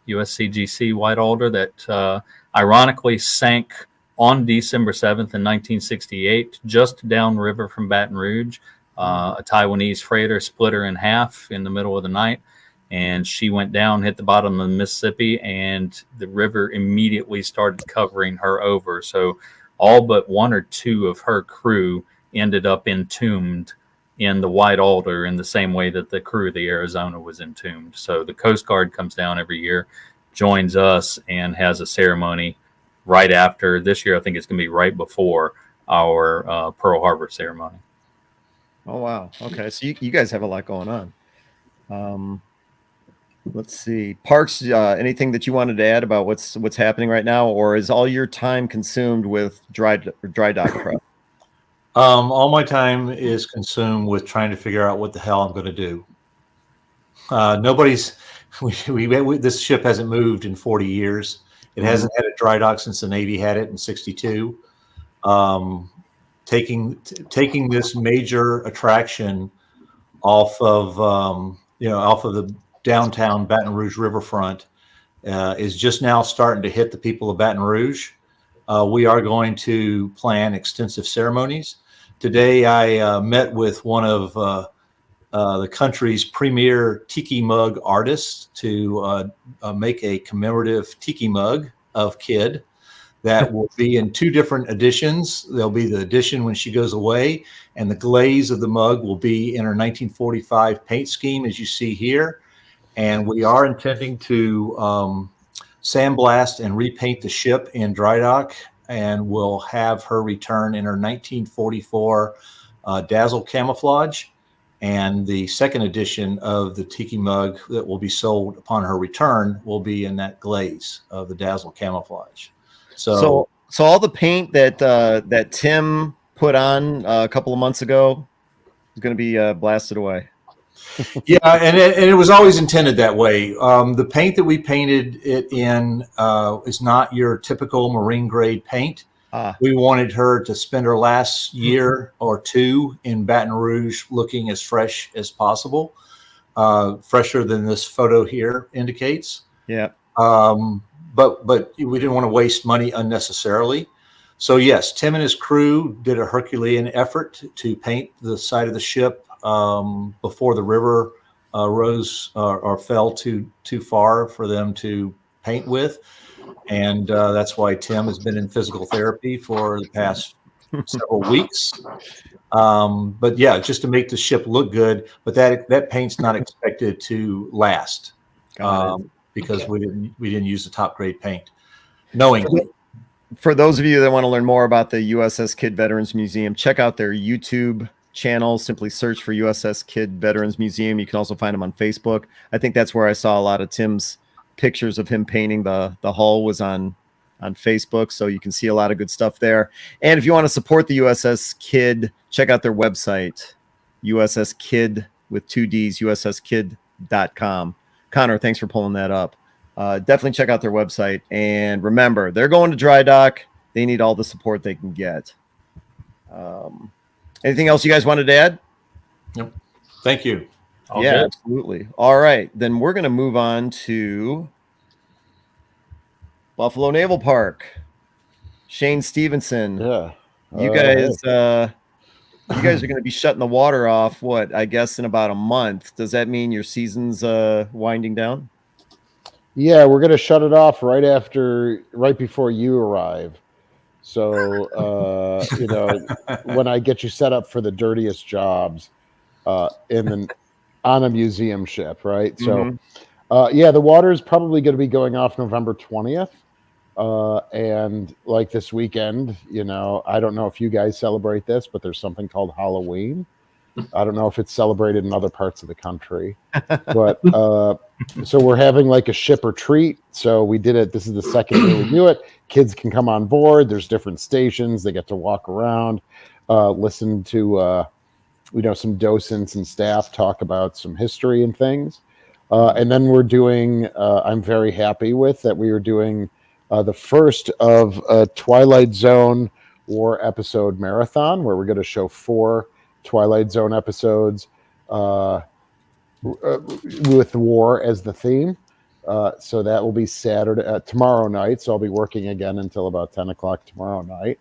USCGC White Alder, that ironically sank on December 7th in 1968, just downriver from Baton Rouge. A Taiwanese freighter split her in half in the middle of the night, and she went down, hit the bottom of the Mississippi, and the river immediately started covering her over. So all but one or two of her crew ended up entombed in the White Alder in the same way that the crew of the Arizona was entombed. So the Coast Guard comes down every year, joins us, and has a ceremony right after. This year, I think it's going to be right before our Pearl Harbor ceremony. Oh, wow. Okay. So you guys have a lot going on. Let's see. Parks, anything that you wanted to add about what's happening right now, or is all your time consumed with dry dock prep? All my time is consumed with trying to figure out what the hell I'm going to do. This ship hasn't moved in 40 years. It hasn't had a dry dock since the Navy had it in 62. Taking this major attraction off of the downtown Baton Rouge riverfront is just now starting to hit the people of Baton Rouge. We are going to plan extensive ceremonies. Today, I met with one of the country's premier tiki mug artists to make a commemorative tiki mug of Kidd that will be in two different editions. There'll be the edition when she goes away, and the glaze of the mug will be in her 1945 paint scheme, as you see here. And we are intending to sandblast and repaint the ship in dry dock, and we'll have her return in her 1944 dazzle camouflage. And the second edition of the tiki mug that will be sold upon her return will be in that glaze of the dazzle camouflage. So all the paint that Tim put on a couple of months ago is going to be blasted away. Yeah, and it was always intended that way. The paint that we painted it in is not your typical marine grade paint. We wanted her to spend her last year or two in Baton Rouge looking as fresh as possible, fresher than this photo here indicates. Yeah. But we didn't want to waste money unnecessarily. So yes, Tim and his crew did a Herculean effort to paint the side of the ship before the river rose or fell too far for them to paint with. And that's why Tim has been in physical therapy for the past several weeks. But yeah, just to make the ship look good. But that paint's not expected to last because we didn't use the top grade paint. For those of you that want to learn more about the USS Kidd Veterans Museum, check out their YouTube channel. Simply search for USS Kidd Veterans Museum. You can also find them on Facebook. I think that's where I saw a lot of Tim's pictures of him painting the hull was on Facebook. So you can see a lot of good stuff there. And if you want to support the USS Kidd, check out their website, USS Kidd with 2 Ds, USSKidd.com. Connor, thanks for pulling that up. Definitely check out their website. And remember, they're going to dry dock. They need all the support they can get. Anything else you guys wanted to add? Nope. Thank you. All good. Absolutely. All right. Then we're going to move on to Buffalo Naval Park. Shane Stevenson. Yeah. You guys are going to be shutting the water off, I guess in about a month. Does that mean your season's winding down? Yeah, we're going to shut it off right before you arrive. So, when I get you set up for the dirtiest jobs, on a museum ship, right? Mhm. So, yeah, the water is probably going to be going off November 20th. And like this weekend, I don't know if you guys celebrate this, but there's something called Halloween. I don't know if it's celebrated in other parts of the country, but so we're having like a ship retreat. So we did it. This is the second year we do it. Kids can come on board. There's different stations. They get to walk around, listen to some docents and staff talk about some history and things. And then we're doing. I'm very happy with that. We are doing the first of a Twilight Zone War episode marathon, where we're going to show 4 Twilight Zone episodes with war as the theme. So that will be Saturday, tomorrow night. So I'll be working again until about 10 o'clock tomorrow night.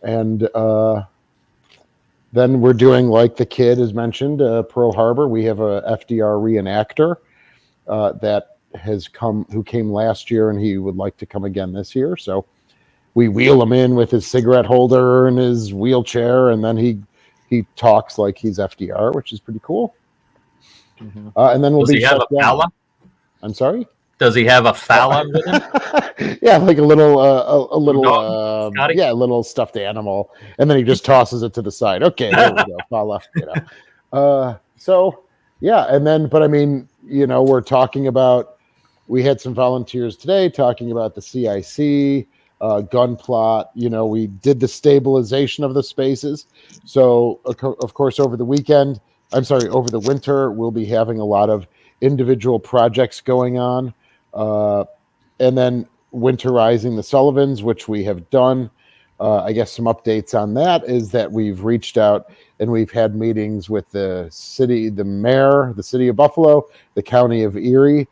And then we're doing, like the kid has mentioned, Pearl Harbor. We have a FDR reenactor that has come, who came last year, and he would like to come again this year. So we wheel him in with his cigarette holder and his wheelchair, and then he talks like he's FDR, which is pretty cool. Mhm. And then we'll Does be he have shut a down. falla? I'm sorry? Does he have a falla with him? Yeah, like a little, Dog? Scotty? yeah, a little stuffed animal, and then he just tosses it to the side. Okay, there we go. Falla, So, yeah, and then, but I mean, we're talking about. We had some volunteers today talking about the CIC gun plot. We did the stabilization of the spaces. So, of course, over the winter, we'll be having a lot of individual projects going on. And then winterizing the Sullivans, which we have done. I guess some updates on that is that we've reached out and we've had meetings with the city, the mayor, the city of Buffalo, the county of Erie,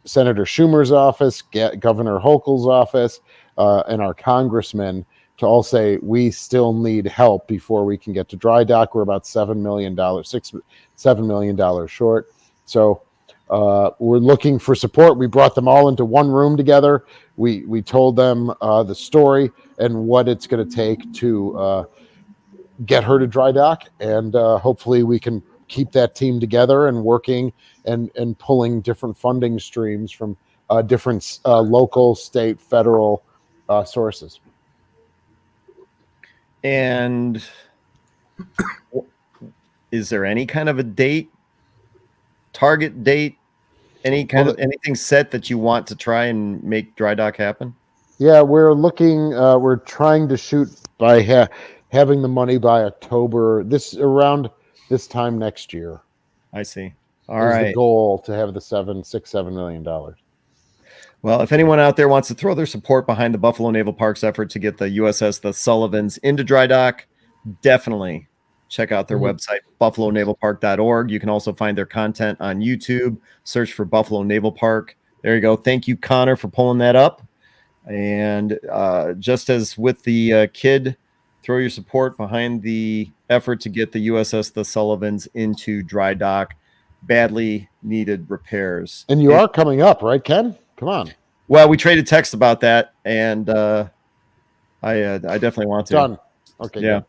Senator Schumer's office, Governor Hochul's office, and our congressman to all say we still need help before we can get to dry dock. We're about $7 million short. So we're looking for support. We brought them all into one room together. We told them the story and what it's going to take to get her to dry dock, and hopefully we can keep that team together and working and pulling different funding streams from different local, state, federal sources. And is there any kind of a target date, anything set that you want to try and make dry dock happen? Yeah, we're looking. We're trying to shoot by having the money by October. Around this time next year. I see. All right. The goal to have the $7 million. Well, if anyone out there wants to throw their support behind the Buffalo Naval Park's effort to get the USS the Sullivans into dry dock, definitely check out their website, buffalonavalpark.org. You can also find their content on YouTube. Search for Buffalo Naval Park. There you go. Thank you, Connor, for pulling that up. And just as with the kid, throw your support behind the effort to get the USS the Sullivans into dry dock. Badly needed repairs. And you are coming up, right, Ken? Come on. Well, we traded text about that, and I definitely want to. Done. Okay. Yeah. Good.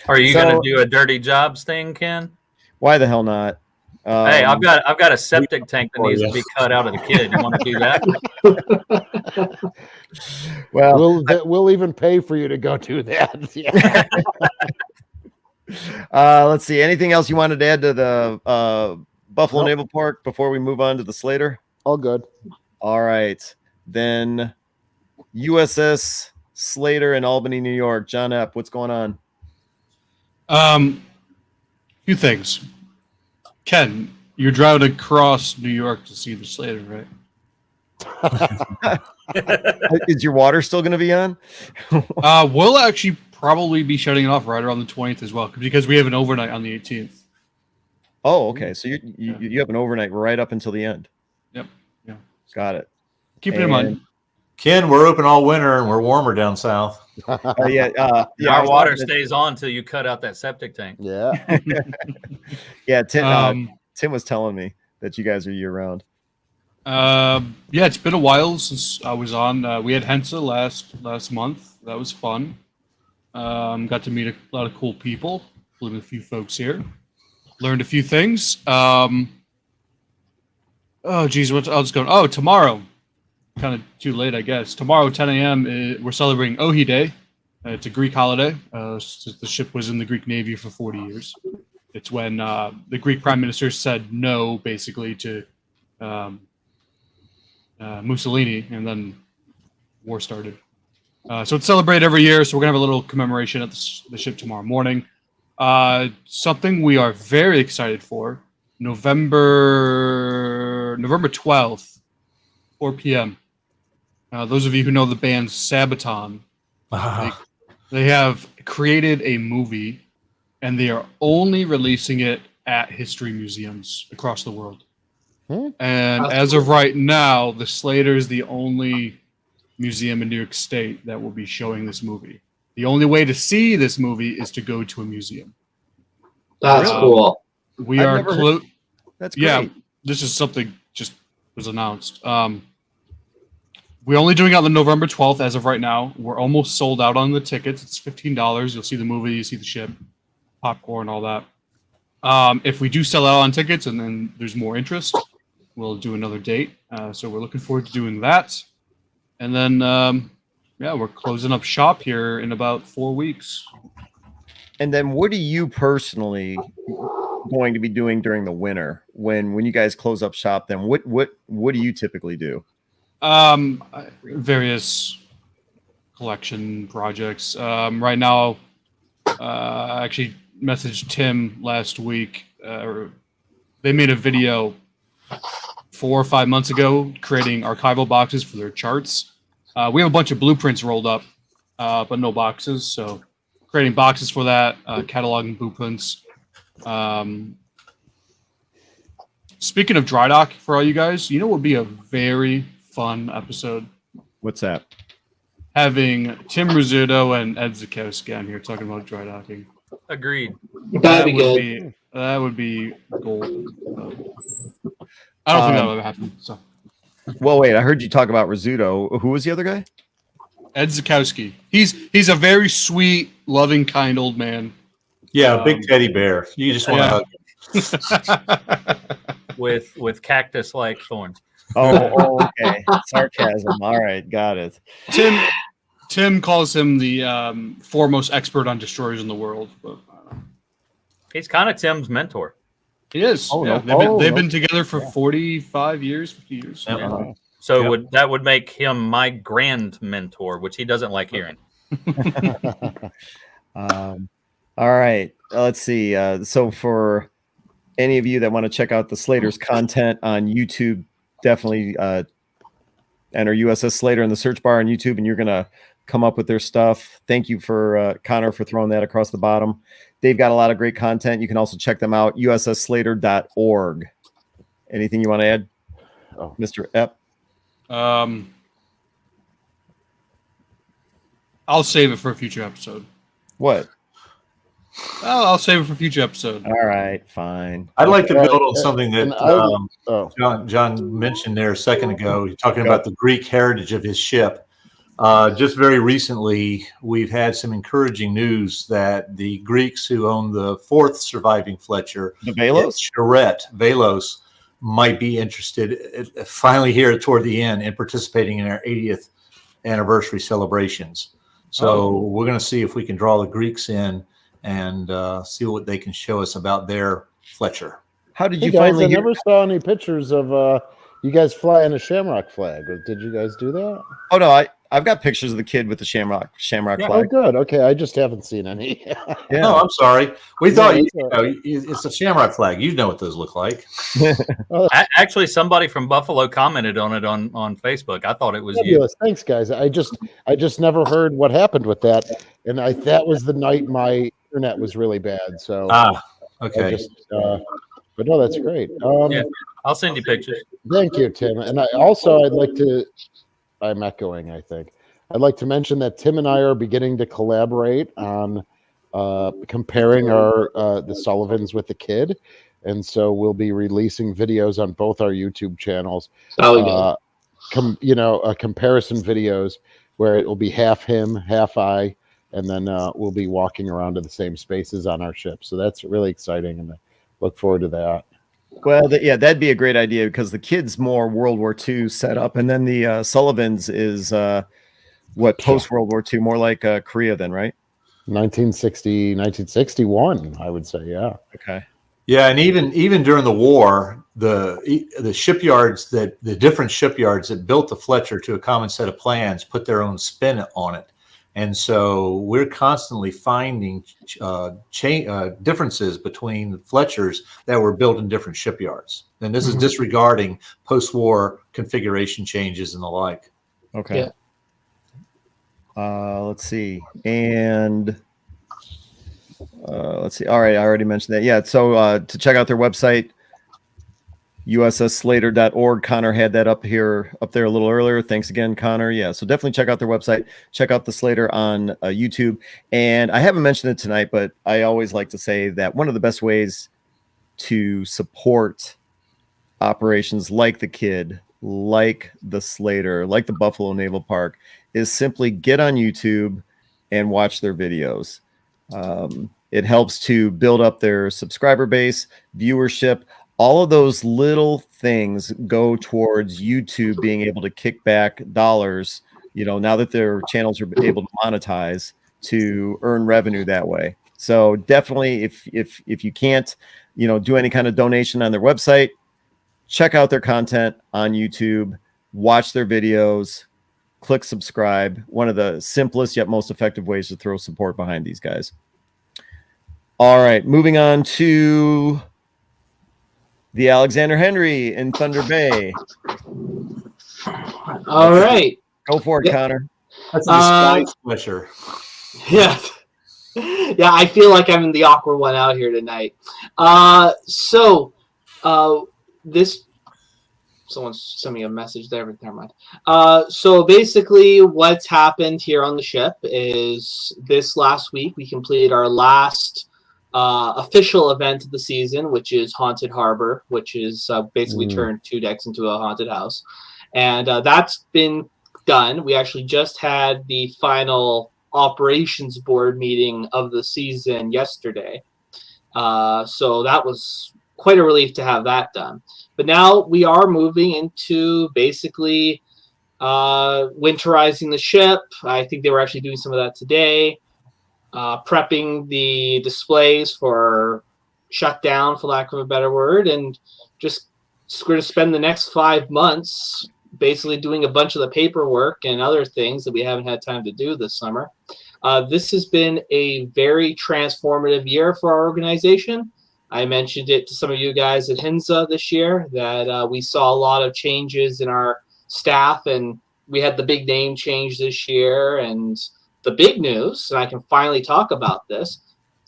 Are you going to do a dirty jobs thing, Ken? Why the hell not? Hey, I've got a septic tank that needs to be cut out of the kid. You want to do that? Well, we'll even pay for you to go do that. Yeah. Let's see. Anything else you wanted to add to the Buffalo Naval Park before we move on to the Slater? All good. All right. Then USS Slater in Albany, New York. John Epp, what's going on? Few things. Ken, you're driving across New York to see the Slater, right? Is your water still going to be on? We'll actually probably be shutting it off right around the 20th as well, because we have an overnight on the 18th. Oh, okay. So you have an overnight right up until the end. Yep. Yeah. Got it. Keep it in mind. Ken, we're open all winter and we're warmer down south. Our water stays on till you cut out that septic tank. Yeah. Yeah. Tim was telling me that you guys are year round. Yeah, it's been a while since I was on. We had Hensa last month. That was fun. Got to meet a lot of cool people, including a few folks here. learned a few things. Oh, geez, what I'll just go. Oh, tomorrow, kind of too late, I guess. Tomorrow, 10 a.m., we're celebrating Ohi Day. It's a Greek holiday. The ship was in the Greek Navy for 40 years. It's when the Greek Prime Minister said no, basically, to Mussolini, and then war started. So it's celebrated every year, so we're going to have a little commemoration at the ship tomorrow morning. Something we are very excited for, November 12th, 4 p.m. Those of you who know the band Sabaton, they have created a movie, and they are only releasing it at history museums across the world. And as of right now, the Slater is the only museum in New York State that will be showing this movie. The only way to see this movie is to go to a museum. That's cool. We are close. That's great. Yeah, this is something just was announced. We're only doing it on the November 12th as of right now. We're almost sold out on the tickets. It's $15. You'll see the movie, you see the ship, popcorn, all that. If we do sell out on tickets and then there's more interest, we'll do another date. So we're looking forward to doing that. And then, we're closing up shop here in about 4 weeks. And then what are you personally going to be doing during the winter when you guys close up shop? Then what do you typically do? Various collection projects. Right now, I actually messaged Tim last week. They made a video 4 or 5 months ago creating archival boxes for their charts. We have a bunch of blueprints rolled up, but no boxes. So creating boxes for that, cataloging blueprints. Speaking of dry dock, for all you guys, you know what would be a very fun episode? What's that? Having Tim Rizzuto and Ed Zakowski on here talking about dry docking. Agreed. That'd be good. That would be gold. I don't think that'll ever happen. So. Well, wait, I heard you talk about Rizzuto. Who was the other guy? Ed Zakowski. He's a very sweet, loving, kind old man. Yeah, big teddy bear. You just want to hug him. with cactus-like thorns. Oh, okay. Sarcasm. All right, got it. Tim calls him the foremost expert on destroyers in the world. But, he's kind of Tim's mentor. He is. Oh, yeah. no. They've been together for 45 years, 50 years. Yeah. So that would make him my grand mentor, which he doesn't like hearing. All right. Let's see. So for any of you that want to check out the Slater's content on YouTube, definitely enter USS Slater in the search bar on YouTube, and you're going to come up with their stuff. Thank you for Connor for throwing that across the bottom. They've got a lot of great content. You can also check them out, ussslater.org. Anything you want to add, Mr. Epp? I'll save it for a future episode. What? I'll save it for a future episode. All right, fine. I'd like to build on something that John mentioned there a second ago. You're talking about the Greek heritage of his ship. Just very recently, we've had some encouraging news that the Greeks who own the 4th surviving Fletcher, the Velos, Velos, might be interested finally here toward the end in participating in our 80th anniversary celebrations. So we're going to see if we can draw the Greeks in and see what they can show us about their Fletcher. How did you guys, finally I never saw any pictures of you guys flying a Shamrock flag. Did you guys do that? Oh no, I've got pictures of the kid with the shamrock flag. Oh, good. Okay, I just haven't seen any. Yeah. No, I'm sorry. We thought it's a shamrock flag. You know what those look like. Actually, somebody from Buffalo commented on it on Facebook. I thought it was fabulous. You. Thanks, guys. I just never heard what happened with that, and that was the night my internet was really bad. So okay. But no, that's great. I'll send you pictures. Thank you, Tim. And I'd like to. I'm echoing, I think. I'd like to mention that Tim and I are beginning to collaborate on comparing our the Sullivans with the kid. And so we'll be releasing videos on both our YouTube channels. Comparison videos where it will be half him, half I, and then we'll be walking around to the same spaces on our ship. So that's really exciting. And look forward to that. Well, yeah, that'd be a great idea because the kid's more World War II set up, and then the Sullivans is what post World War II, more like Korea, then, right? 1960, 1961, I would say, yeah. Okay. Yeah, and even during the war, the shipyards the different shipyards that built the Fletcher to a common set of plans put their own spin on it, and so we're constantly finding differences between Fletchers that were built in different shipyards. And this is disregarding post-war configuration changes and the like. Okay. Yeah. Let's see. And let's see. All right. I already mentioned that. Yeah. So to check out their website, USSSlater.org. Connor had that up there a little earlier. Thanks again, Connor. Yeah. So definitely check out their website. Check out the Slater on YouTube. And I haven't mentioned it tonight, but I always like to say that one of the best ways to support operations like the Kid, like the Slater, like the Buffalo Naval Park is simply get on YouTube and watch their videos. It helps to build up their subscriber base, viewership. All of those little things go towards YouTube being able to kick back dollars, now that their channels are able to monetize, to earn revenue that way. So definitely if you can't, do any kind of donation on their website, check out their content on YouTube, watch their videos, click subscribe. One of the simplest yet most effective ways to throw support behind these guys. All right, moving on to the Alexander Henry in Thunder Bay. All right. Go for it, Connor. That's a disguise Fletcher. Yeah. Yeah, I feel like I'm the awkward one out here tonight. Someone sent me a message there, but never mind. So basically what's happened here on the ship is this last week we completed our last official event of the season, which is Haunted Harbor, which is basically turned 2 decks into a haunted house. And that's been done. We actually just had the final operations board meeting of the season yesterday. So that was quite a relief to have that done. But now we are moving into basically winterizing the ship. I think they were actually doing some of that today. Prepping the displays for shutdown, for lack of a better word, and just going to spend the next 5 months basically doing a bunch of the paperwork and other things that we haven't had time to do this summer. This has been a very transformative year for our organization. I mentioned it to some of you guys at HINSA this year that we saw a lot of changes in our staff, and we had the big name change this year. And the big news, and I can finally talk about this,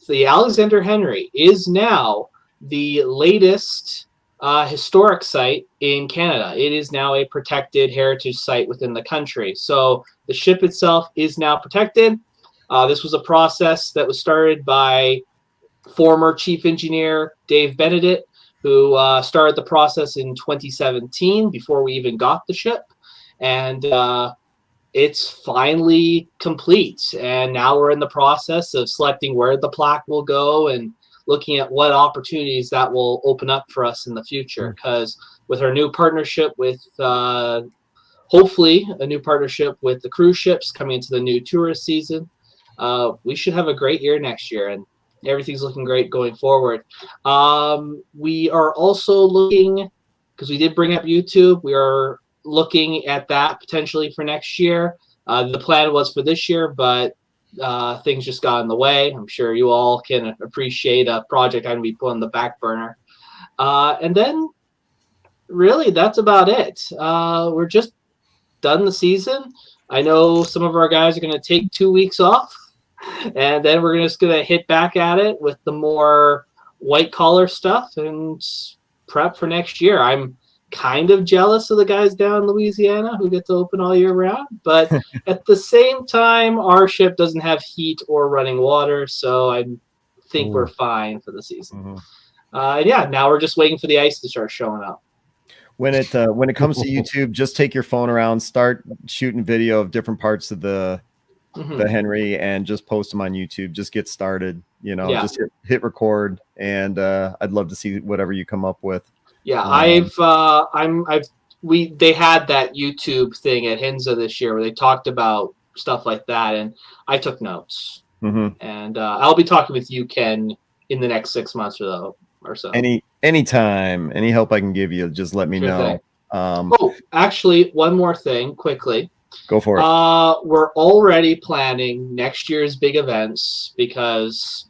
the Alexander Henry is now the latest historic site in Canada. It is now a protected heritage site within the country. So the ship itself is now protected. This was a process that was started by former Chief Engineer Dave Benedict, who started the process in 2017 before we even got the ship. And it's finally complete. And now we're in the process of selecting where the plaque will go and looking at what opportunities that will open up for us in the future. Because with our new partnership with, hopefully, a new partnership with the cruise ships coming into the new tourist season, we should have a great year next year. And everything's looking great going forward. We are also looking, because we did bring up YouTube, we are looking at that potentially for next year. The plan was for this year, but things just got in the way. I'm sure you all can appreciate a project I'm going to be putting on the back burner. And then really that's about it. We're just done the season. I know some of our guys are going to take 2 weeks off, and then we're just going to hit back at it with the more white collar stuff and prep for next year. I'm kind of jealous of the guys down in Louisiana who get to open all year round, but at the same time, our ship doesn't have heat or running water, so I think we're fine for the season. Yeah, now we're just waiting for the ice to start showing up. When it comes to YouTube, just take your phone around, start shooting video of different parts of the the Henry and just post them on YouTube. Just get started, just hit record, and I'd love to see whatever you come up with. Yeah, they had that YouTube thing at Hinza this year where they talked about stuff like that, and I took notes. And I'll be talking with you, Ken, in the next 6 months or so. Anytime, any help I can give you, just let me know. Actually, one more thing quickly. Go for it. We're already planning next year's big events because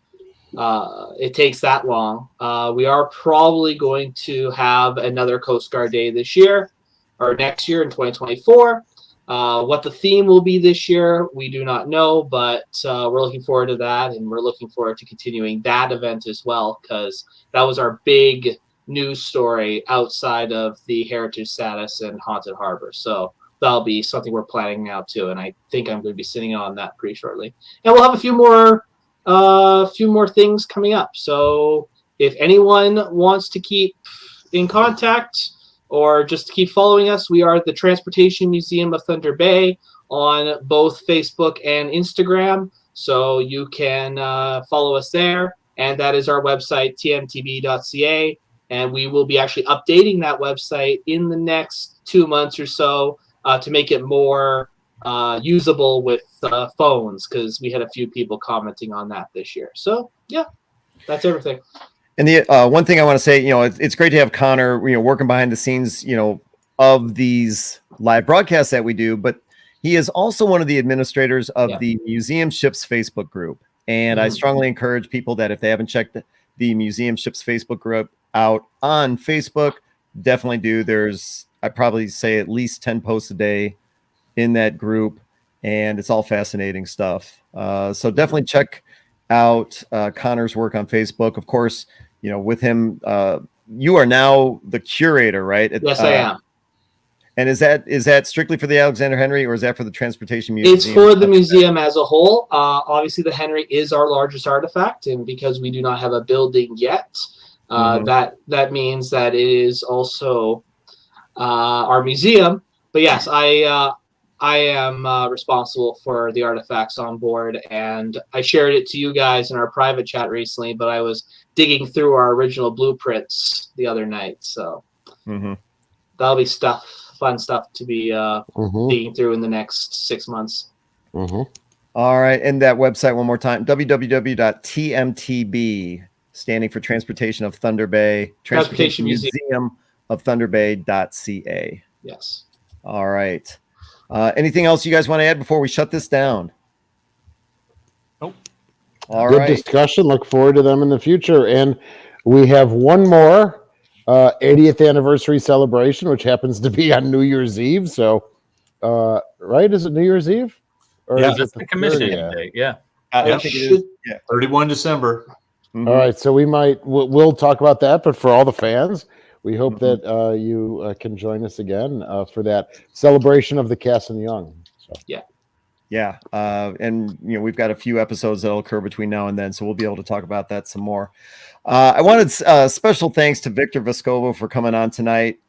it takes that long. We are probably going to have another Coast Guard Day this year or next year in 2024. What the theme will be this year, we do not know, but we're looking forward to that, and we're looking forward to continuing that event as well, because that was our big news story outside of the heritage status and Haunted Harbor. So that'll be something we're planning now too, and I think I'm going to be sitting on that pretty shortly. And we'll have a few more things coming up. So if anyone wants to keep in contact or just keep following us, we are the Transportation Museum of Thunder Bay on both Facebook and Instagram. So you can follow us there. And that is our website, tmtb.ca. And we will be actually updating that website in the next 2 months or so to make it more usable with phones, because we had a few people commenting on that this year. So, yeah, that's everything. And the one thing I want to say, it's great to have Connor, working behind the scenes, of these live broadcasts that we do, but he is also one of the administrators of the Museum Ships Facebook group. And I strongly encourage people that if they haven't checked the Museum Ships Facebook group out on Facebook, definitely do. I probably say at least 10 posts a day in that group, and it's all fascinating stuff. So definitely check out Connor's work on Facebook. Of course, with him, you are now the curator, right? Yes, I am. And is that strictly for the Alexander Henry, or is that for the Transportation Museum? It's for the museum as a whole. Obviously, the Henry is our largest artifact, and because we do not have a building yet, that means that it is also our museum. But yes, I am responsible for the artifacts on board, and I shared it to you guys in our private chat recently, but I was digging through our original blueprints the other night. So that'll be fun stuff to be digging through in the next 6 months. All right. And that website one more time, www.tmtb, standing for Transportation of Thunder Bay, Transportation Museum of Thunder Bay.ca. Yes. All right. Anything else you guys want to add before we shut this down? Nope. All Good right. discussion. Look forward to them in the future. And we have one more 80th anniversary celebration, which happens to be on New Year's Eve. So, right? Is it New Year's Eve? Or is it the commissioning date? Yeah. I think it is. Yeah. 31 December. All right. So we'll talk about that. But for all the fans, we hope that you can join us again for that celebration of the Cass and Young. So. Yeah. And we've got a few episodes that'll occur between now and then, so we'll be able to talk about that some more. I wanted special thanks to Victor Vescovo for coming on tonight.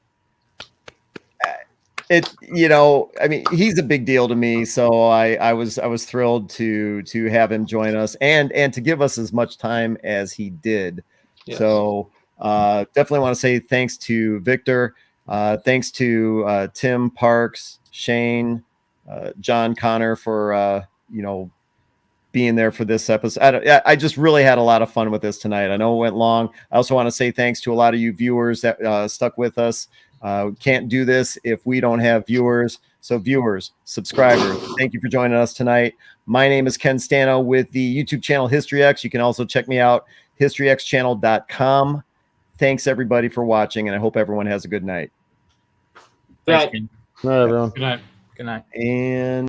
He's a big deal to me, so I was thrilled to have him join us and to give us as much time as he did. Yes. So definitely want to say thanks to Victor, thanks to Tim, Parks, Shane, John, Connor for being there for this episode. I just really had a lot of fun with this tonight. I know it went long. I also want to say thanks to a lot of you viewers that stuck with us. Can't do this if we don't have viewers. So viewers, subscribers, thank you for joining us tonight. My name is Ken Stano with the YouTube channel History X. You can also check me out, historyxchannel.com. Thanks everybody for watching, and I hope everyone has a good night. Thanks, Ken. All right, everyone. Good night. Good night. And